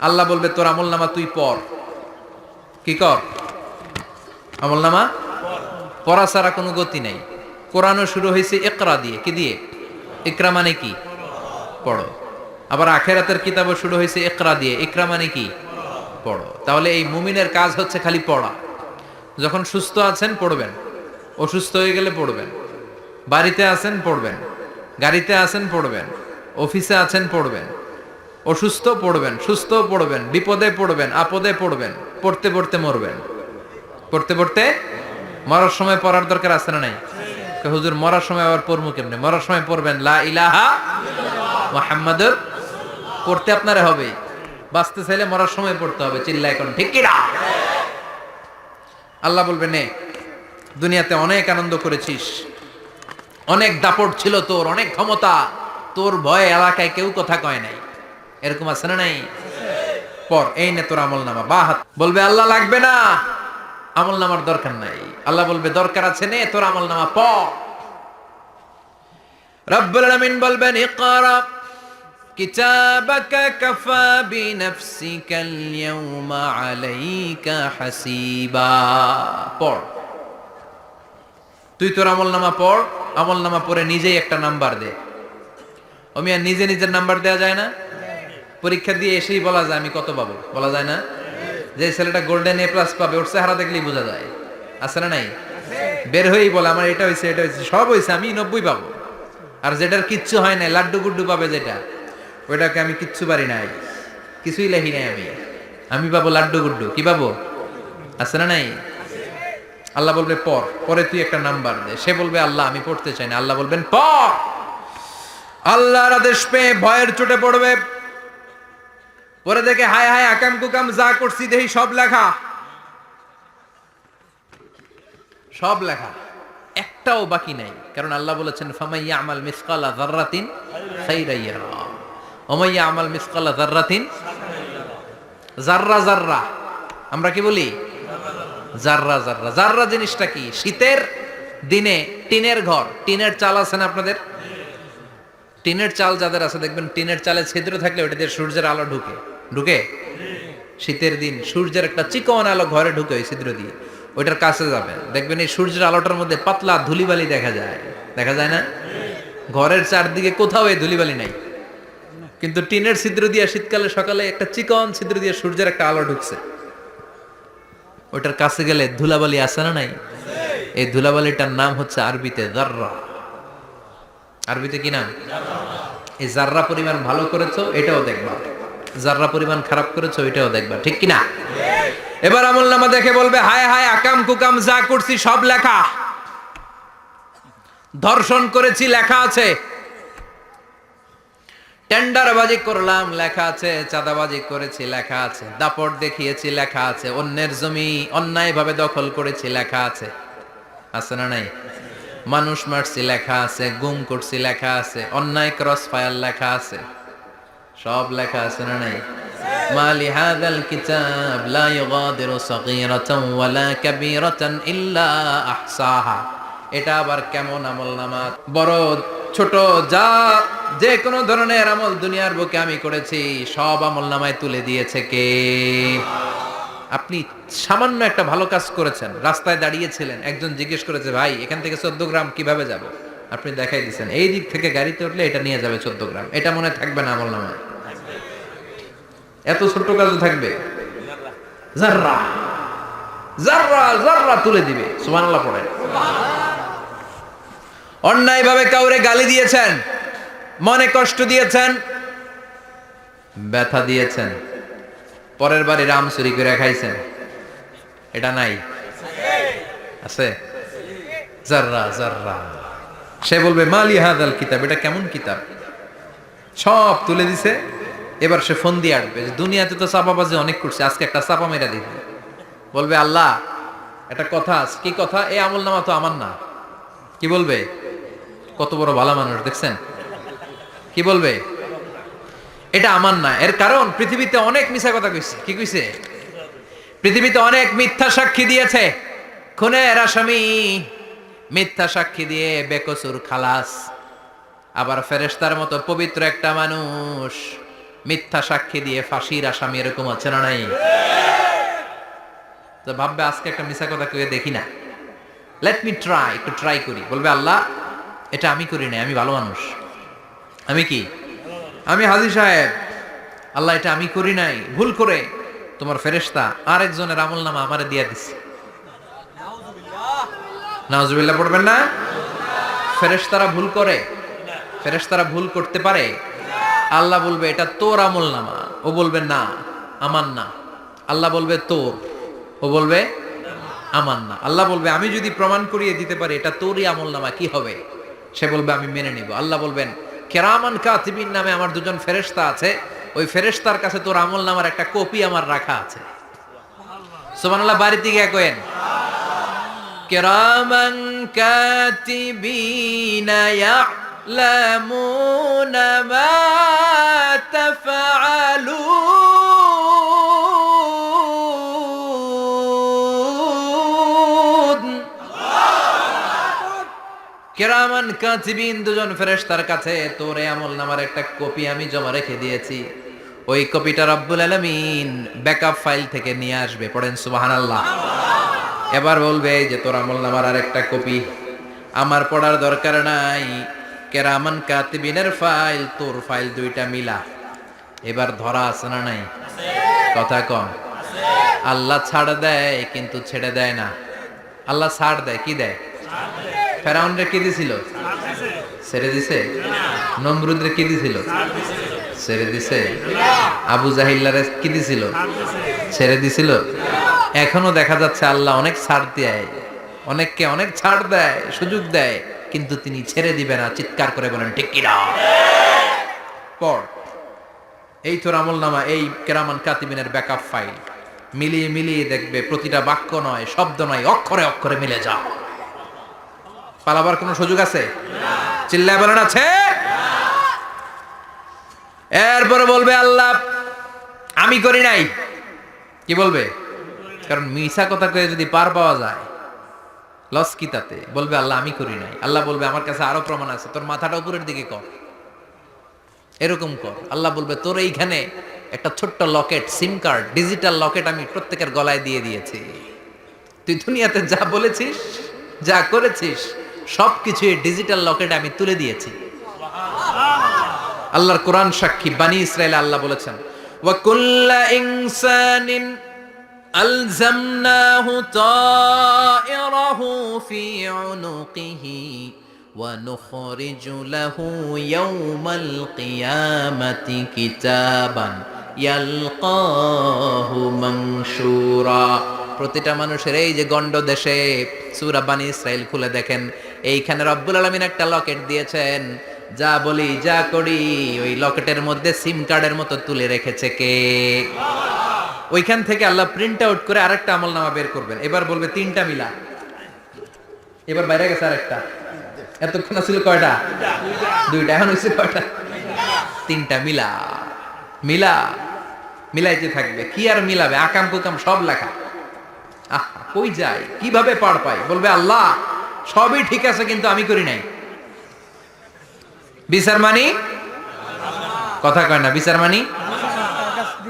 আল্লাহ বলবে তোর আমলনামা তুই পড়। কি কর? আমলনামা পড়া ছাড়া কোনো গতি নাই। কোরআনও শুরু হয়েছে ইকরা দিয়ে। কি দিয়ে? ইকরা মানে কি? পড়ো। আবার আখেরাতের কিতাবও শুরু হয়েছে ইকরা দিয়ে। ইকরা মানে কি? পড়ো। তাহলে এই মুমিনের কাজ হচ্ছে খালি পড়া। যখন সুস্থ আছেন পড়বেন, অসুস্থ হয়ে গেলে পড়বেন, বাড়িতে আছেন পড়বেন, গাড়িতে আছেন পড়বেন, অফিসে আছেন পড়বেন, অসুস্থ পড়বেন, সুস্থ পড়বেন, বিপদে পড়বেন, আপদে পড়বেন, পড়তে পড়তে মরবেন। পড়তে পড়তে মরার সময় পড়ার দরকার আছে না নাই? হুজুর মরার সময় আবার পড়বো কেমনে? মরার সময় পড়বেন লা ইলাহা মুহাম্মাদুর, পড়তে আপনারে হবে। বাঁচতে চাইলে মরার সময় পড়তে হবে। চিল্লায় কোন ঠিক কিনা? আল্লাহ বলবে নে, দুনিয়াতে অনেক আনন্দ করেছিস, অনেক দাপট ছিল তোর, অনেক ক্ষমতা, তোর ভয়ে এলাকায় কেউ কথা কয় নাই। এরকম আছে না নাই? পর এই নে তোর আমলনামা। বা হাত বলবে আল্লাহ লাগবে না, আমলনামার দরকার নাই। আল্লাহ বলবে দরকার আছে, নে তোর আমলনামা পড়। রব্বুল আলামিন বলবেন ইকরা কিতাবাকা কাফা বিনাফসিকাল ইয়াউমা আলাইকা হাসিবা। পড়, তুই তোর আমলনামা পড়। আমলনামা পড়ে নিজেই একটা নাম্বার দে। আমি আর নিজে নিজের নাম্বার দেয়া যায় না? পরীক্ষা দিয়ে এসেই বলা যায় আমি কত পাবো? বলা যায় না? যে ছেলেটা গোল্ডেন এ প্লাস পাবে ওর চেহারা দেখলেই বোঝা যায়। আছে না নাই? বের হয়েই বলে আমার এটা হয়েছে, এটা হয়েছে, সব হয়েছে, আমি 90 পাবো। আর যেটার কিচ্ছু হয় না, লাড্ডু গুড্ডু পাবে যেটা, ওইটাকে আমি কিচ্ছু পারি নাই, কিছুই লেখি নাই আমি। আমি পাবো লাড্ডু গুড্ডু, কি পাবো? আছে না নাই? আল্লাহ বলবে পড়, পরে তুই একটা নাম্বার দে। সে বলবে আল্লাহ আমি পড়তে চাই না। আল্লাহ বলবেন পড়। আল্লাহর আদেশ পেয়ে ভয়ের চোটে পড়বে, পরে দেখে হায় হায় আকাম কুকাম যা করছি দেখি সব লেখা, সব লেখা, একটাও বাকি নাই। কারণ আল্লাহ বলেছেন ফামাইয়া আমাল মিসকালা যাররাতিন খাইরান ইয়ারা ওয়া মাইয়া আমাল মিসকালা যাররাতিন, জাররা জাররা, আমরা কি বলি? জাররা জাররা। জাররা জিনিসটা কি? শীতের দিনে টিনের ঘর, টিনের চাল আছে না আপনাদের? টিনের চাল যাদের আছে দেখবেন টিনের চালে ছিদ্র থাকলে ওটা দিয়ে সূর্যের আলো ঢুকে, ঢুকে শীতের দিন সূর্যের একটা চিকন আলো ঘরে ঢুকে ওই ছিদ্র দিয়ে। ওইটার কাছে যাবেন, দেখবেন এই সূর্যের আলোটার মধ্যে পাতলা ধুলিবালি দেখা যায়, দেখা যায় না? ঘরের চারদিকে কোথাও এই ধুলিবালি নাই, কিন্তু টিনের ছিদ্র দিয়ে শীতকালে সকালে একটা চিকন ছিদ্র দিয়ে সূর্যের একটা আলো ঢুকছে। ওইটার কাছে গেলে ধুলাবালি আছে না নাই? এই ধুলাবালিটার নাম হচ্ছে আরবিতে জাররা। আরবিতে কি নাম? এই জাররা পরিমাণ ভালো করেছো এটাও দেখবা, জাররা পরিমাণ খারাপ করেছো এটাও দেখবা, ঠিক কি না? এবার আমলনামা দেখে বলবে হায় হায় আকাম কুকাম যা করছি সব লেখা, ধর্ষণ করেছি লেখা আছে, টেন্ডারবাজি করলাম লেখা আছে, চাঁদাবাজি করেছি লেখা আছে, দাপট দেখিয়েছি লেখা আছে, অন্যের জমি অন্যায়ভাবে দখল করেছি লেখা আছে, আছে না নাই? মানুষ মারছি লেখা আছে, গুম করছি লেখা আছে, অন্যায় ক্রস ফায়ার লেখা আছে, সব লেখা আছে না নাই? মালি হাযাল কিতাব লা ইউগাদিরু সাগীরাতান ওয়ালা কাবীরাতান ইল্লা আহসাহা। এটা আবার কেমন আমলনামা? বড় ছোট যা যে কোনো ধরনের আমল দুনিয়ার বুকে আমি করেছি সব আমলনামায় তুলে দিয়েছে কে? আপনি সামান্য একটা ভালো কাজ করেছেন, রাস্তায় দাঁড়িয়েছিলেন, একজন জিজ্ঞেস করেছে ভাই এখান থেকে 14 গ্রাম কিভাবে যাব, আপনি দেখাই দিচ্ছেন এই দিক থেকে গাড়িতে উঠলে এটা নিয়ে যাবে 14 গ্রাম, এটা মনে থাকবে না আমলনামায়? এত ছোট্ট কাজও থাকবে? জাররা জাররা জাররা তুলে দিবে। সুবহানাল্লাহ পড়েন। অন্যায়ভাবে কাউরে গালি দিয়েছেন, মনে কষ্ট দিয়েছেন, ব্যথা দিয়েছেন, পরের বাড়ি রাম চুরি করে খাইছেন, এটা নাই? আছে? জাররা জাররা। সে বলবে মালি হাযাল কিতাব, এটা কেমন কিতাব? সব তুলে দিছে। এবার সে ফোন দিয়ে আসবে যে দুনিয়াতে তো চাপাবাজি অনেক করছে, আজকে একটা চাপা মেরা দিবে। বলবে আল্লাহ একটা কথা আছে। কি কথা? এই আমলনামা তো আমার না। কি বলবে? কত বড় ভালো মানুষ দেখছেন? কি বলবে? এটা আমার না। এর কারণ পৃথিবীতে অনেক মিথ্যা কথা কইছে। কি কইছে? পৃথিবীতে অনেক মিথ্যা সাক্ষী দিয়েছে, খুনের আসামি মিথ্যা সাক্ষী দিয়ে বেকসুর খালাস। আবার ফেরেশতার মতো পবিত্র একটা মানুষ মিথ্যা সাক্ষী দিয়ে ফাঁসির আসামি, এরকম আছে না নাই? তো ভাববে আজকে একটা মিথ্যা কথা কইয়ে দেখি না, লেট মি ট্রাই, একটু ট্রাই করি। বলবে আল্লাহ এটা আমি করি নাই, আমি ভালো মানুষ, আমি কি, আমি হাজী সাহেব, আল্লাহ এটা আমি করি নাই, ভুল করে তোমার ফেরেশতা আরেকজনের আমলনামা আমারে দিয়ে দিছে। নাউজুবিল্লাহ পড়বেন না? ফেরেশতারা ভুল করে? ফেরেশতারা ভুল করতে পারে? আল্লাহ বলবে এটা তোর আমলনামা, ও বলবে না আমার না। আল্লাহ বলবে তোর, ও বলবে আমার না। আল্লাহ বলবে আমি যদি প্রমাণ করিয়ে দিতে পারি এটা তোরই আমলনামা, কি হবে? সে বলবে আমি মেনে নিব। আল্লাহ বলবেন কিরামান কাতিবিন নামে আমার দুজন ফেরেশতা আছে, ওই ফেরেশতার কাছে তোর আমলনামার একটা কপি আমার রাখা আছে। সুবহানাল্লাহ। বাড়িতে গিয়ে কইেন কিরামান কাতিবিনা ইয়ালামুনা মা তাফআলুন। কিরামান কাতিবিন দুজন ফেরেশতার কাছে তোর আমলনামার একটা কপি আমি জমা রেখে দিয়েছি। ওই কপিটা রব্বুল আলামিন ব্যাকআপ ফাইল থেকে নিয়ে আসবে। পড়েন সুবহানাল্লাহ। এবার বলবে যে তোর আমলনামার আরেকটা কপি আমার পড়ার দরকার নাই, কিরামান কাতিবিনের ফাইল তোর ফাইল দুইটা মিলা। এবার ধরা আছে না নাই? কথা কম। আল্লাহ ছাড় দেয় কিন্তু ছেড়ে দেয় না। আল্লাহ ছাড় দেয়, কি দেয়? ফেরাউনরে কি দিছিল? ছেড়ে দিছে। নমরুদরে কি দিছিল? ছেড়ে দিছে? আবু জাহিল্লারে কি দিছিল? ছেড়ে দিছিল? এখনো দেখা যাচ্ছে আল্লাহ অনেক ছাড় দেয়, অনেককে অনেক ছাড় দেয়, সুযোগ দেয়, কিন্তু তিনি ছেড়ে দিবে না। চিৎকার করে বলেন ঠিক কিনা? পড়, এই তোর আমল নামা, এই কেরামান কাতিবিনের ব্যাকআপ ফাইল মিলিয়ে মিলিয়ে দেখবে প্রতিটা বাক্য নয়, শব্দ নয়, অক্ষরে অক্ষরে মিলে যা। পালাবার কোনো সুযোগ আছে? চিল্লায় বলেন আছে? এরপরে বলবে আল্লাহ আমি করি নাই। কি বলবে? কারণ মিছা কথা কয়ে যদি পার পাওয়া যায়, লস কি তাতে? বলবে আল্লাহ আমি করি নাই। আল্লাহ বলবে আমার কাছে আরো প্রমাণ আছে, তোর মাথাটা উপরের দিকে কর, এরকম কর। আল্লাহ বলবে তোর এইখানে একটা ছোট্ট লকেট, সিম কার্ড, ডিজিটাল লকেট আমি প্রত্যেকের গলায় দিয়ে দিয়েছি। তুই দুনিয়াতে যা বলেছিস, যা করেছিস, সবকিছু এই ডিজিটাল লকেটে আমি তুলে দিয়েছি। আল্লাহর কোরআন সাক্ষী, বানি ইসরায়েল আল্লাহ বলেছেন ওয়া কুল্লা ইনসানিন আলজামনাহু তায়রাহু ফি উনুকিহি ওয়া নুখরিজু লাহু ইয়াওমাল কিয়ামাতি কিতাবান ইয়ালকাহু মানশুরা। প্রতিটা মানুষের এই যে গন্ড দেশে সূরা বানি ইসরাইল খুলে দেখেন, এইখানে রব্বুল আলামিন একটা লকেট দিয়েছেন। যা বলি যা করি ওই লকেটের মধ্যে সিম কার্ডের মতো তুলে রেখেছে কে? ওইখান থেকে আল্লাহ প্রিন্ট আউট করে আরেকটা আমলনামা বের করবেন। এবার বলবে তিনটা মিলা, এবার বাইরে গেছে আরেকটা। এতক্ষণ ছিল কয়টা? দুইটা। এখন হয়েছে কয়টা? তিনটা। মিলা মিলা মিলাইতে থাকবে। কি আর মিলাবে? আকাম কুকাম সব লেখা। আহ, কই যায়, কিভাবে পার পাই? বলবে আল্লাহ সবই ঠিক আছে কিন্তু আমি করি নাই। বিচার মানি কথা কয় না। বিচার মানি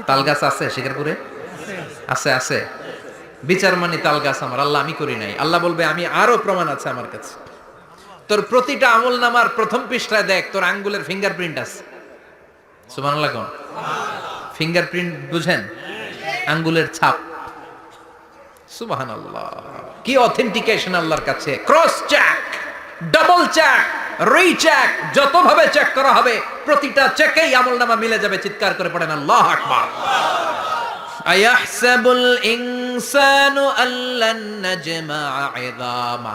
তাল গাছ আছে শিকারপুরে? আছে আছে। বিচার মানি তাল গাছ আমার। আল্লাহ আমি করি নাই। আল্লাহ বলবে আমি আরো প্রমাণ আছে আমার কাছে। তোর প্রতিটা আমল নামার প্রথম পৃষ্ঠায় দেখ তোর আঙ্গুলের ফিঙ্গারপ্রিন্ট আছে। সুবহানাল্লাহ কোন? ফিঙ্গারপ্রিন্ট বুঝেন? আঙ্গুলের ছাপ। সুবহানাল্লাহ, কি অথেন্টিকেশন আল্লাহর কাছে। Cross check, double check, recheck, যতভাবে চেক করা হবে প্রতিটা চেকেই আমলনামা মিলে যাবে। চিৎকার করে পড়েন আল্লাহু আকবার। আয়াহসাবুল ইনসানু আল্লান নাজমা'a 'ইযামা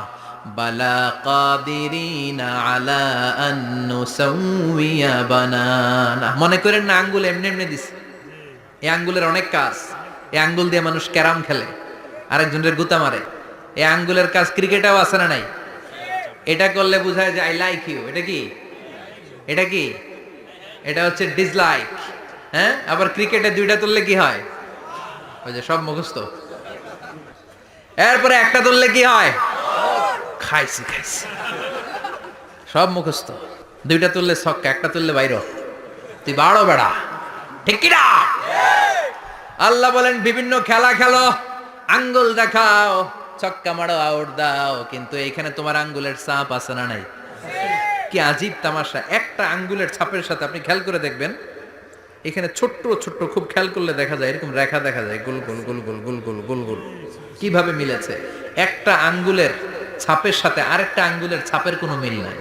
বালা কাদিরিনা আলা আন নুসাউইয়া বানানা। মনে করেন না আঙ্গুল এমনি এমনি দিছে। এই আঙ্গুলের অনেক কাজ। এই আঙ্গুল দিয়ে মানুষ ক্যারাম খেলে, আরেকজনের গুতা মারে। এই আঙ্গুলের কাজ ক্রিকেটেও আছে না নাই? এটা করলে বোঝায় যে আই লাইক ইউ। এটা কি? এটা কি? এটা হচ্ছে ডিসলাইক। হ্যাঁ, আবার ক্রিকেটে দুইটা তুললে কি হয়? ওই যে সব মুখস্থ। এরপরে একটা তুললে কি হয়? খাইছি খাইছি, সব মুখস্থ। দুইটা তুললে ছক্কা, একটা তুললে বাইরে। তুই বাড়ো বেড়া, ঠিক কি না? আল্লাহ বলেন বিভিন্ন খেলা খেলো, আঙ্গুল দেখাও, ছক্কা মারো, আউট দাও, কিন্তু এইখানে তোমার আঙ্গুলের ছাপ আছে না নাই? কি আজীব তামাশা। একটা আঙ্গুলের ছাপের সাথে আপনি খেয়াল করে দেখবেন, এখানে ছোট্ট ছোট্ট, খুব খেয়াল করলে দেখা যায় এরকম রেখা দেখা যায়, গোল গোল গোল গোল গোল গোল গোল গোল। কিভাবে মিলেছে? একটা আঙ্গুলের ছাপের সাথে আরেকটা আঙ্গুলের ছাপের কোনো মিল নাই।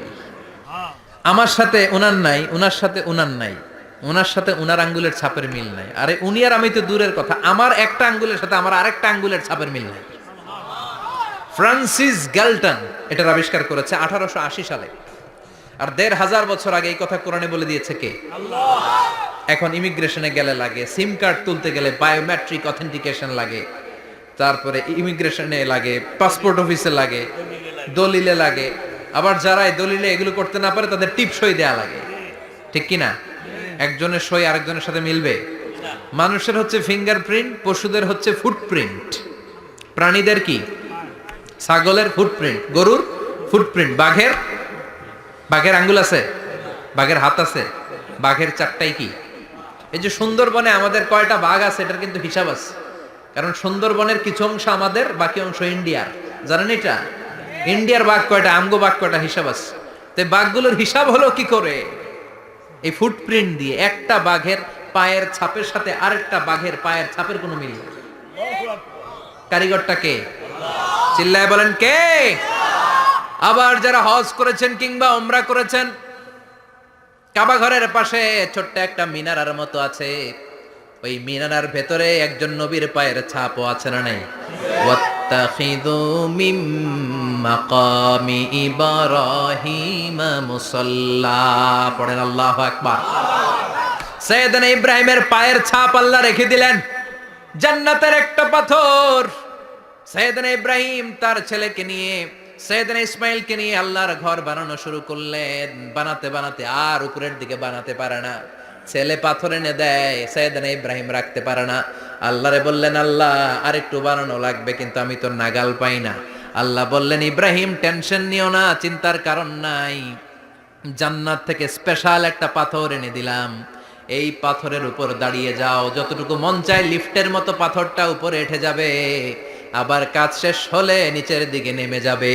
আমার সাথে ওনার নাই, ওনার সাথে ওনার নাই, ওনার সাথে ওনার আঙ্গুলের ছাপের মিল নাই। আরে উনি আর আমি তো দূরের কথা, আমার একটা আঙ্গুলের সাথে আমার আরেকটা আঙ্গুলের ছাপের মিল নাই। ফ্রান্সিস গ্যালটন এটার আবিষ্কার করেছে 1880 সালে। আর 1500 বছর আগে এই কথা কোরআনে বলে দিয়েছে কে? আল্লাহ। এখন ইমিগ্রেশনে গেলে লাগে, সিম কার্ড তুলতে গেলে বায়োমেট্রিক অথেন্টিকেশন লাগে, তারপরে ইমিগ্রেশনে লাগে, পাসপোর্ট অফিসে লাগে, দলিলে লাগে। আবার যারা এই দলিলে এগুলো করতে না পারে তাদের টিপ সই দেয়া লাগে, ঠিক কি না? একজনের সই আরেকজনের সাথে মিলবে? মানুষের হচ্ছে ফিঙ্গারপ্রিন্ট, পশুদের হচ্ছে ফুটপ্রিন্ট। প্রাণীদের কি? ছাগলের ফুটপ্রিন্ট, গরুর ফুটপ্রিন্ট, বাঘের আঙ্গুল আছে, বাঘের হাত আছে, বাঘের চারটাই কি? এই যে সুন্দরবনে আমাদের কয়টা বাঘ আছে এটার কিন্তু হিসাব আছে। কারণ সুন্দরবনের কিছু অংশ আমাদের, বাকি অংশ ইন্ডিয়ার। জানেন এটা? ইন্ডিয়ার বাঘ কয়টা, আমগো বাঘ কয়টা, হিসাব আছে। তো বাঘগুলোর হিসাব হলো কি করে? এই ফুটপ্রিন্ট দিয়ে। একটা বাঘের পায়ের ছাপের সাথে আরেকটা বাঘের পায়ের ছাপের কোনো মিল নেই। কারিগরটা কে? চিল্লায় বলেন কে? আবার যারা হজ করেছেন কিংবা উমরা করেছেন, কাবা ঘরের পাশে ছোট্ট একটা মিনারার মতো আছে, ওই মিনারার ভেতরে একজন নবীর পায়ের ছাপও আছে না নাই? ওয়াত্তাখিযু মিম মাকামি ইব্রাহিম মুসাল্লা, পড়েন আল্লাহু আকবার। সাইয়েদনা ইব্রাহিমের পায়ের ছাপ আল্লাহ রেখে দিলেন জান্নাতের একটা পাথর। সাইয়েদনা ইব্রাহিম তার ছেলেকে নিয়ে, সাইয়েদনা ইসমাইলকে নিয়ে আল্লাহর ঘর বানানো শুরু করলেন। বানাতে বানাতে আর উপরের দিকে বানাতে পারে না, ছেলে পাথর এনে দেয়, সাইয়েদনা ইব্রাহিম রাখতে পারে না। আল্লাহরে বললেন, আল্লাহ আরেকটু বানানো লাগবে, কিন্তু আমি তো নাগাল পাই না। আল্লাহ বললেন, ইব্রাহিম টেনশন নিও না, চিন্তার কারণ নাই, জান্নাত থেকে স্পেশাল একটা পাথর এনে দিলাম, এই পাথরের উপর দাঁড়িয়ে যাও, যতটুকু মন চায় লিফটের মতো পাথরটা উপরে উঠে যাবে, আবার কাজ শেষ হলে নিচের দিকে নেমে যাবে।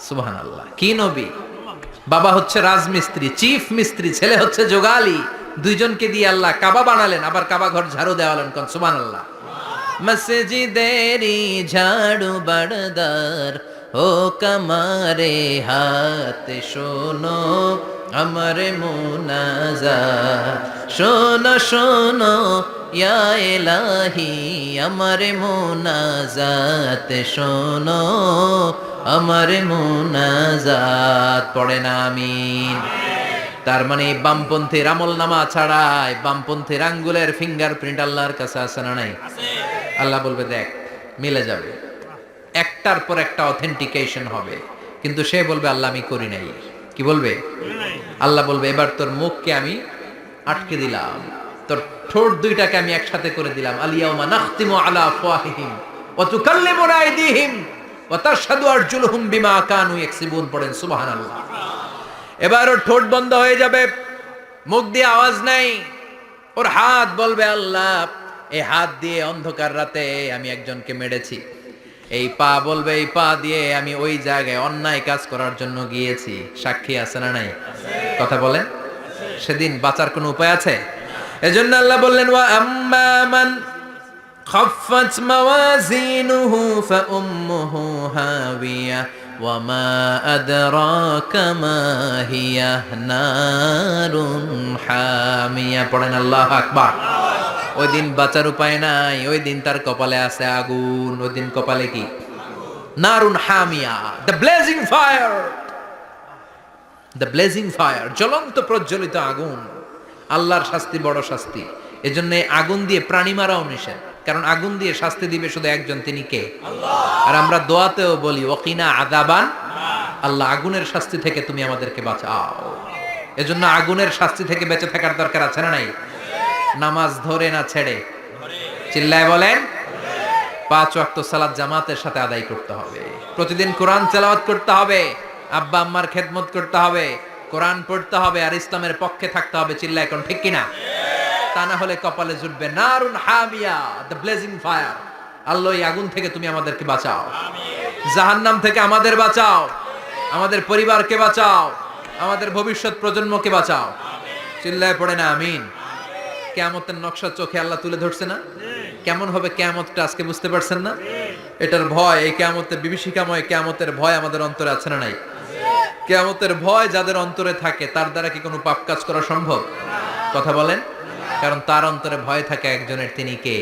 সুবহানাল্লাহ, কি নবী! বাবা হচ্ছে রাজমিস্ত্রি, চিফ মিস্ত্রি, ছেলে হচ্ছে যোগালী, দুইজনকে দিয়ে আল্লাহ কাবা বানালেন, আবার কাবা ঘর ঝাড়ু দেওয়ালেন। কোন সুবহানাল্লাহ। মসজিদেরি ঝাড়ু বারদার ও কমারে হাত, শোনো আমার মুনাজাত, শোনো শোনো ইয়া ইলাহি আমার মুনাজাত, শোনো আমার মুনাজাত, পড়েন আমিন। তার মানে বামপন্থীর আমল নামা ছাড়াই বামপন্থীর আঙ্গুলের ফিঙ্গারপ্রিন্ট আল্লাহর কাছে আছে না নাই? আল্লাহ বলবে, দেখ মিলে যাবে, একটার পর একটা অথেন্টিকেশন হবে, কিন্তু সে বলবে, আল্লাহ আমি করি নাই। কি বলবে? আল্লাহ বলবে, এবার তোর মুখকে আমি আটকে দিলাম, তোর ঠোঁট দুইটাকে আমি একসাথে করে দিলাম। আলিয়াউমা নাখতিমু আলা আফওয়াহিহিম ওয়া তুকাল্লিমুনা আইদিহিম ওয়া তাশহাদু আরজুলুহুম বিমা কানু ইয়াকসিবুন, পড়েন সুবহানাল্লাহ। এবার ওর ঠোঁট বন্ধ হয়ে যাবে, মুখ দিয়ে আওয়াজ নাই, ওর হাত বলবে, আল্লাহ এই হাত দিয়ে অন্ধকার রাতে আমি একজনকে মেরেছি, এই পা বলবে, এই পা দিয়ে আমি ওই জায়গায় অন্যায় কাজ করার জন্য গিয়েছি। সাক্ষী আছে না নাই? কথা বলেন। সেদিন বাঁচার কোনো উপায় আছে? এজন্য আল্লাহ বললেন, ওয়া আম্মা মান খাফফাত মাওয়াজিনুহু ফাউম্মুহু হাবিয়া ওয়া মা আদরাকা মা হিয়া নারুন হামিয়া, পড়েন আল্লাহু আকবার। ওই দিন বাঁচার উপায় নাই, ওই দিন তার কপালে আছে আগুন। ওই দিন কপালে কি? নারুন হামিয়া, the blazing fire, the blazing fire, জ্বলন্ত প্রজ্বলিত আগুন। আল্লাহর শাস্তি বড় শাস্তি, এজন্য আগুন দিয়ে প্রাণী মারাও নিষেধ, কারণ আগুন দিয়ে শাস্তি দিবে শুধু একজন, তিনি কে? আর আমরা দোয়াতেও বলি, ওয়াকিনা আযাবান, আল্লাহ আগুনের শাস্তি থেকে তুমি আমাদেরকে বাঁচাও। এজন্য আগুনের শাস্তি থেকে বেঁচে থাকার দরকার আছে না নাই? নামাজ ধরে না ছেড়ে, চিল্লায় বলেন। 5 ওয়াক্ত সালাত জামাতের সাথে আদায় করতে হবে, প্রতিদিন কোরআন তেলাওয়াত করতে হবে, আব্বা আম্মার খেদমত করতে হবে, কোরআন পড়তে হবে, আর ইসলামের পক্ষে থাকতে হবে। চিল্লায় কোন ঠিক কিনা? তা না হলে কপালে জুটবে নারুন হামিয়া, দ্য ব্লেজিং ফায়ার। আল্লাহ এই আগুন থেকে তুমি আমাদেরকে বাঁচাও, জাহান্নাম থেকে আমাদের বাঁচাও, আমাদের পরিবারকে বাঁচাও, আমাদের ভবিষ্যৎ প্রজন্মকে বাঁচাও। চিল্লায় পড়ে না আমিন। কিয়ামতের নকশা চোখে আল্লাহ তুলে ধরছে না? কেমন হবে কিয়ামতটা আজকে বুঝতে পারছেন না? এটার ভয়, এই কিয়ামতের বিভীষিকাময় কিয়ামতের ভয় আমাদের অন্তরে আছে না নাই? কিয়ামতের ভয় যাদের অন্তরে থাকে, তার দ্বারা কি কোনো পাপ কাজ করা সম্ভব? কথা বলেন। কারণ তার অন্তরে ভয় থাকে একজনের, তিনি কে?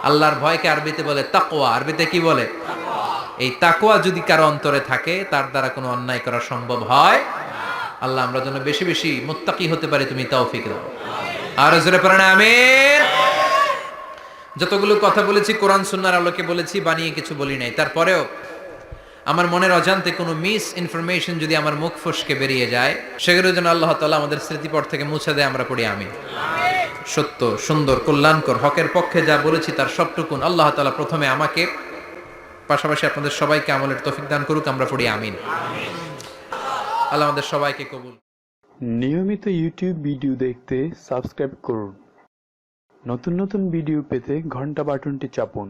আল্লাহর ভয়কে আরবিতে বলে তাকওয়া। আরবিতে কি বলে? এই তাকওয়া যদি কারো অন্তরে থাকে, তার দ্বারা কোনো অন্যায় করা সম্ভব হয়। আল্লাহ আমরা যেন বেশি বেশি মুত্তাকি হতে পারি, তুমি তৌফিক দাও। আর জোরে পড়েন আমিন। যতগুলো কথা বলেছি কোরআন সুন্নাহর আলোকে বলেছি, বানিয়ে কিছু বলি নাই। তারপরেও আমার মনের অজান্তে কোনো মিস ইনফরমেশন যদি আমার মুখ ফসকে বেরিয়ে যায়, সেগুলো যেন আল্লাহ তাআলা আমাদের স্মৃতিপট থেকে মুছে দেয়, আমরা পড়ি আমিন। সত্য, সুন্দর, কল্যাণকর, হকের পক্ষে যা বলেছি তার সবটুকুন আল্লাহ তাআলা প্রথমে আমাকে, পাশাপাশি আপনাদের সবাইকে আমলের তৌফিক দান করুক, আমরা পড়ি আমিন। আল্লাহ আমাদের সবাইকে কবুল। নিয়মিত ইউটিউব ভিডিও দেখতে সাবস্ক্রাইব করুন। নতুন নতুন ভিডিও পেতে ঘন্টা বাটনটি চাপুন।